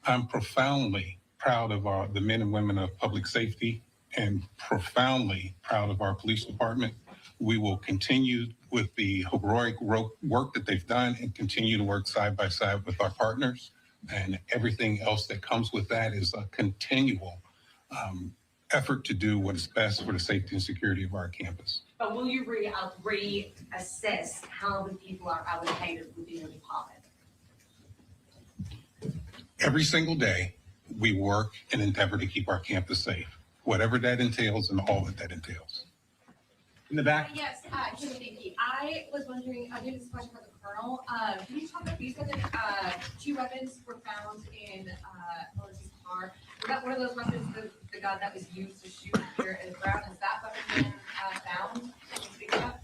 I'm profoundly proud of the men and women of public safety and profoundly proud of our police department. We will continue with the heroic work that they've done and continue to work side by side with our partners. And everything else that comes with that is a continual effort to do what is best for the safety and security of our campus. But will you reassess how the people are allocated within your department? Every single day, we work and endeavor to keep our campus safe, whatever that entails and all that entails. In the back. Yes, Timothy, I was wondering, I think this is a question for the Colonel. Can you talk about, you said that, 2 weapons were found in, Melissa's car. Was that one of those weapons, the gun that was used to shoot here in Brown? Has that weapon been, found? Can you speak to that?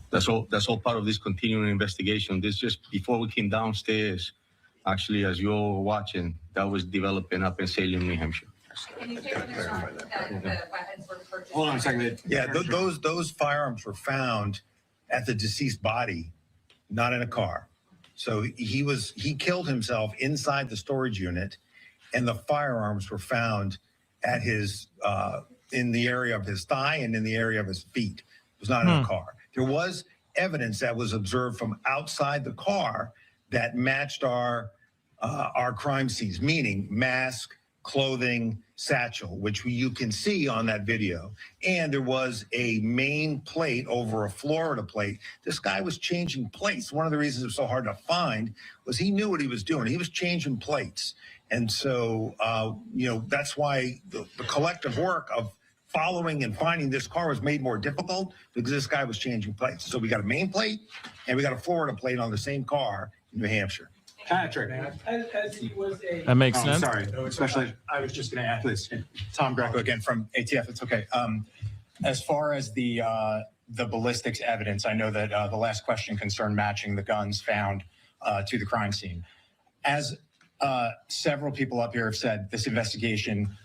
That's all part of this continuing investigation. This just before we came downstairs, actually, as you all were watching, that was developing up in Salem, New Hampshire. Can you say whether or not that the weapons were purchased? Hold on a second. Yeah, those firearms were found at the deceased body, not in a car. So he killed himself inside the storage unit, and the firearms were found at his in the area of his thigh and in the area of his feet. It was not in a car. There was evidence that was observed from outside the car that matched our crime scenes, meaning mask, clothing, satchel, which you can see on that video. And there was a main plate over a Florida plate. This guy was changing plates. One of the reasons it was so hard to find was he knew what he was doing. He was changing plates. And so, that's why the collective work of following and finding this car was made more difficult because this guy was changing plates. So we got a main plate and we got a Florida plate on the same car in New Hampshire. Patrick. As he was a. That makes sense. Sorry, especially, I was just going to add, please. Tom Greco again from ATF. It's okay. As far as the ballistics evidence, I know that the last question concerned matching the guns found to the crime scene. As several people up here have said, this investigation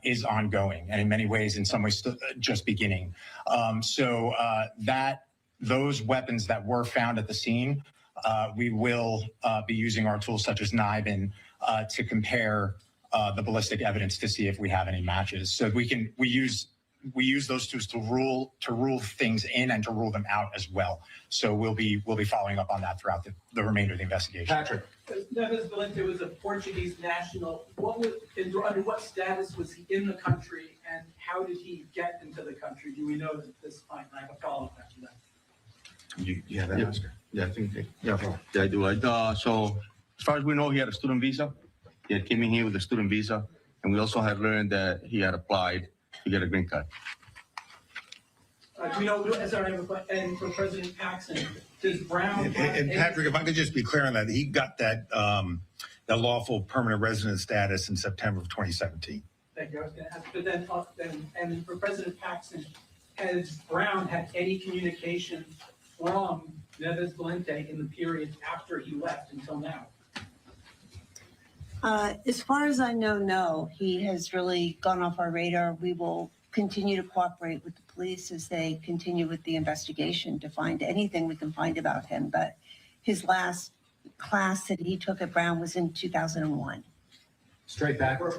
is ongoing and in many ways, in some ways, just beginning. Those weapons that were found at the scene, we will be using our tools such as NIBIN to compare the ballistic evidence to see if we have any matches. So we use those tools to rule things in and to rule them out as well. So we'll be following up on that throughout the remainder of the investigation. Patrick. Neves Valente was a Portuguese national. Under what status was he in the country, and how did he get into the country? Do we know at this point? And I have a follow-up after that. You have that, Oscar? Yeah, I think. Yeah, I do. So as far as we know, he had a student visa. He had came in here with a student visa, and we also had learned that he had applied to get a green card. Do we know, and for President Paxson, does Brown? And Patrick, if I could just be clear on that, he got that lawful permanent resident status in September of 2017. Thank you. I was going to ask, but then, and for President Paxson, has Brown had any communication from Neves Valente in the period after he left until now? As far as I know, no. He has really gone off our radar. We will continue to cooperate with the police as they continue with the investigation to find anything we can find about him. But his last class that he took at Brown was in 2001. Straight back. This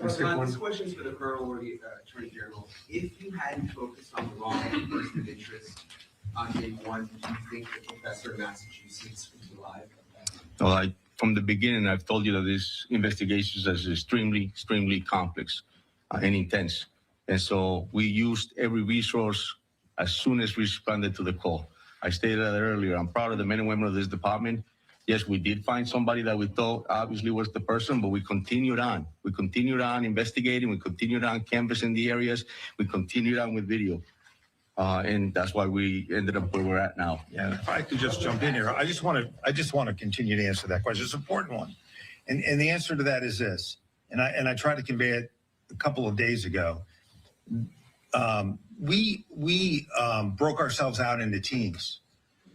question's for the Colonel or the Attorney General. If you hadn't focused on the wrong person of interest on day one, do you think the professor in Massachusetts would be alive? Well, from the beginning, I've told you that this investigation is extremely complex and intense. And so we used every resource as soon as we responded to the call. I stated that earlier. I'm proud of the men and women of this department. Yes, we did find somebody that we thought obviously was the person, but we continued on. We continued on investigating. We continued on canvassing the areas. We continued on with video. And that's why we ended up where we're at now. Yeah, if I could just jump in here, I just want to continue to answer that question. It's an important one, and the answer to that is this. And I tried to convey it a couple of days ago. We broke ourselves out into teams.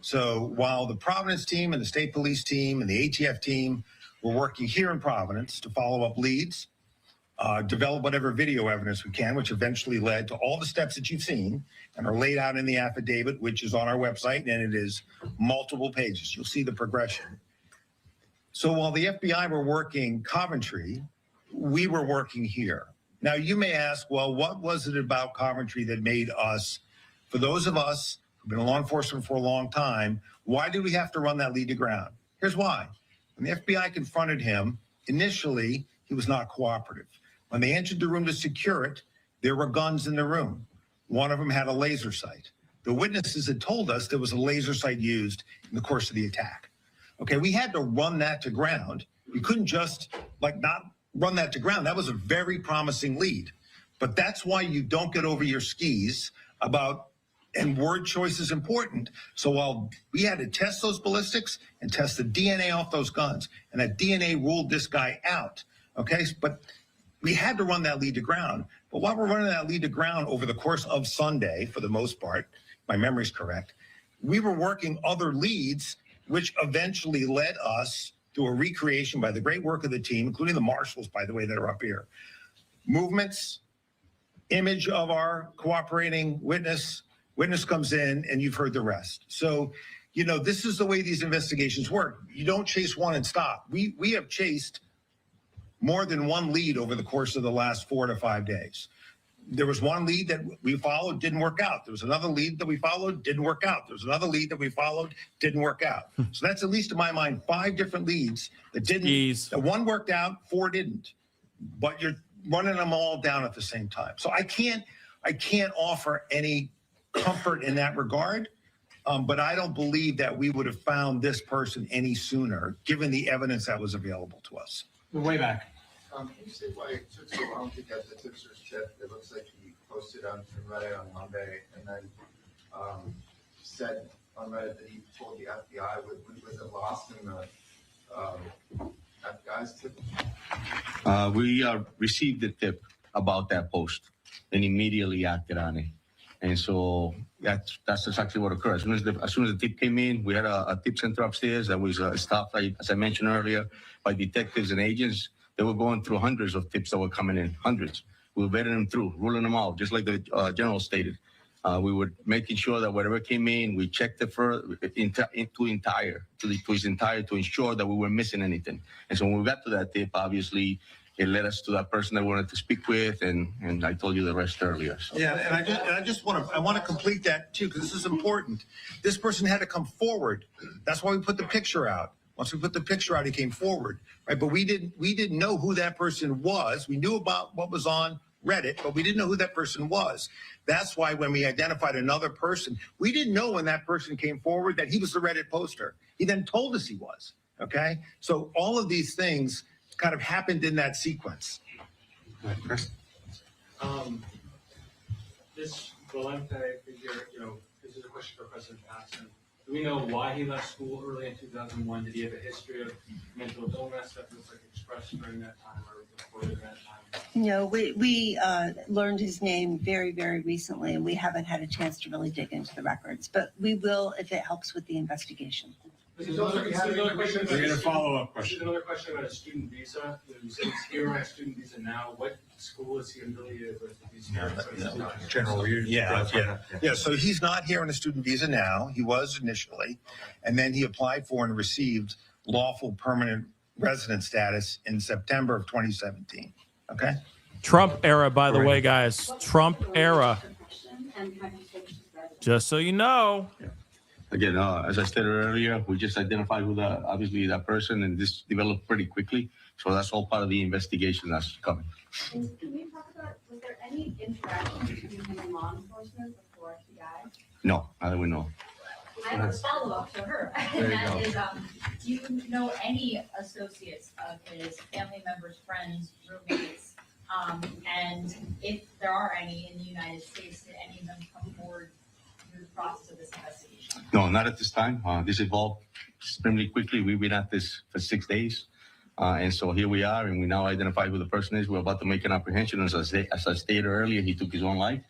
So while the Providence team and the state police team and the ATF team were working here in Providence to follow up leads, develop whatever video evidence we can, which eventually led to all the steps that you've seen and are laid out in the affidavit, which is on our website, and it is multiple pages. You'll see the progression. So while the FBI were working Coventry, we were working here. Now, you may ask, well, what was it about Coventry that made us, for those of us who've been in law enforcement for a long time, why did we have to run that lead to ground? Here's why. When the FBI confronted him, initially, he was not cooperative. When they entered the room to secure it, there were guns in the room. One of them had a laser sight. The witnesses had told us there was a laser sight used in the course of the attack. Okay, we had to run that to ground. We couldn't just not run that to ground. That was a very promising lead. But that's why you don't get over your skis about, and word choice is important. So while we had to test those ballistics and test the DNA off those guns, and that DNA ruled this guy out, okay? But we had to run that lead to ground. But while we're running that lead to ground over the course of Sunday, for the most part, my memory's correct, we were working other leads, which eventually led us to a recreation by the great work of the team, including the marshals, by the way, that are up here. Movements, image of our cooperating witness comes in, and you've heard the rest. So, you know, this is the way these investigations work. You don't chase one and stop. We have chased more than one lead over the course of the last 4 to 5 days. There was one lead that we followed, didn't work out. There was another lead that we followed, didn't work out. There was another lead that we followed, didn't work out. So that's at least in my mind 5 different leads that didn't. That one worked out, 4 didn't. But you're running them all down at the same time. So I can't offer any comfort in that regard. But I don't believe that we would have found this person any sooner, given the evidence that was available to us. We're way back. Can you say why it took so long to get the tipster's tip? It looks like he posted on Reddit on Monday and then said on Reddit that he told the FBI. Was it lost in the FBI's tip? We received the tip about that post and immediately acted on it. And so that's exactly what occurred. As soon as the tip came in, we had a tip center upstairs that was staffed, as I mentioned earlier, by detectives and agents. They were going through hundreds of tips that were coming in, hundreds. We were vetting them through, ruling them out, just like the general stated. We were making sure that whatever came in, we checked it to its entire to ensure that we weren't missing anything. And so when we got to that tip, obviously, it led us to that person that we wanted to speak with, and I told you the rest earlier. So. Yeah, and I just want to complete that too, because this is important. This person had to come forward. That's why we put the picture out. Once we put the picture out, he came forward, right? But we didn't know who that person was. We knew about what was on Reddit, but we didn't know who that person was. That's why when we identified another person, we didn't know when that person came forward that he was the Reddit poster. He then told us he was. Okay, so all of these things kind of happened in that sequence. Chris? This Valente figure, this is a question for President Paxson. Do we know why he left school early in 2001? Did he have a history of mental illness that was expressed during that time or reported at that time? No, we learned his name very, very recently, and we haven't had a chance to really dig into the records, but we will if it helps with the investigation. This is another question. We're going to follow up question. This is another question about a student visa. You said he's here on a student visa now. What school is he affiliated with? General, yeah. So he's not here on a student visa now. He was initially, and then he applied for and received lawful permanent resident status in September of 2017. Okay. Trump era, by the way, guys. Trump era. Just so you know. Again, as I stated earlier, we just identified who obviously that person, and this developed pretty quickly. So that's all part of the investigation that's coming. Can we talk about, was there any interaction between him and law enforcement before he died? No, I don't know. I have a follow-up to her, and that is, do you know any associates of his, family members, friends, roommates, and if there are any in the United States, did any of them come forward through the process of this investigation? No, not at this time. This evolved extremely quickly. We've been at this for 6 days. And so here we are, and we now identify who the person is. We're about to make an apprehension. As I stated earlier, he took his own life,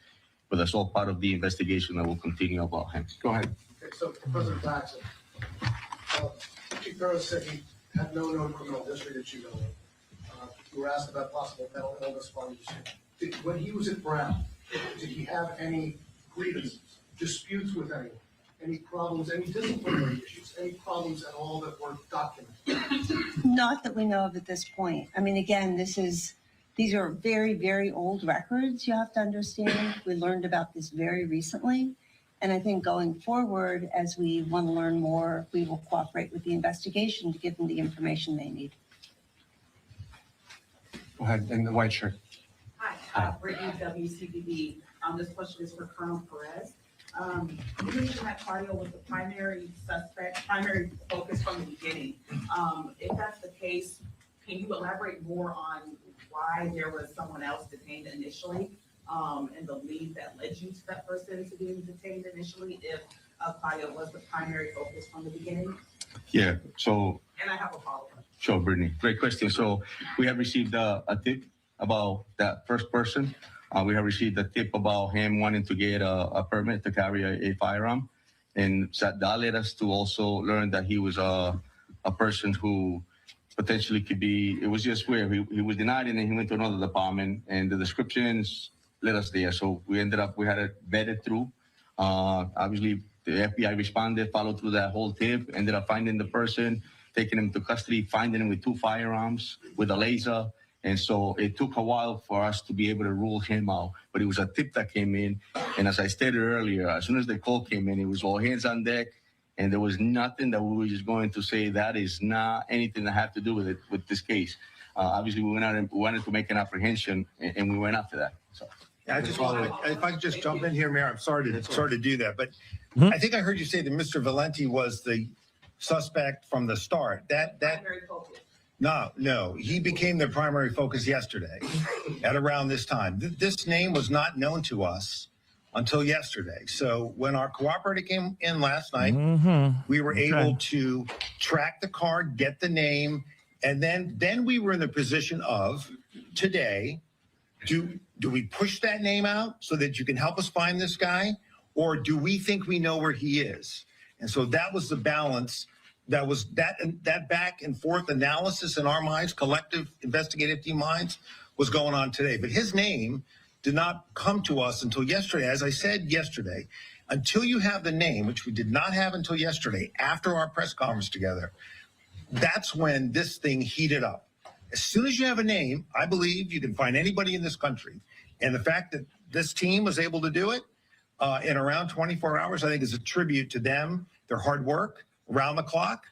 but that's all part of the investigation that will continue about him. Go ahead. Okay, so President Paxson, Chief Barrow said he had no known criminal history that you know of. You were asked about possible mental illness while when he was at Brown, did he have any grievances, disputes with anyone? Any problems, any disciplinary issues, any problems at all that were documented? Not that we know of at this point. I mean, again, these are very, very old records, you have to understand. We learned about this very recently. And I think going forward, as we want to learn more, we will cooperate with the investigation to give them the information they need. Go ahead, in the white shirt. Hi, Brittany, WCBD. This question is for Colonel Perez. You mentioned that cardio was the primary focus from the beginning. If that's the case, can you elaborate more on why there was someone else detained initially? And the lead that led you to that person to being detained initially, if Claudia was the primary focus from the beginning? Yeah, so, And I have a follow-up. sure, Brittany, great question. So we have received a tip about that first person. We have received a tip about him wanting to get a permit to carry a firearm. And so that led us to also learn that he was a person who potentially could be, it was just where he was denied and then he went to another department and the descriptions led us there. So we had it vetted through. Obviously, the FBI responded, followed through that whole tip, ended up finding the person, taking him to custody, finding him with 2 firearms, with a laser. And so it took a while for us to be able to rule him out. But it was a tip that came in. And as I stated earlier, as soon as the call came in, it was all hands on deck. And there was nothing that we were just going to say that is not anything that had to do with it, with this case. Obviously, we went out and we wanted to make an apprehension, and we went after that. So. Yeah, I just want to, if I could just jump in here, Mayor, I'm sorry to do that, but I think I heard you say that Mr. Valenti was the suspect from the start. Primary focus. No, he became the primary focus yesterday at around this time. This name was not known to us until yesterday. So when our cooperator came in last night, we were able to track the card, get the name, and then we were in the position of today, do we push that name out so that you can help us find this guy? Or do we think we know where he is? And so that was the balance. That was that back and forth analysis in our minds, collective investigative team minds, was going on today. But his name did not come to us until yesterday. As I said yesterday, until you have the name, which we did not have until yesterday, after our press conference together, that's when this thing heated up. As soon as you have a name, I believe you can find anybody in this country. And the fact that this team was able to do it in around 24 hours, I think is a tribute to them, their hard work around the clock,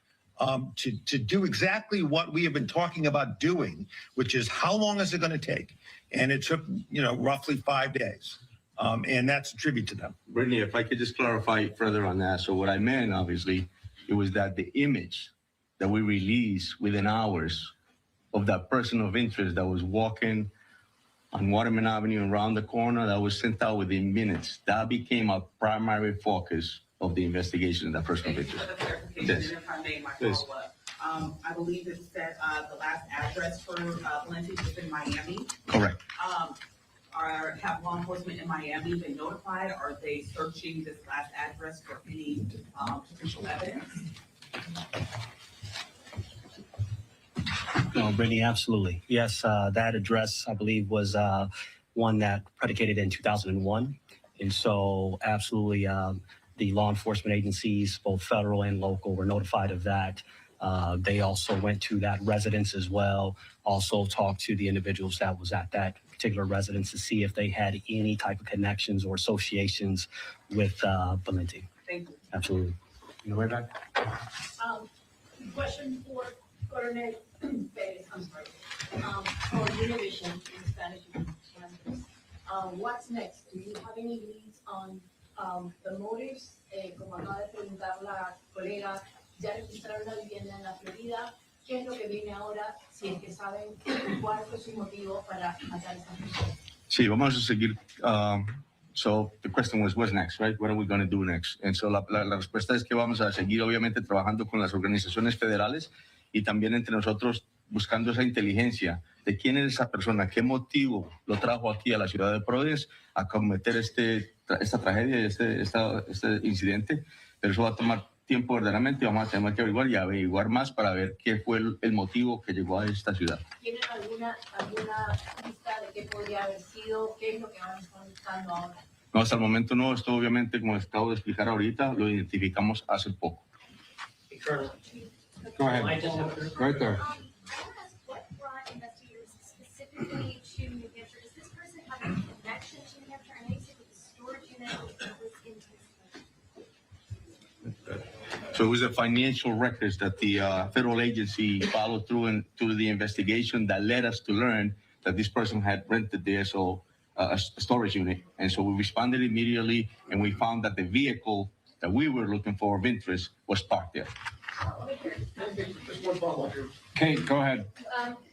to do exactly what we have been talking about doing, which is how long is it going to take? And it took, roughly 5 days. And that's a tribute to them. Brittany, if I could just clarify further on that. So what I meant, obviously, it was that the image that we released within hours of that person of interest that was walking on Waterman Avenue and around the corner, that was sent out within minutes. That became a primary focus of the investigation, that person of interest. For the clarification, if I may, my follow-up. I believe it said the last address for Valenti was in Miami. Correct. Have law enforcement in Miami been notified? Are they searching this last address for any potential evidence? No, Brittany, absolutely. Yes, that address, I believe, was one that predicated in 2001. And so absolutely, the law enforcement agencies, both federal and local, were notified of that. They also went to that residence as well, also talked to the individuals that was at that particular residence to see if they had any type of connections or associations with Valenti. Thank you. Absolutely. In the way back. Question for Coronel Perez, I'm sorry. For Univision in Spanish. What's next? Do you have any leads on the motives? Como acaba de preguntar la colega, ya registraron la vivienda en la Florida. ¿Qué es lo que viene ahora? Si es que saben cuál fue su motivo para matar a esa persona. Sí, vamos a seguir. So the question was, what's next, right? What are we going to do next? And so la respuesta es que vamos a seguir, obviamente, trabajando con las organizaciones federales y también entre nosotros buscando esa inteligencia de quién es esa persona, qué motivo lo trajo aquí a la ciudad de Providence a cometer esta tragedia, este incidente. Pero eso va a tomar tiempo verdaderamente y vamos a tener que averiguar y averiguar más para ver qué fue el motivo que llegó a esta ciudad. ¿Tienen alguna pista de qué podría haber sido? ¿Qué es lo que van a estar buscando ahora? No, hasta el momento no. Esto obviamente, como acabo de explicar ahorita, lo identificamos hace poco. Go ahead. Right there. What brought investigators specifically to New Hampshire? Does this person have a connection to New Hampshire? I know you said with the storage unit was in So it was the financial records that the federal agency followed through and through the investigation that led us to learn that this person had rented there, so a storage unit. And so we responded immediately, and we found that the vehicle that we were looking for of interest was parked there. Just one follow-up here. Kate, go ahead.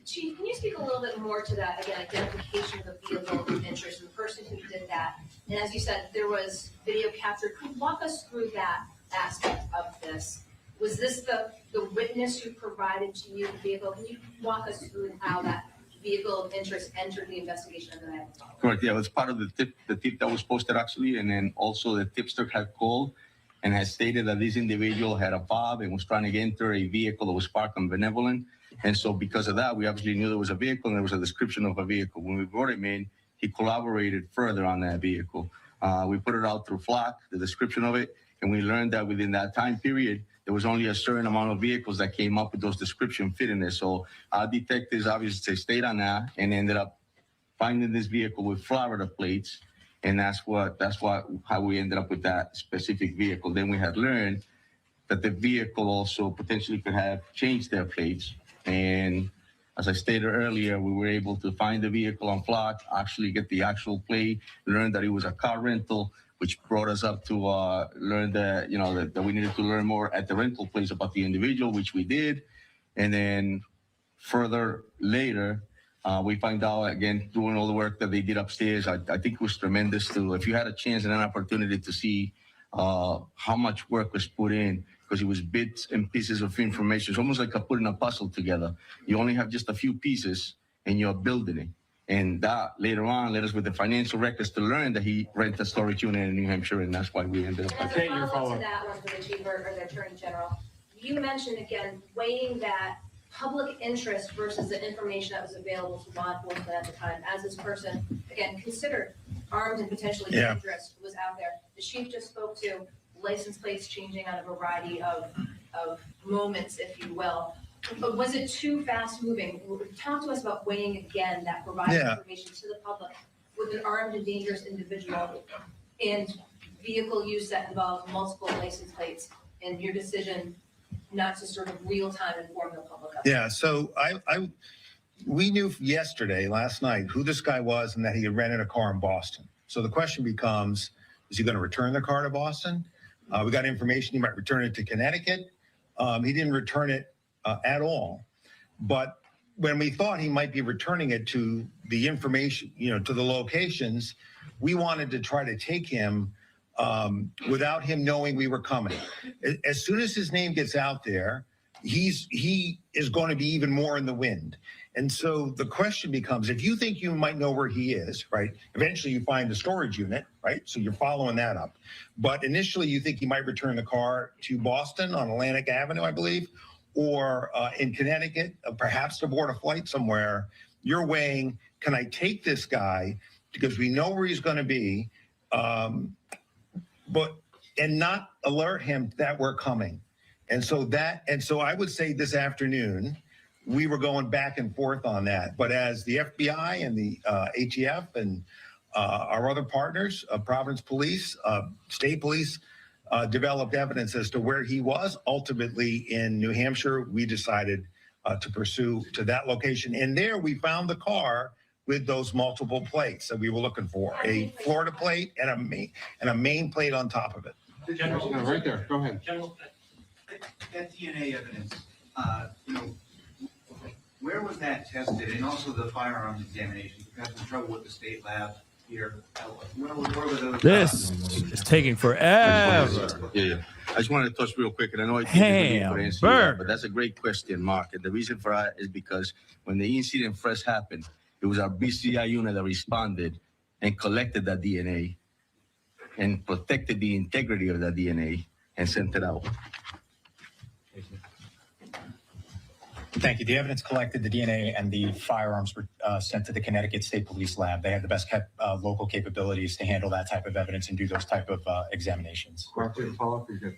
Chief, can you speak a little bit more to that, again, identification of the vehicle of interest and the person who did that? And as you said, there was video captured. Could you walk us through that aspect of this? Was this the witness who provided to you the vehicle? Can you walk us through how that vehicle of interest entered the investigation of the night? Correct. Yeah, it was part of the tip that was posted actually, and then also the tipster had called and had stated that this individual had a fob and was trying to enter a vehicle that was parked on Benevolent. And so because of that, we obviously knew there was a vehicle and there was a description of a vehicle. When we brought him in, he collaborated further on that vehicle. We put it out through Flock, the description of it, and we learned that within that time period, there was only a certain amount of vehicles that came up with those description fitting it. So our detectives obviously stayed on that and ended up finding this vehicle with Florida plates. And that's how we ended up with that specific vehicle. Then we had learned that the vehicle also potentially could have changed their plates. And as I stated earlier, we were able to find the vehicle on Flock, actually get the actual plate, learn that it was a car rental, which brought us up to learn that, that we needed to learn more at the rental place about the individual, which we did. And then further later, we find out, again, doing all the work that they did upstairs, I think it was tremendous too. If you had a chance and an opportunity to see how much work was put in, because it was bits and pieces of information. It's almost like putting a puzzle together. You only have just a few pieces and you're building it. And that later on led us with the financial records to learn that he rented a storage unit in New Hampshire, and that's why we ended up. And as a follow-up to that one for the Chief or the Attorney General, you mentioned again, weighing that public interest versus the information that was available to law enforcement at the time, as this person, again, considered armed and potentially dangerous, was out there. The Chief just spoke to license plates changing on a variety of moments, if you will. But was it too fast moving? Talk to us about weighing again that providing information to the public with an armed and dangerous individual and vehicle use that involves multiple license plates and your decision not to sort of real time inform the public of it. Yeah, so we knew last night, who this guy was and that he had rented a car in Boston. So the question becomes, is he going to return the car to Boston? We got information he might return it to Connecticut. He didn't return it at all. But when we thought he might be returning it to the information, to the locations, we wanted to try to take him without him knowing we were coming. As soon as his name gets out there, he is going to be even more in the wind. And so the question becomes, if you think you might know where he is, right? Eventually you find the storage unit, right? So you're following that up. But initially you think he might return the car to Boston on Atlantic Avenue, I believe, or in Connecticut, perhaps to board a flight somewhere. You're weighing, can I take this guy because we know where he's going to be, and not alert him that we're coming. And so I would say this afternoon, we were going back and forth on that. But as the FBI and the ATF and our other partners, Providence Police, State Police, developed evidence as to where he was, ultimately in New Hampshire, we decided to pursue to that location. And there we found the car with those multiple plates that we were looking for, a Florida plate and a Maine plate on top of it. General, right there, go ahead. General, That DNA evidence, where was that tested? And also the firearms examination. You had some trouble with the state lab here. Where were those? This is taking forever. Yeah. I just wanted to touch real quick, and I know I think you answer that, Hamburger. but that's a great question, Mark. And the reason for that is because when the incident first happened, it was our BCI unit that responded and collected that DNA and protected the integrity of that DNA and sent it out. Thank you. The evidence collected, the DNA and the firearms were sent to the Connecticut State Police Lab. They have the best local capabilities to handle that type of evidence and do those type of examinations. Follow-up, you're good.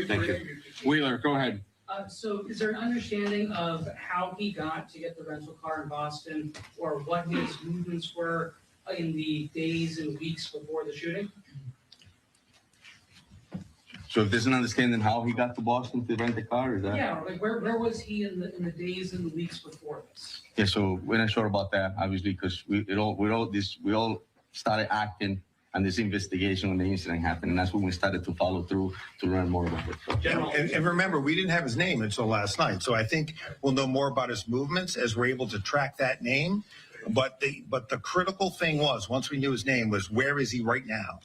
Thank you. Wheeler, go ahead. So is there an understanding of how he got to get the rental car in Boston, or what his movements were in the days and weeks before the shooting? So if there's an understanding how he got to Boston to rent the car, is that? Yeah, like where was he in the days and the weeks before this? Yeah, so we're not sure about that, obviously, because we all started acting on this investigation when the incident happened. And that's when we started to follow through to learn more about it. And remember, we didn't have his name until last night. So I think we'll know more about his movements as we're able to track that name. But the critical thing was, once we knew his name, was where is he right now?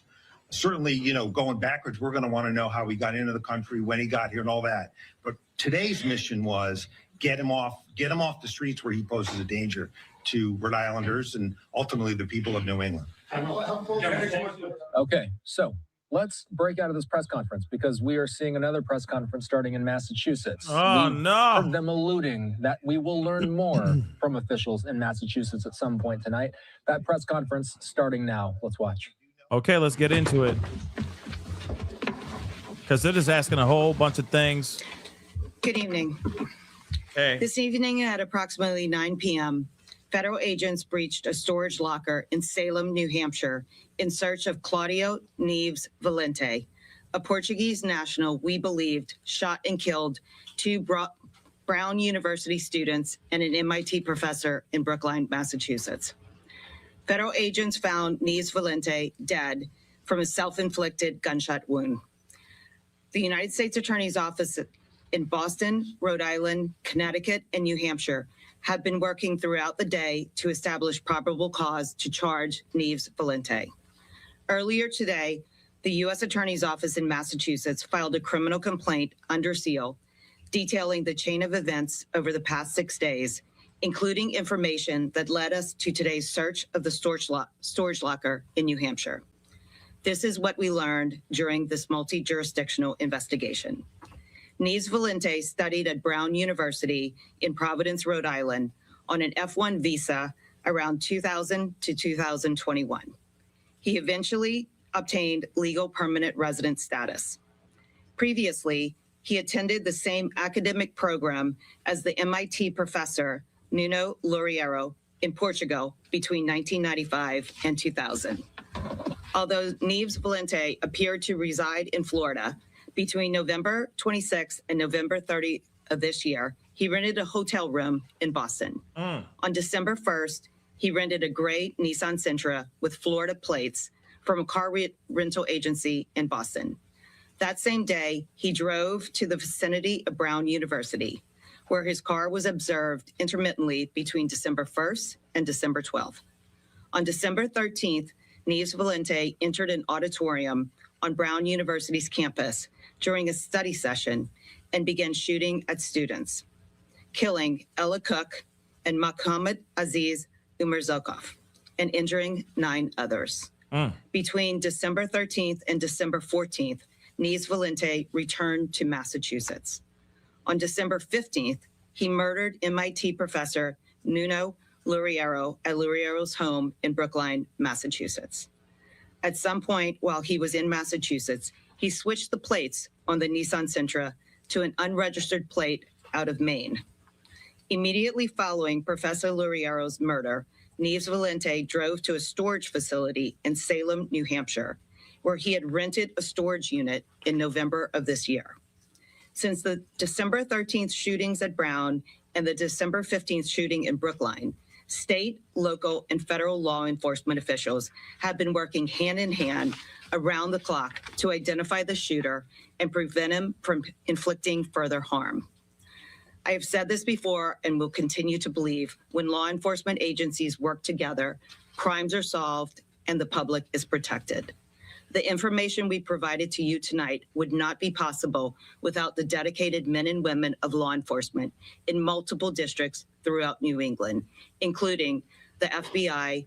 Certainly, you know, going backwards, we're going to want to know how he got into the country, when he got here, and all that. But today's mission was get him off the streets where he poses a danger to Rhode Islanders and ultimately the people of New England. Okay, so let's break out of this press conference because we are seeing another press conference starting in Massachusetts. Oh, We've no. heard them alluding that we will learn more from officials in Massachusetts at some point tonight. That press conference starting now. Let's watch. Okay, let's get into it. Because it is asking a whole bunch of things. Good evening. Okay. This evening at approximately 9 p.m., federal agents breached a storage locker in Salem, New Hampshire, in search of Claudio Neves Valente, a Portuguese national we believed shot and killed two Brown University students and an M.I.T. professor in Brookline, Massachusetts. Federal agents found Neves Valente dead from a self-inflicted gunshot wound. The United States Attorney's Office in Boston, Rhode Island, Connecticut, and New Hampshire have been working throughout the day to establish probable cause to charge Neves Valente. Earlier today, the U.S. Attorney's Office in Massachusetts filed a criminal complaint under seal detailing the chain of events over the past 6 days, including information that led us to today's search of the storage locker in New Hampshire. This is what we learned during this multi-jurisdictional investigation. Neves Valente studied at Brown University in Providence, Rhode Island on an F1 visa around 2000 to 2021. He eventually obtained legal permanent resident status. Previously, he attended the same academic program as the M.I.T. professor Nuno Loureiro in Portugal between 1995 and 2000. Although Neves Valente appeared to reside in Florida, between November 26th and November 30th of this year, he rented a hotel room in Boston. On December 1st, he rented a gray Nissan Sentra with Florida plates from a car rental agency in Boston. That same day, he drove to the vicinity of Brown University, where his car was observed intermittently between December 1st and December 12th. On December 13th, Neves Valente entered an auditorium on Brown University's campus during a study session and began shooting at students, killing Ella Cook and Mohammed Aziz Umarzokov and injuring 9 others. Between December 13th and December 14th, Neves Valente returned to Massachusetts. On December 15th, he murdered M.I.T. professor Nuno Loureiro at Loureiro's home in Brookline, Massachusetts. At some point while he was in Massachusetts, he switched the plates on the Nissan Sentra to an unregistered plate out of Maine. Immediately following Professor Loureiro's murder, Neves Valente drove to a storage facility in Salem, New Hampshire, where he had rented a storage unit in November of this year. Since the December 13th shootings at Brown and the December 15th shooting in Brookline, state, local, and federal law enforcement officials have been working hand in hand around the clock to identify the shooter and prevent him from inflicting further harm. I have said this before and will continue to believe when law enforcement agencies work together, crimes are solved and the public is protected. The information we provided to you tonight would not be possible without the dedicated men and women of law enforcement in multiple districts throughout New England, including the FBI,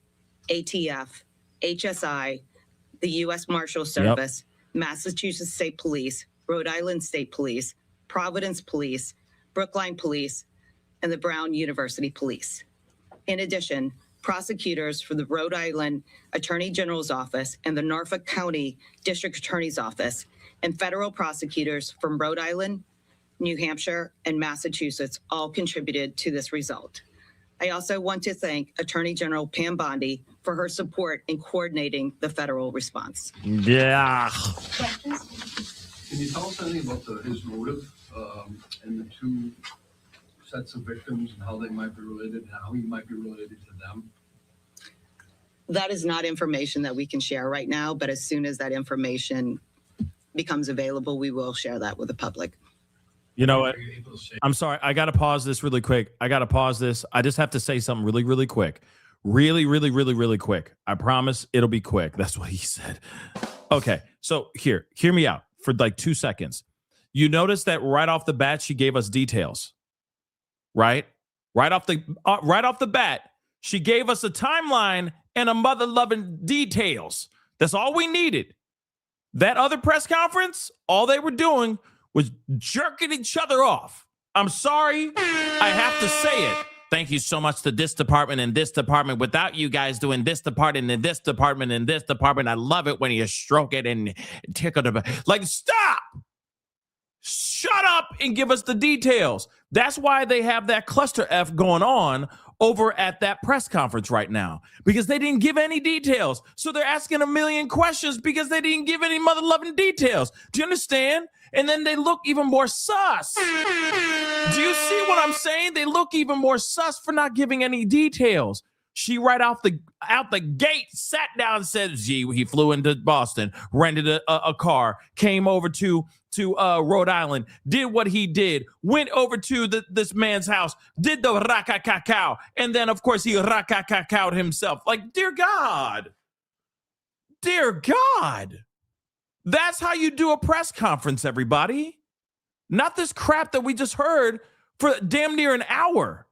ATF, HSI, the U.S. Marshal Service, Massachusetts State Police, Rhode Island State Police, Providence Police, Brookline Police, and the Brown University Police. In addition, prosecutors from the Rhode Island Attorney General's Office and the Norfolk County District Attorney's Office, and federal prosecutors from Rhode Island, New Hampshire, and Massachusetts all contributed to this result. I also want to thank Attorney General Pam Bondi for her support in coordinating the federal response. Yeah. Can you tell us anything about his motive and the 2 sets of victims and how they might be related and how he might be related to them? That is not information that we can share right now, but as soon as that information becomes available, we will share that with the public. You know what? I'm sorry. I got to pause this really quick. I just have to say something really, really quick. Really, really, really, really quick. I promise it'll be quick. That's what he said. Okay. So hear me out for like 2 seconds. You notice that right off the bat, she gave us details, right? Right off the bat, she gave us a timeline and a mother-loving details. That's all we needed. That other press conference, all they were doing was jerking each other off. I'm sorry. I have to say it. Thank you so much to this department and this department. Without you guys doing this department and this department and this department, I love it when you stroke it and tickle the... Like, stop! Shut up and give us the details. That's why they have that cluster F going on over at that press conference right now, because they didn't give any details. So they're asking a million questions because they didn't give any mother-loving details. Do you understand? And then they look even more sus. Do you see what I'm saying? They look even more sus for not giving any details. She right out the gate sat down and said, gee, he flew into Boston, rented a car, came over to Rhode Island, did what he did, went over to this man's house, did the raka-cacao, and then, of course, he raka-cacao'd himself. Like, dear God. That's how you do a press conference, everybody. Not this crap that we just heard for damn near an hour.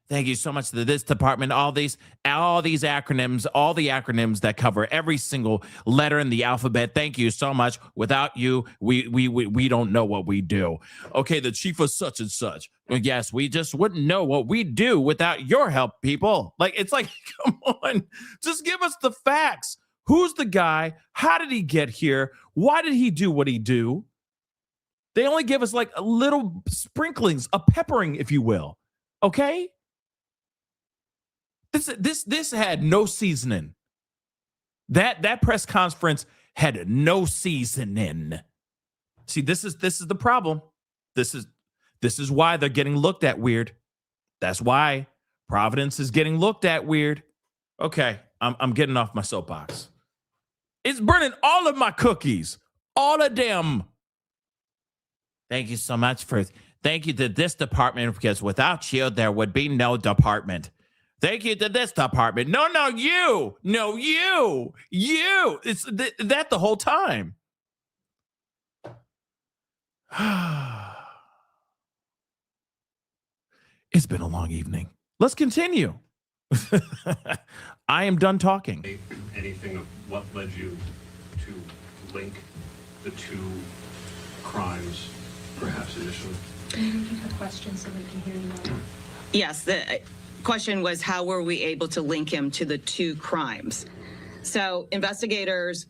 Thank you so much to this department, all these acronyms, all the acronyms that cover every single letter in the alphabet. Thank you so much. Without you, we don't know what we do. Okay, the chief of such and such. Well, yes, we just wouldn't know what we do without your help, people. Like, it's like, come on, just give us the facts. Who's the guy? How did he get here? Why did he do what he do? They only give us like a little sprinklings, a peppering, if you will. Okay? This had no seasoning. That press conference had no seasoning. See, this is the problem. This is why they're getting looked at weird. That's why Providence is getting looked at weird. Okay, I'm getting off my soapbox. It's burning all of my cookies. All of them. Thank you so much thank you to this department, because without you, there would be no department. Thank you to this department. No, you. No, you. You. It's that the whole time. It's been a long evening. Let's continue. I am done talking. Anything of what led you to link the two crimes, perhaps initially? Can you repeat the question so we can hear you more? Yes, the question was, how were we able to link him to the two crimes? So investigators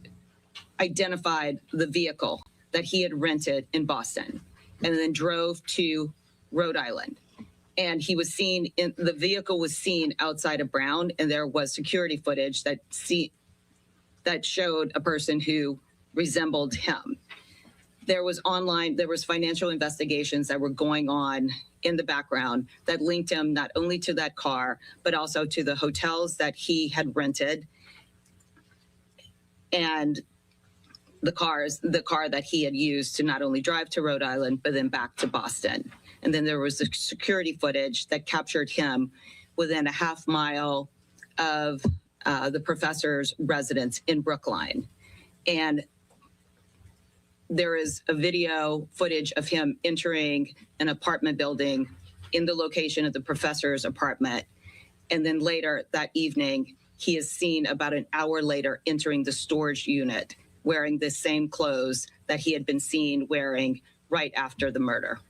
identified the vehicle that he had rented in Boston and then drove to Rhode Island. And the vehicle was seen outside of Brown, and there was security footage that showed a person who resembled him. There was financial investigations that were going on in the background that linked him not only to that car, but also to the hotels that he had rented and the car that he had used to not only drive to Rhode Island, but then back to Boston. And then there was the security footage that captured him within a half mile of the professor's residence in Brookline. And there is a video footage of him entering an apartment building in the location of the professor's apartment. And then later that evening, he is seen about an hour later entering the storage unit wearing the same clothes that he had been seen wearing right after the murder.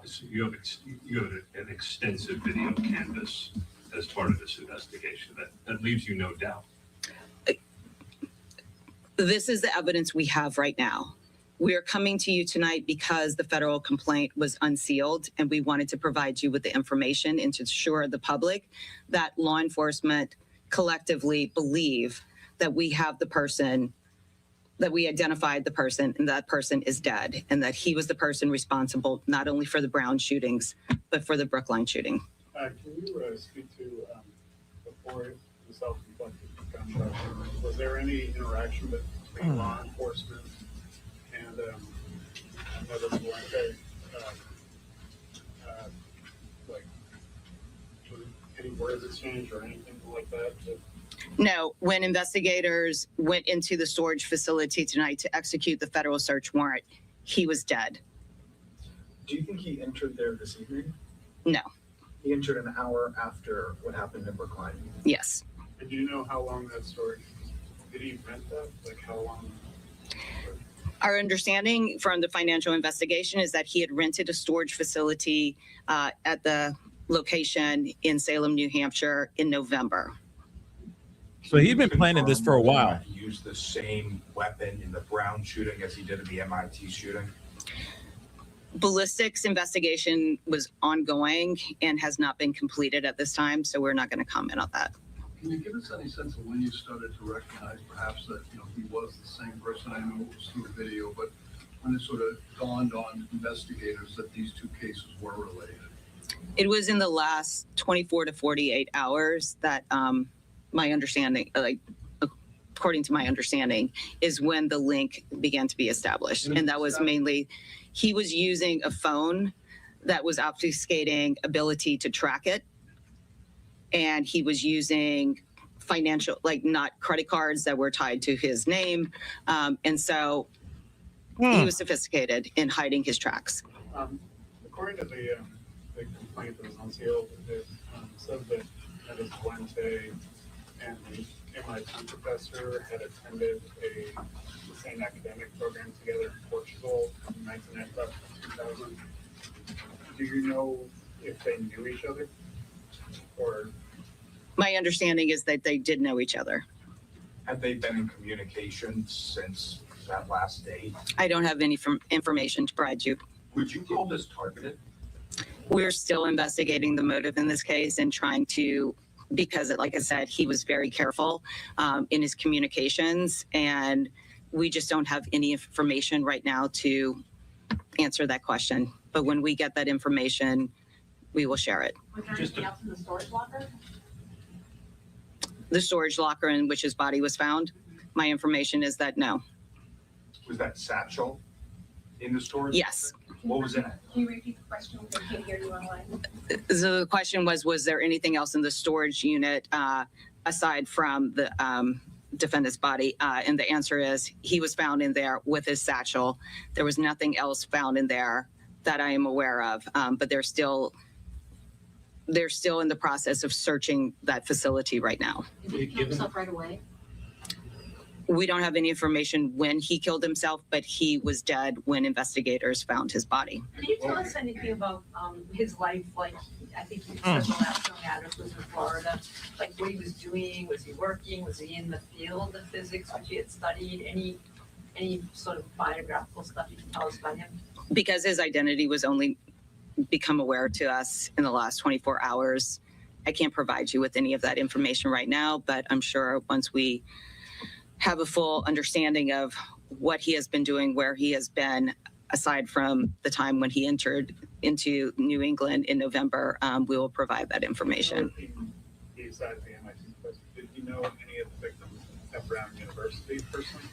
So you have an extensive video canvas as part of this investigation that leaves you no doubt. This is the evidence we have right now. We are coming to you tonight because the federal complaint was unsealed, and we wanted to provide you with the information and to assure the public that law enforcement collectively believe that we have the person, that we identified the person, and that person is dead, and that he was the person responsible not only for the Brown shootings, but for the Brookline shooting. Can you speak to, before the self-inflicted gunshot, was there any interaction between law enforcement and another Valente? Like, any words exchanged or anything like that? No, when investigators went into the storage facility tonight to execute the federal search warrant, he was dead. Do you think he entered there this evening? No. He entered an hour after what happened in Brookline. Yes. And do you know how long that storage, did he rent that? Like how long? Our understanding from the financial investigation is that he had rented a storage facility at the location in Salem, New Hampshire in November. So he'd been planning this for a while. He used the same weapon in the Brown shooting as he did in the M.I.T. shooting. Ballistics investigation was ongoing and has not been completed at this time, so we're not going to comment on that. Can you give us any sense of when you started to recognize perhaps that, he was the same person? I know it was through video, but when it sort of dawned on investigators that these two cases were related? It was in the last 24 to 48 hours that my understanding, according to my understanding, is when the link began to be established. And that was mainly, he was using a phone that was obfuscating ability to track it. And he was using financial, not credit cards that were tied to his name. And so he was sophisticated in hiding his tracks. According to the complaint that was unsealed, it said that Ms. Valente and the M.I.T. professor had attended the same academic program together in Portugal in 2000. Do you know if they knew each other? Or My understanding is that they did know each other. Have they been in communication since that last date? I don't have any information to provide you. Would you call this targeted? We're still investigating the motive in this case and trying to, because like I said, he was very careful in his communications, and we just don't have any information right now to answer that question. But when we get that information, we will share it. Was there anything else in the storage locker? The storage locker in which his body was found, my information is that no. Was that satchel in the storage? Yes. What was in it? Can you repeat the question? We can't hear you online. So the question was there anything else in the storage unit aside from the defendant's body? And the answer is he was found in there with his satchel. There was nothing else found in there that I am aware of, but they're still in the process of searching that facility right now. Did he kill himself right away? We don't have any information when he killed himself, but he was dead when investigators found his body. Can you tell us anything about his life? Like, I think you said the last known address was in Florida. Like, what he was doing? Was he working? Was he in the field of physics, which he had studied? Any sort of biographical stuff you can tell us about him? Because his identity was only become aware to us in the last 24 hours, I can't provide you with any of that information right now, but I'm sure once we have a full understanding of what he has been doing, where he has been, aside from the time when he entered into New England in November, we will provide that information. Besides the MIT professor, did you know any of the victims at Brown University personally?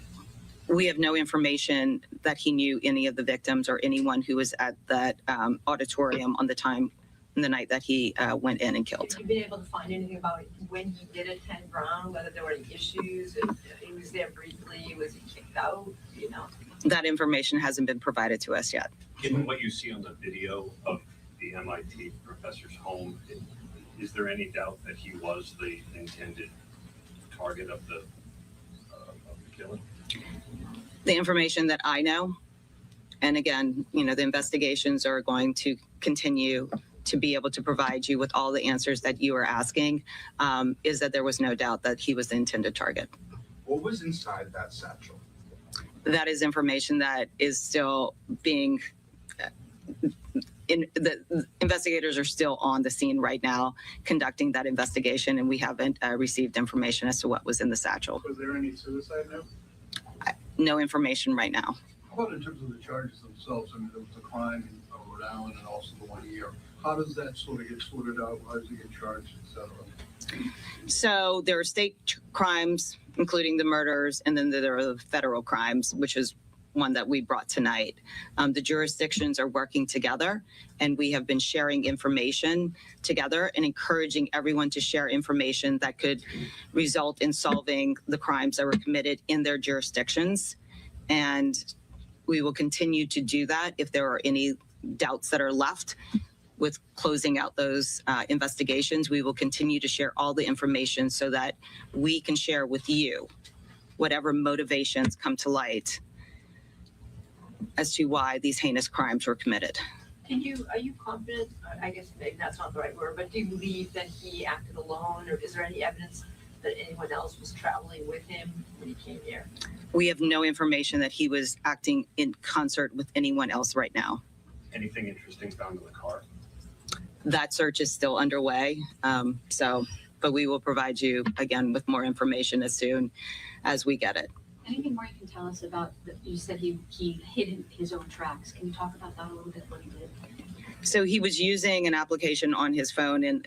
We have no information that he knew any of the victims or anyone who was at that auditorium on the night that he went in and killed. Have you been able to find anything about when he did attend Brown, whether there were any issues? If he was there briefly, was he kicked out? You know? That information hasn't been provided to us yet. Given what you see on the video of the MIT professor's home, is there any doubt that he was the intended target of the killing? The information that I know, and again, the investigations are going to continue to be able to provide you with all the answers that you are asking, is that there was no doubt that he was the intended target. What was inside that satchel? That is information that is still being, the investigators are still on the scene right now conducting that investigation, and we haven't received information as to what was in the satchel. Was there any suicide note? No information right now. How about in terms of the charges themselves? I mean, there was a crime in Rhode Island and also the 1 year. how does that sort of get sorted out? How does it get charged, et cetera? So there are state crimes, including the murders, and then there are the federal crimes, which is one that we brought tonight. The jurisdictions are working together, and we have been sharing information together and encouraging everyone to share information that could result in solving the crimes that were committed in their jurisdictions. And we will continue to do that if there are any doubts that are left with closing out those investigations. We will continue to share all the information so that we can share with you whatever motivations come to light as to why these heinous crimes were committed. Are you confident, I guess maybe that's not the right word, but do you believe that he acted alone, or is there any evidence that anyone else was traveling with him when he came here? We have no information that he was acting in concert with anyone else right now. Anything interesting found in the car? That search is still underway. But we will provide you again with more information as soon as we get it. Anything more you can tell us about, you said he hid his own tracks. Can you talk about that a little bit, what he did? So he was using an application on his phone, and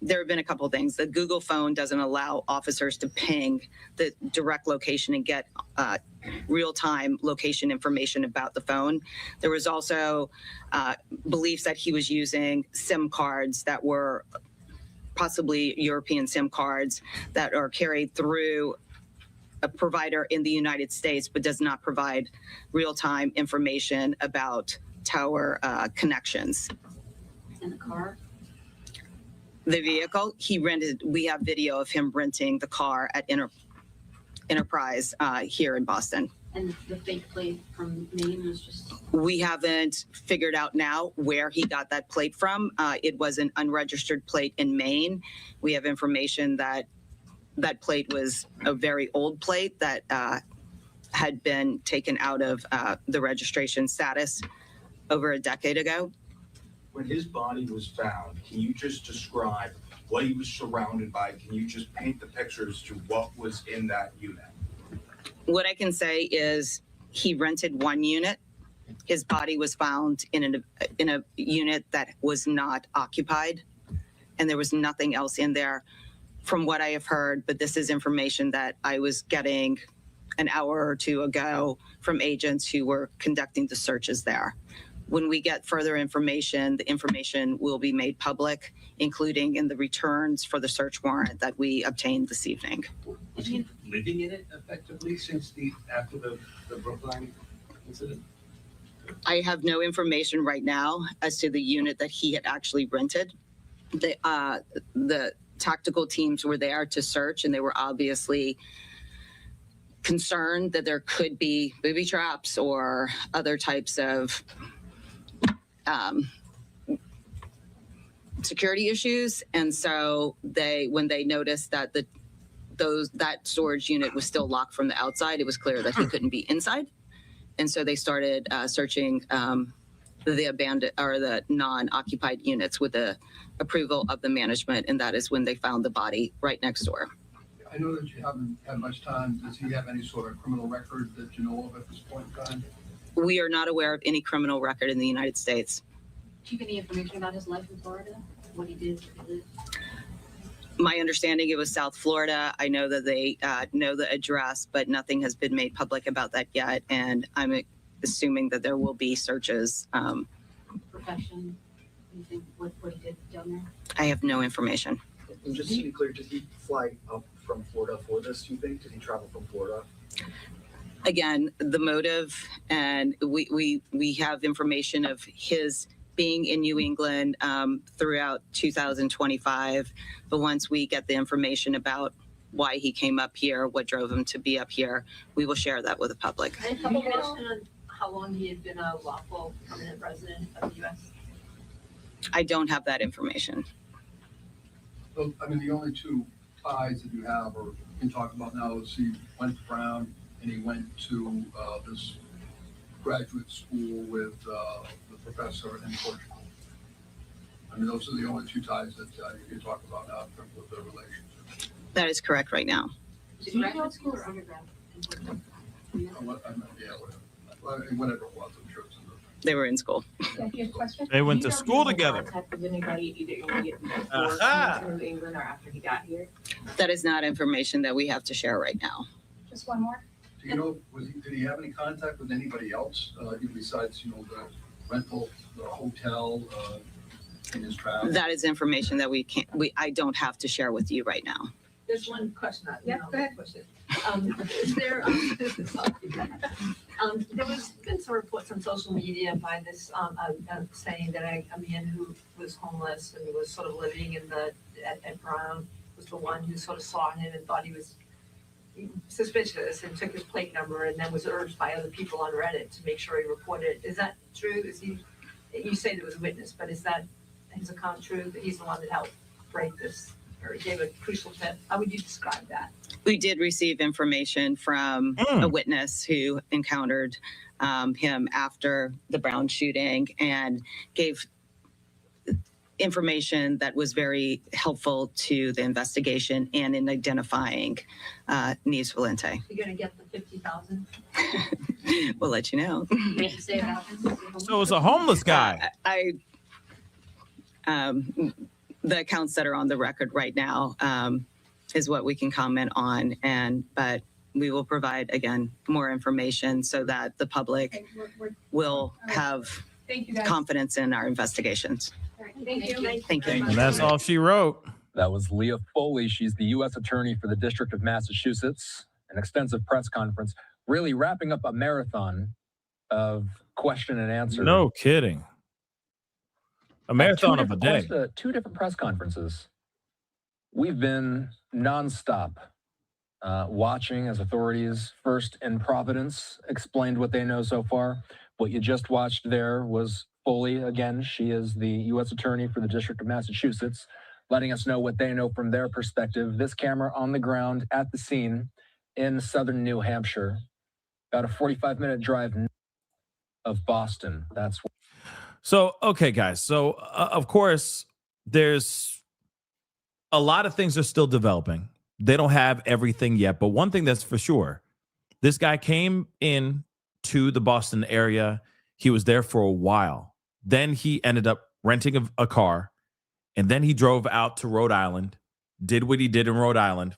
there have been a couple of things. The Google phone doesn't allow officers to ping the direct location and get real-time location information about the phone. There was also beliefs that he was using SIM cards that were possibly European SIM cards that are carried through a provider in the United States, but does not provide real-time information about tower connections. In the car? The vehicle he rented, we have video of him renting the car at Enterprise here in Boston. And the fake plate from Maine was just... We haven't figured out now where he got that plate from. It was an unregistered plate in Maine. We have information that that plate was a very old plate that had been taken out of the registration status over a decade ago. When his body was found, can you just describe what he was surrounded by? Can you just paint the picture as to what was in that unit? What I can say is he rented one unit. His body was found in a unit that was not occupied, and there was nothing else in there from what I have heard, but this is information that I was getting an hour or two ago from agents who were conducting the searches there. When we get further information, the information will be made public, including in the returns for the search warrant that we obtained this evening. Was he living in it effectively since after the Brookline incident? I have no information right now as to the unit that he had actually rented. The tactical teams were there to search, and they were obviously concerned that there could be booby traps or other types of security issues. And so when they noticed that that storage unit was still locked from the outside, it was clear that he couldn't be inside. And so they started searching the abandoned or the non-occupied units with the approval of the management, and that is when they found the body right next door. I know that you haven't had much time. Does he have any sort of criminal record that you know of at this point in time? We are not aware of any criminal record in the United States. Do you have any information about his life in Florida? What he did, where he lived? My understanding, it was South Florida. I know that they know the address, but nothing has been made public about that yet. And I'm assuming that there will be searches. Profession, anything, what he did down there? I have no information. And just to be clear, did he fly up from Florida for this, you think? Did he travel from Florida? Again, the motive, and we have information of his being in New England throughout 2025. But once we get the information about why he came up here, what drove him to be up here, we will share that with the public. And a couple questions on how long he had been a lawful permanent resident of the U.S.? I don't have that information. So, I mean, the only two ties that you have or can talk about now is he went to Brown and he went to this graduate school with the professor in Portugal. I mean, those are the only two ties that you can talk about now in terms of the relationship. That is correct right now. Is it graduate school or undergrad? Yeah, whatever it was, I'm sure it's in They were in school. They went to school together. Contact with anybody either immediately before Aha. coming to New England or after he got here? That is not information that we have to share right now. Just one more. Do you know, did he have any contact with anybody else, besides, the rental, the hotel, in his travel? That is information that I don't have to share with you right now. There's one question. Yeah, go ahead. Question. Is there, there was been some reports on social media by this, saying that a man who was homeless and was sort of living at Brown was the one who sort of saw him and thought he was suspicious and took his plate number and then was urged by other people on Reddit to make sure he reported. Is that true? You say there was a witness, but is that his account true that he's the one that helped break this or gave a crucial tip? How would you describe that? We did receive information from a witness who encountered him after the Brown shooting and gave information that was very helpful to the investigation and in identifying Neves Valente. You're gonna get the 50,000? We'll let you know. Say it happens. So it's a homeless guy. The accounts that are on the record right now is what we can comment on, but we will provide again more information so that the public will have Thank you, guys. confidence in our investigations. Thank you. Thank you. And that's all she wrote. That was Leah Foley. She's the U.S. Attorney for the District of Massachusetts. An extensive press conference, really wrapping up a marathon of question and answer. No kidding. A marathon of a day. Two different press conferences. We've been nonstop watching as authorities, first in Providence, explained what they know so far. What you just watched there was Foley. Again, she is the U.S. Attorney for the District of Massachusetts, letting us know what they know from their perspective. This camera on the ground at the scene in southern New Hampshire, about a 45-minute drive of Boston. That's So, okay, guys. So, of course, there's a lot of things are still developing. They don't have everything yet. But one thing that's for sure, this guy came in to the Boston area. He was there for a while. Then he ended up renting a car. And then he drove out to Rhode Island, did what he did in Rhode Island,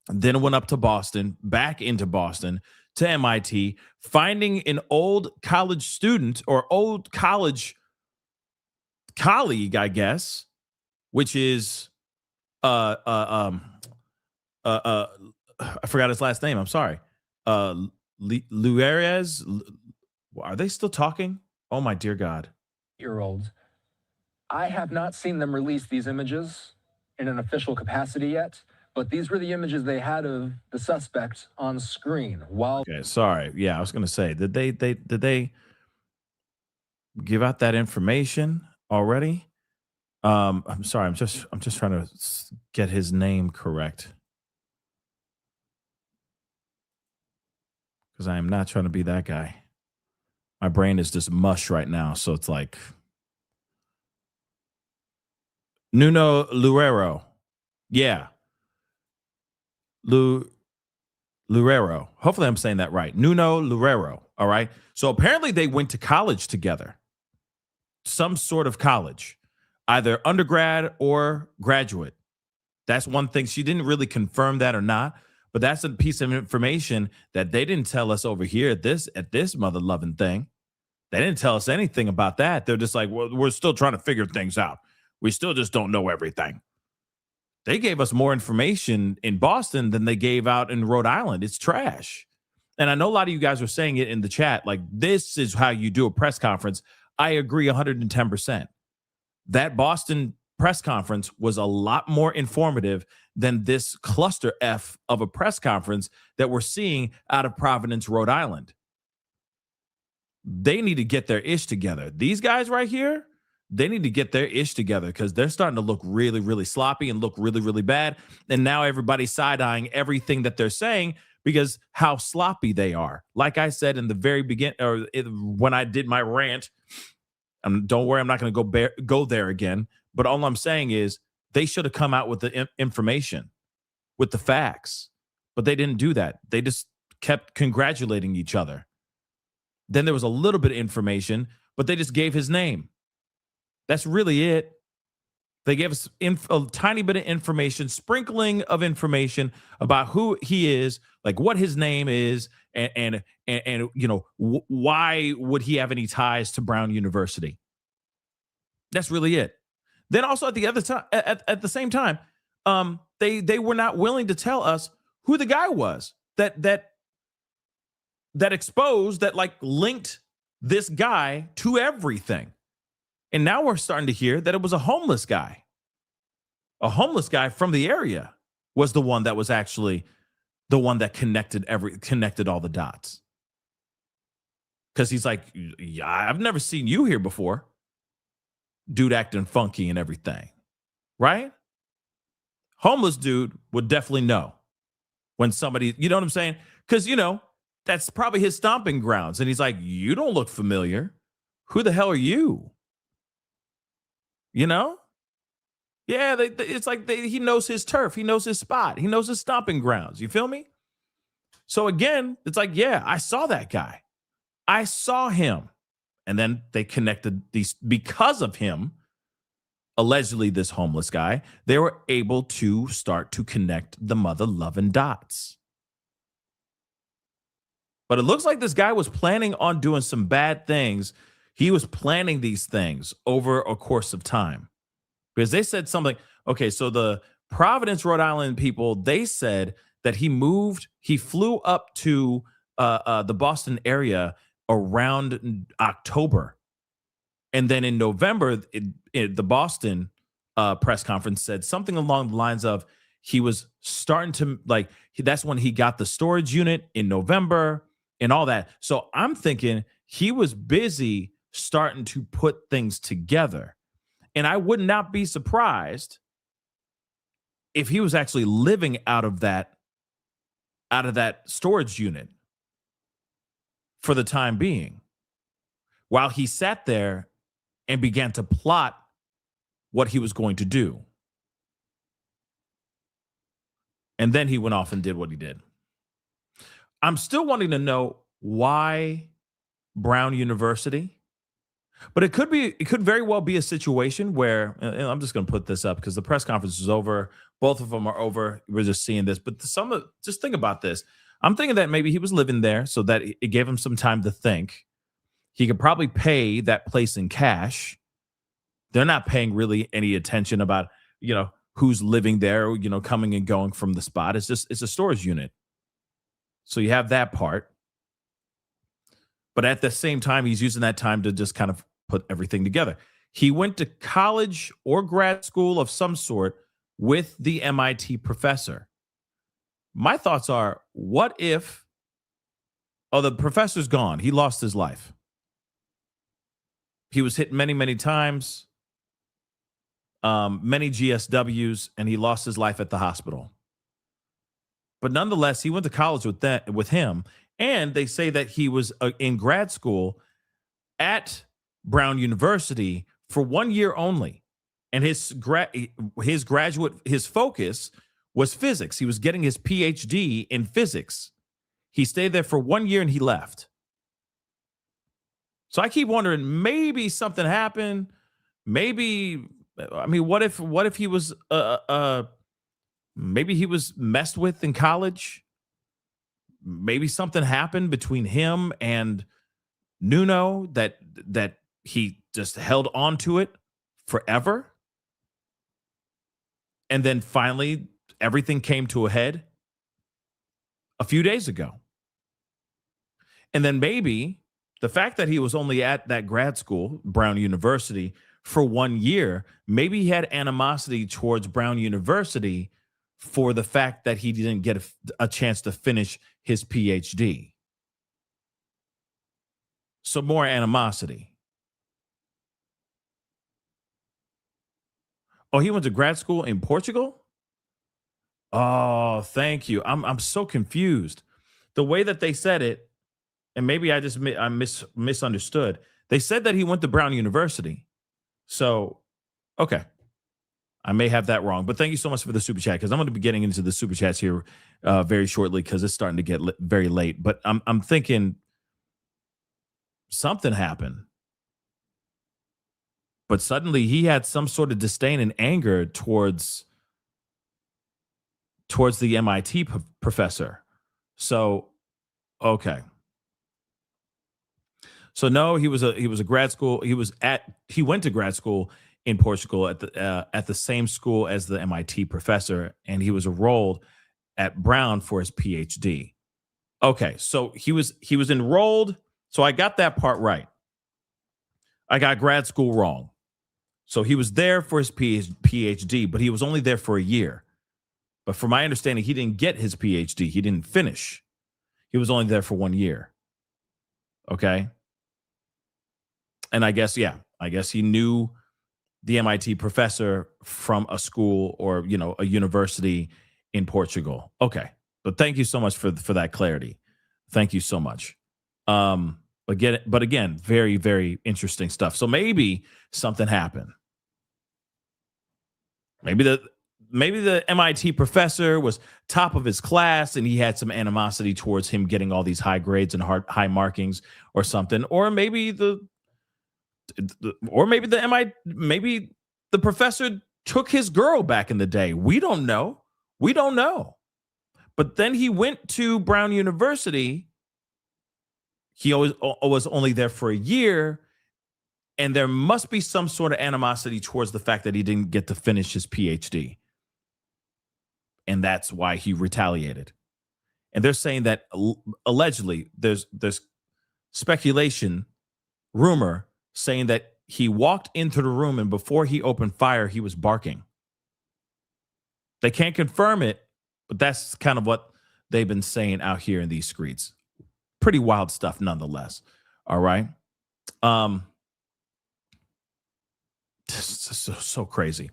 then went up to Boston, back into Boston, to M.I.T, finding an old college student or old college colleague, I guess, which is I forgot his last name. I'm sorry. Luerez. Are they still talking? Oh my dear God. Year-olds. I have not seen them release these images in an official capacity yet, but these were the images they had of the suspect on screen while. Okay, sorry. Yeah, I was going to say, did they give out that information already? I'm sorry. I'm just trying to get his name correct, because I am not trying to be that guy. My brain is just mush right now, so it's like Nuno Loureiro. Yeah. Loureiro. Hopefully I'm saying that right. Nuno Loureiro. All right. So apparently they went to college together. Some sort of college, either undergrad or graduate. That's one thing. She didn't really confirm that or not, but that's a piece of information that they didn't tell us over here at this mother loving thing. They didn't tell us anything about that. They're just like, well, we're still trying to figure things out. We still just don't know everything. They gave us more information in Boston than they gave out in Rhode Island. It's trash. And I know a lot of you guys are saying it in the chat, like, this is how you do a press conference. I agree 110%. That Boston press conference was a lot more informative than this cluster F of a press conference that we're seeing out of Providence, Rhode Island. They need to get their ish together. These guys right here, they need to get their ish together, because they're starting to look really, really sloppy and look really, really bad. And now everybody's side-eyeing everything that they're saying because how sloppy they are. Like I said in the very beginning, or when I did my rant, don't worry, I'm not going to go there again. But all I'm saying is they should have come out with the information, with the facts. But they didn't do that. They just kept congratulating each other. Then there was a little bit of information, but they just gave his name. That's really it. They gave us a tiny bit of information, sprinkling of information about who he is, like what his name is, and you know, why would he have any ties to Brown University? That's really it. Then also at the other time, at the same time, they were not willing to tell us who the guy was that exposed, that like linked this guy to everything. And now we're starting to hear that it was a homeless guy. A homeless guy from the area was the one that was actually the one that connected all the dots. Because he's like, yeah, I've never seen you here before. Dude acting funky and everything, right? Homeless dude would definitely know when somebody, you know what I'm saying? Because, you know, that's probably his stomping grounds. And he's like, you don't look familiar. Who the hell are you? You know? Yeah, it's like he knows his turf. He knows his spot. He knows his stomping grounds. You feel me? So again, it's like, yeah, I saw that guy. I saw him. And then they connected these because of him, allegedly this homeless guy, they were able to start to connect the mother-loving dots. But it looks like this guy was planning on doing some bad things. He was planning these things over a course of time. Because they said something, okay, so the Providence, Rhode Island people, they said that he flew up to the Boston area around October. And then in November, the Boston press conference said something along the lines of he was starting to, like, that's when he got the storage unit in November and all that. So I'm thinking he was busy starting to put things together. And I would not be surprised if he was actually living out of that storage unit for the time being, while he sat there and began to plot what he was going to do. And then he went off and did what he did. I'm still wanting to know why Brown University. But it could very well be a situation where, and I'm just going to put this up because the press conference is over. Both of them are over. We're just seeing this. But just think about this. I'm thinking that maybe he was living there so that it gave him some time to think. He could probably pay that place in cash. They're not paying really any attention about, you know, who's living there, you know, coming and going from the spot. It's a storage unit. So you have that part. But at the same time, he's using that time to just kind of put everything together. He went to college or grad school of some sort with the MIT professor. My thoughts are, what if, the professor's gone. He lost his life. He was hit many, many times, many GSWs, and he lost his life at the hospital. But nonetheless, he went to college with him. And they say that he was in grad school at Brown University for 1 year only. And his focus was physics. He was getting his PhD in physics. He stayed there for 1 year and he left. So I keep wondering, maybe something happened. Maybe, I mean, what if he was, maybe he was messed with in college? Maybe something happened between him and Nuno that he just held on to it forever. And then finally, everything came to a head a few days ago. And then maybe the fact that he was only at that grad school, Brown University, for 1 year, maybe he had animosity towards Brown University for the fact that he didn't get a chance to finish his PhD. So more animosity. Oh, he went to grad school in Portugal? Oh, thank you. I'm so confused. The way that they said it, and maybe I misunderstood. They said that he went to Brown University. So, okay. I may have that wrong, but thank you so much for the super chat, because I'm going to be getting into the super chats here very shortly because it's starting to get very late. But I'm thinking, something happened. But suddenly he had some sort of disdain and anger towards the MIT professor. So, okay. So no, he was a grad school. He went to grad school in Portugal at the same school as the MIT professor, and he was enrolled at Brown for his PhD. Okay, so he was enrolled. So I got that part right. I got grad school wrong. So he was there for his PhD, but he was only there for a year. But from my understanding, he didn't get his PhD. He didn't finish. He was only there for 1 year. Okay. And I guess he knew the MIT professor from a school or, a university in Portugal. Okay. But thank you so much for that clarity. Thank you so much. But again, very, very interesting stuff. So maybe something happened. Maybe the MIT professor was top of his class and he had some animosity towards him getting all these high grades and high markings or something. Or maybe the professor took his girl back in the day. We don't know. But then he went to Brown University. He always was only there for a year. And there must be some sort of animosity towards the fact that he didn't get to finish his PhD. And that's why he retaliated. And they're saying that allegedly there's speculation, rumor, saying that he walked into the room and before he opened fire, he was barking. They can't confirm it, but that's kind of what they've been saying out here in these streets. Pretty wild stuff nonetheless. All right. So crazy.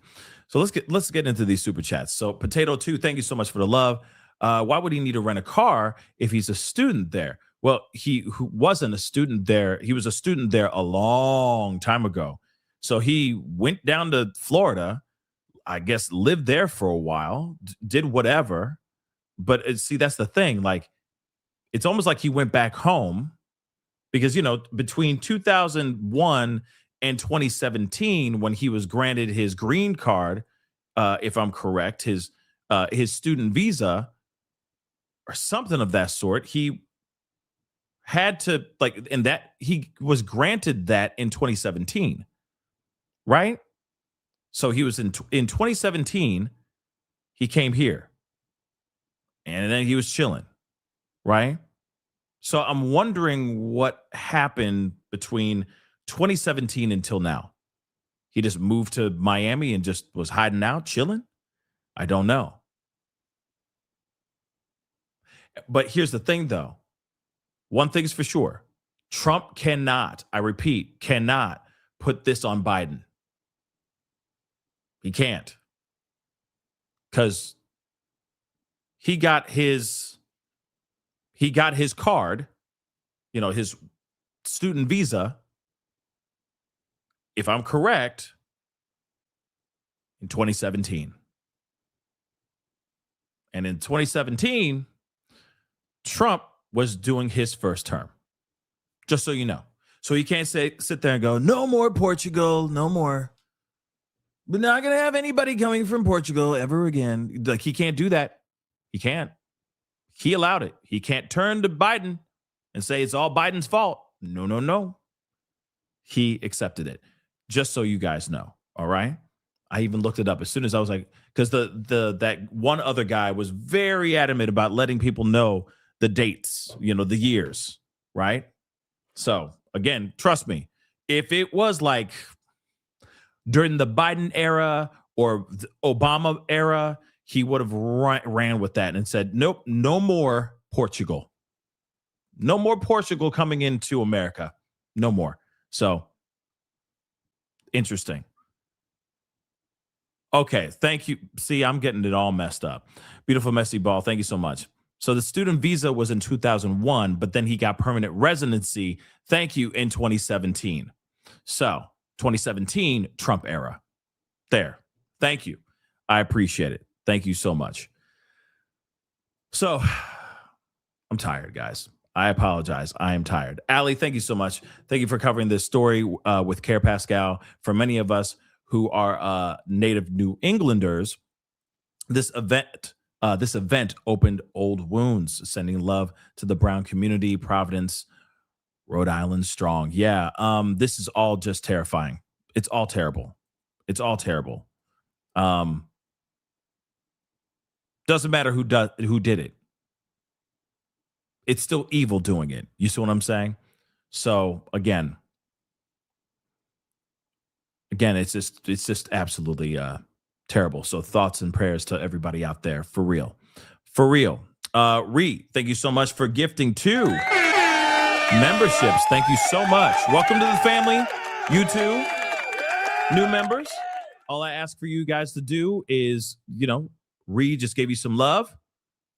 So let's get into these super chats. So Potato 2, thank you so much for the love. Why would he need to rent a car if he's a student there? Well, he wasn't a student there. He was a student there a long time ago. So he went down to Florida, I guess, lived there for a while, did whatever. But see, that's the thing. Like, it's almost like he went back home because, between 2001 and 2017, when he was granted his green card, if I'm correct, his student visa or something of that sort, he had to he was granted that in 2017, right? So he was in 2017, he came here and then he was chilling, right? So I'm wondering what happened between 2017 until now. He just moved to Miami and just was hiding out, chilling? I don't know. But here's the thing, though. One thing's for sure. Trump cannot, I repeat, cannot put this on Biden. He can't. Because he got his card, his student visa, if I'm correct, in 2017. And in 2017, Trump was doing his first term. Just so you know. So you can't sit there and go, no more Portugal, no more. We're not going to have anybody coming from Portugal ever again. Like, he can't do that. He can't. He allowed it. He can't turn to Biden and say it's all Biden's fault. No. He accepted it. Just so you guys know. All right. I even looked it up as soon as I was like, because that one other guy was very adamant about letting people know the dates, the years, right? So again, trust me, if it was like during the Biden era or the Obama era, he would have ran with that and said, nope, no more Portugal. No more Portugal coming into America. No more. So interesting. Okay, thank you. See, I'm getting it all messed up. Beautiful Messy Ball, thank you so much. So the student visa was in 2001, but then he got permanent residency, thank you, in 2017. So 2017, Trump era. There. Thank you. I appreciate it. Thank you so much. So I'm tired, guys. I apologize. I am tired. Allie, thank you so much. Thank you for covering this story with Care Pascal. For many of us who are native New Englanders, this event opened old wounds, sending love to the Brown community. Providence, Rhode Island, strong. Yeah, this is all just terrifying. It's all terrible. It's all terrible. Doesn't matter who did it. It's still evil doing it. You see what I'm saying? So again, it's just absolutely terrible. So thoughts and prayers to everybody out there, for real. Ree, thank you so much for gifting 2 memberships. Thank you so much. Welcome to the family. You too, new members. All I ask for you guys to do is, Ree just gave you some love.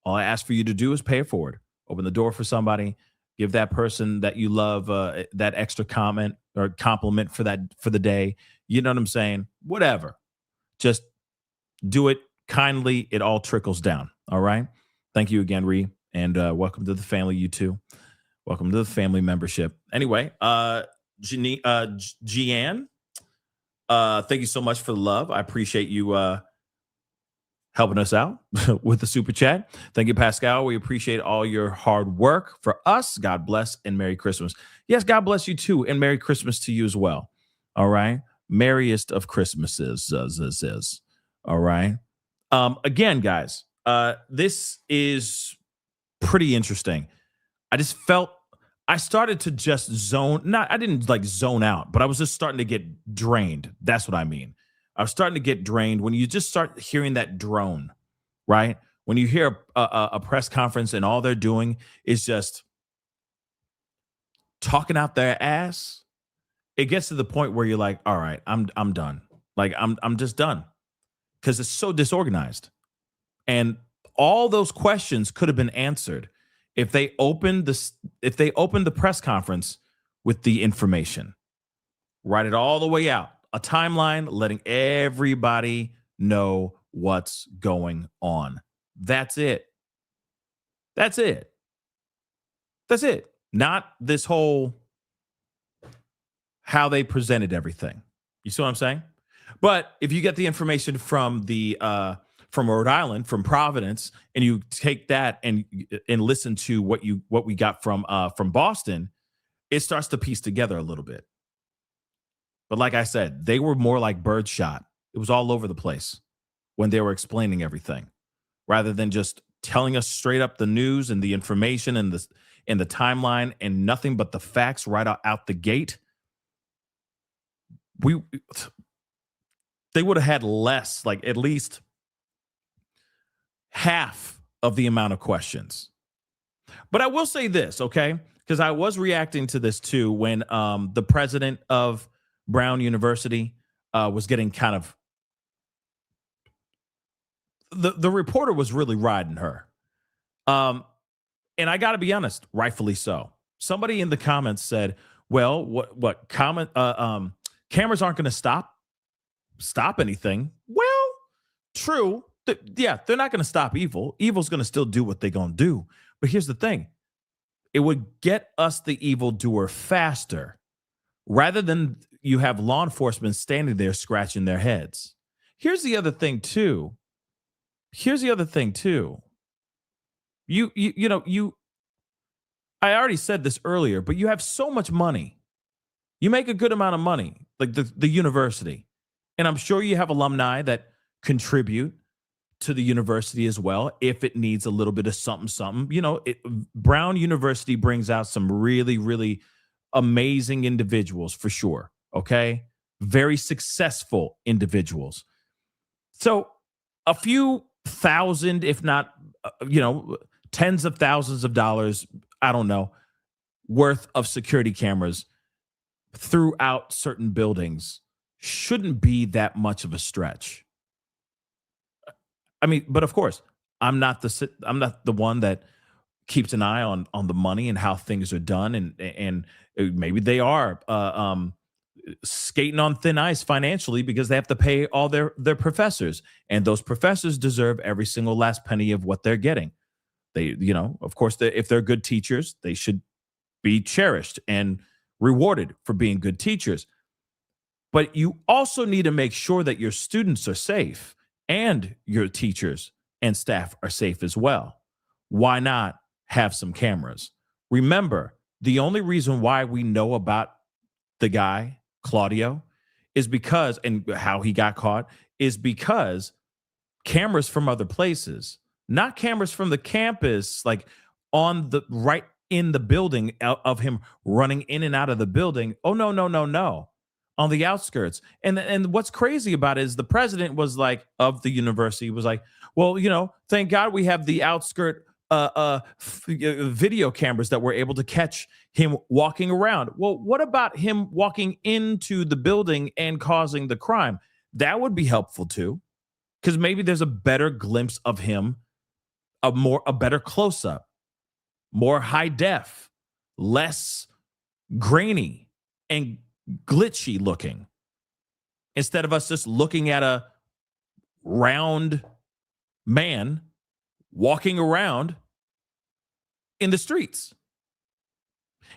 All I ask for you to do is pay it forward. Open the door for somebody. Give that person that you love that extra comment or compliment for the day. You know what I'm saying? Whatever. Just do it kindly. It all trickles down. All right. Thank you again, Ree. And welcome to the family, you too. Welcome to the family membership. Anyway, Jeanne, thank you so much for the love. I appreciate you helping us out with the super chat. Thank you, Pascal. We appreciate all your hard work for us. God bless and Merry Christmas. Yes, God bless you too. And Merry Christmas to you as well. All right. Merriest of Christmases. All right. Again, guys, this is pretty interesting. I started to just I didn't like zone out, but I was just starting to get drained. That's what I mean. I was starting to get drained when you just start hearing that drone, right? When you hear a press conference and all they're doing is just talking out their ass, it gets to the point where you're like, all right, I'm done. Like I'm just done, because it's so disorganized. And all those questions could have been answered if they opened the press conference with the information. Write it all the way out. A timeline letting everybody know what's going on. That's it. Not this whole how they presented everything. You see what I'm saying? But if you get the information from from Rhode Island, from Providence, and you take that and listen to what we got from Boston, it starts to piece together a little bit. But like I said, they were more like birdshot. It was all over the place when they were explaining everything, rather than just telling us straight up the news and the information and the timeline and nothing but the facts right out the gate. They would have had less, like at least half of the amount of questions. But I will say this, okay? Because I was reacting to this too when the president of Brown University was getting kind of, the reporter was really riding her. And I got to be honest, rightfully so. Somebody in the comments said, well, what cameras aren't going to stop anything. Well, true. Yeah, they're not going to stop evil. Evil's going to still do what they're going to do. But here's the thing. It would get us the evildoer faster, rather than you have law enforcement standing there scratching their heads. Here's the other thing too. I already said this earlier, but you have so much money. You make a good amount of money, like the university. And I'm sure you have alumni that contribute to the university as well, if it needs a little bit of something. Brown University brings out some really, really amazing individuals for sure. Okay. Very successful individuals. So a few thousand, if not, tens of thousands of dollars, I don't know, worth of security cameras throughout certain buildings shouldn't be that much of a stretch. I mean, but of course, I'm not the one that keeps an eye on the money and how things are done, and maybe they are skating on thin ice financially because they have to pay all their professors, and those professors deserve every single last penny of what they're getting. They, of course, if they're good teachers, they should be cherished and rewarded for being good teachers. But you also need to make sure that your students are safe and your teachers and staff are safe as well. Why not have some cameras? Remember, the only reason why we know about the guy, Claudio, is because, and how he got caught, is because cameras from other places, not cameras from the campus, like on the right in the building of him running in and out of the building. Oh, no, no, no, no. On the outskirts. And what's crazy about it is the president was like, of the university, was like, well, thank God we have the outskirt video cameras that were able to catch him walking around. Well, what about him walking into the building and causing the crime? That would be helpful too, because maybe there's a better glimpse of him, a better close-up, more high def, less grainy and glitchy looking, instead of us just looking at a round man walking around in the streets.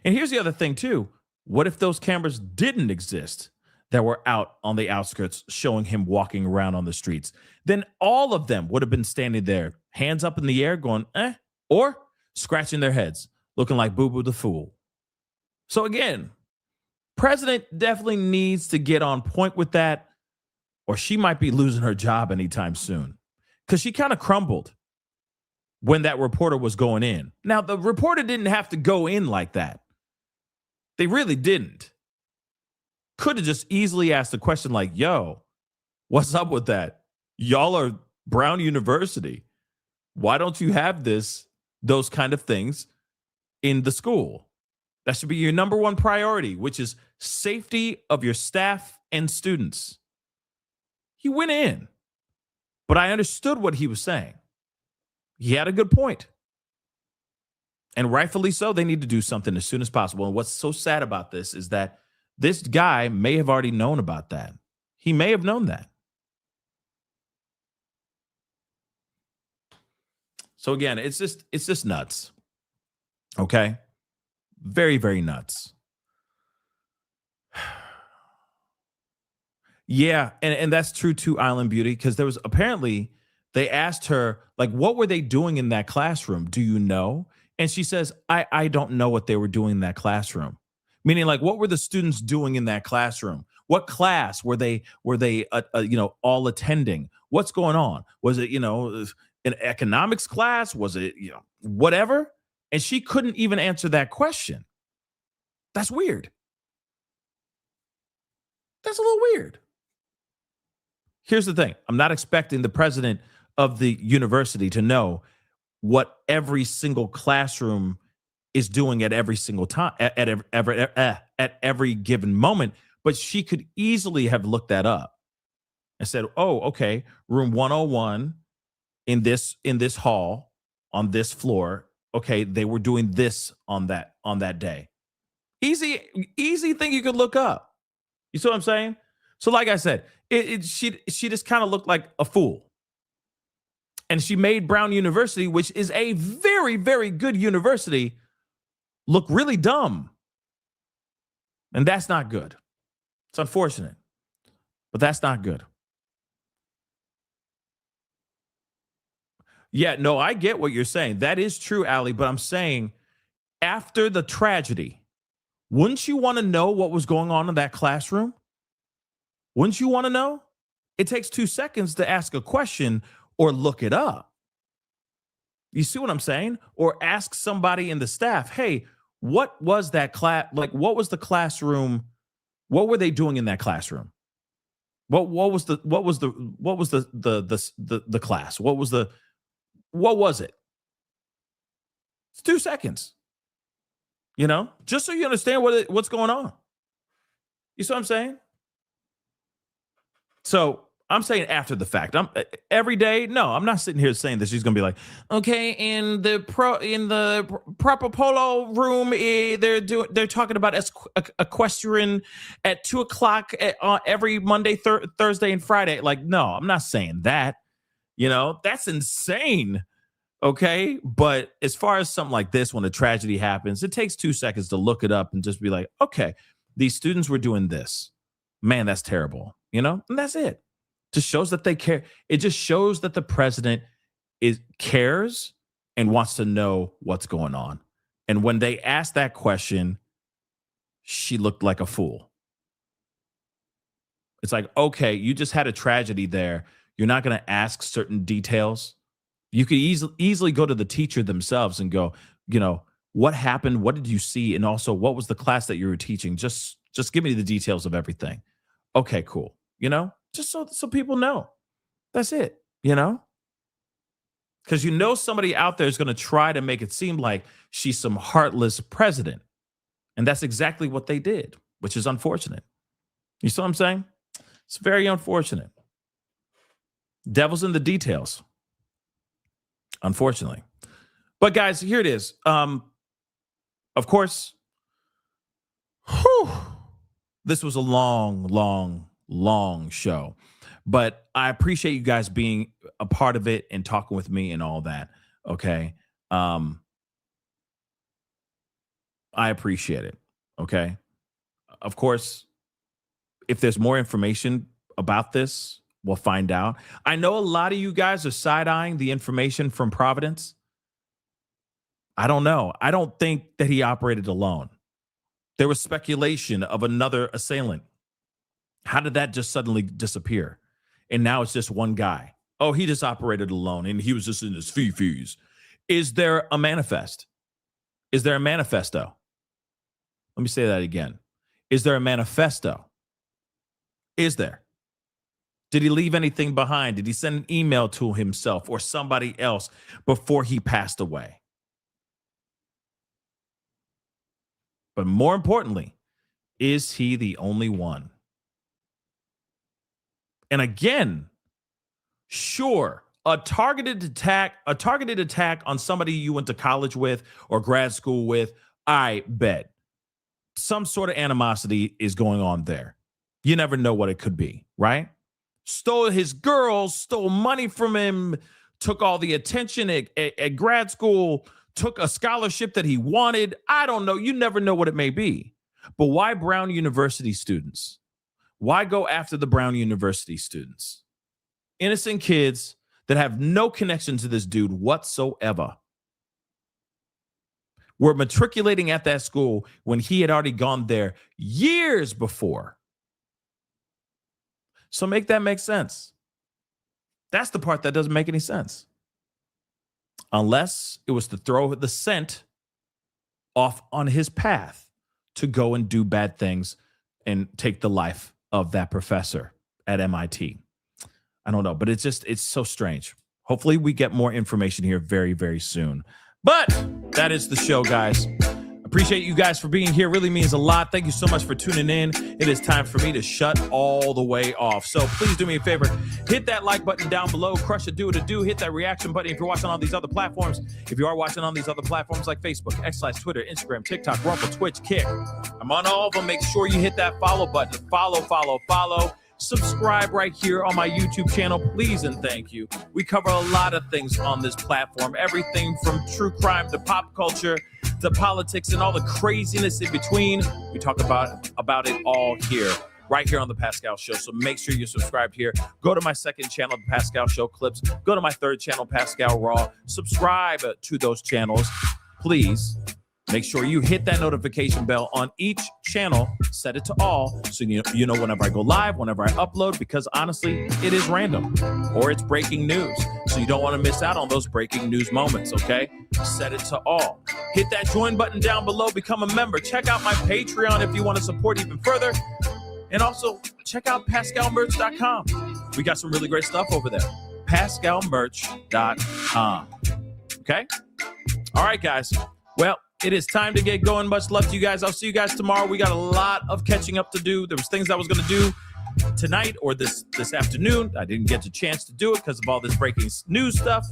And here's the other thing too. What if those cameras didn't exist that were out on the outskirts showing him walking around on the streets? Then all of them would have been standing there, hands up in the air going, or scratching their heads, looking like Boo Boo the Fool. So again, president definitely needs to get on point with that, or she might be losing her job anytime soon, because she kind of crumbled when that reporter was going in. Now, the reporter didn't have to go in like that. They really didn't. Could have just easily asked a question like, yo, what's up with that? Y'all are Brown University. Why don't you have those kind of things in the school? That should be your number one priority, which is safety of your staff and students. He went in, but I understood what he was saying. He had a good point. And rightfully so, they need to do something as soon as possible. And what's so sad about this is that this guy may have already known about that. He may have known that. So again, it's just nuts. Okay? Very, very nuts. Yeah, and that's true too, Island Beauty, because there was apparently, they asked her, like, what were they doing in that classroom? Do you know? And she says, I don't know what they were doing in that classroom. Meaning, like, what were the students doing in that classroom? What class were they all attending? What's going on? Was it, an economics class? Was it, whatever? And she couldn't even answer that question. That's weird. That's a little weird. Here's the thing. I'm not expecting the president of the university to know what every single classroom is doing at every single time, at every given moment. But she could easily have looked that up and said, oh, okay, room 101 in this hall on this floor. Okay, they were doing this on that day. Easy thing you could look up. You see what I'm saying? So like I said, she just kind of looked like a fool. And she made Brown University, which is a very, very good university, look really dumb. And that's not good. It's unfortunate, but that's not good. Yeah, no, I get what you're saying. That is true, Allie, but I'm saying after the tragedy, wouldn't you want to know what was going on in that classroom? Wouldn't you want to know? It takes 2 seconds to ask a question or look it up. You see what I'm saying? Or ask somebody in the staff, hey, what was that class? Like, what was the classroom? What were they doing in that classroom? What was the class? What was it? It's 2 seconds. Just so you understand what's going on. You see what I'm saying? So I'm saying after the fact. Every day. No, I'm not sitting here saying that she's gonna be like, okay, in the proper polo room, they're talking about equestrian at 2:00 every Monday, Thursday, and Friday. Like, no, I'm not saying that. That's insane. Okay. But as far as something like this, when a tragedy happens, it takes 2 seconds to look it up and just be like, okay, these students were doing this. Man, that's terrible. And that's it. Just shows that they care. It just shows that the president cares and wants to know what's going on. And when they asked that question, she looked like a fool. It's like, okay, you just had a tragedy there. You're not going to ask certain details. You could easily go to the teacher themselves and go, what happened? What did you see? And also, what was the class that you were teaching? Just give me the details of everything. Okay, cool. Just so people know. That's it, Because somebody out there is going to try to make it seem like she's some heartless president. And that's exactly what they did, which is unfortunate. You see what I'm saying? It's very unfortunate. Devil's in the details, unfortunately. But guys, here it is. Of course, this was a long show. But I appreciate you guys being a part of it and talking with me and all that. Okay. I appreciate it. Okay. Of course, if there's more information about this, we'll find out. I know a lot of you guys are side-eyeing the information from Providence. I don't know. I don't think that he operated alone. There was speculation of another assailant. How did that just suddenly disappear? And now it's just one guy. Oh, he just operated alone and he was just in his fee-fees. Is there a manifest? Is there a manifesto? Let me say that again. Is there a manifesto? Is there? Did he leave anything behind? Did he send an email to himself or somebody else before he passed away? But more importantly, is he the only one? And again, sure, a targeted attack on somebody you went to college with or grad school with, I bet some sort of animosity is going on there. You never know what it could be, right? Stole his girls, stole money from him, took all the attention at grad school, took a scholarship that he wanted. I don't know. You never know what it may be. But why Brown University students? Why go after the Brown University students? Innocent kids that have no connection to this dude whatsoever. Were matriculating at that school when he had already gone there years before. So make that make sense. That's the part that doesn't make any sense. Unless it was to throw the scent off on his path to go and do bad things and take the life of that professor at MIT. I don't know, but it's so strange. Hopefully we get more information here very, very soon. But that is the show, guys. Appreciate you guys for being here. Really means a lot. Thank you so much for tuning in. It is time for me to shut all the way off. So please do me a favor. Hit that like button down below. Crush it, do what it do. Hit that reaction button if you're watching on these other platforms. If you are watching on these other platforms like Facebook, X/, Twitter, Instagram, TikTok, Rumble, Twitch, Kick. I'm on all of them. Make sure you hit that follow button. Follow. Subscribe right here on my YouTube channel, please and thank you. We cover a lot of things on this platform. Everything from true crime to pop culture to politics and all the craziness in between. We talk about it all here, right here on The Pascal Show. So make sure you're subscribed here. Go to my second channel, The Pascal Show Clips. Go to my third channel, Pascal Raw. Subscribe to those channels, please. Make sure you hit that notification bell on each channel. Set it to all so you know whenever I go live, whenever I upload, because honestly, it is random or it's breaking news. So you don't want to miss out on those breaking news moments, okay? Set it to all. Hit that join button down below. Become a member. Check out my Patreon if you want to support even further. And also, check out PascalMerch.com. We got some really great stuff over there. PascalMerch.com. Okay? All right, guys. Well, it is time to get going. Much love to you guys. I'll see you guys tomorrow. We got a lot of catching up to do. There was things I was going to do tonight or this afternoon. I didn't get the chance to do it because of all this breaking news stuff.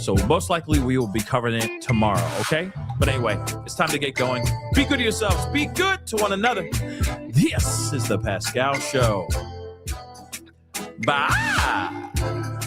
So most likely we will be covering it tomorrow, okay? But anyway, it's time to get going. Be good to yourselves. Be good to one another. This is The Pascal Show. Bye.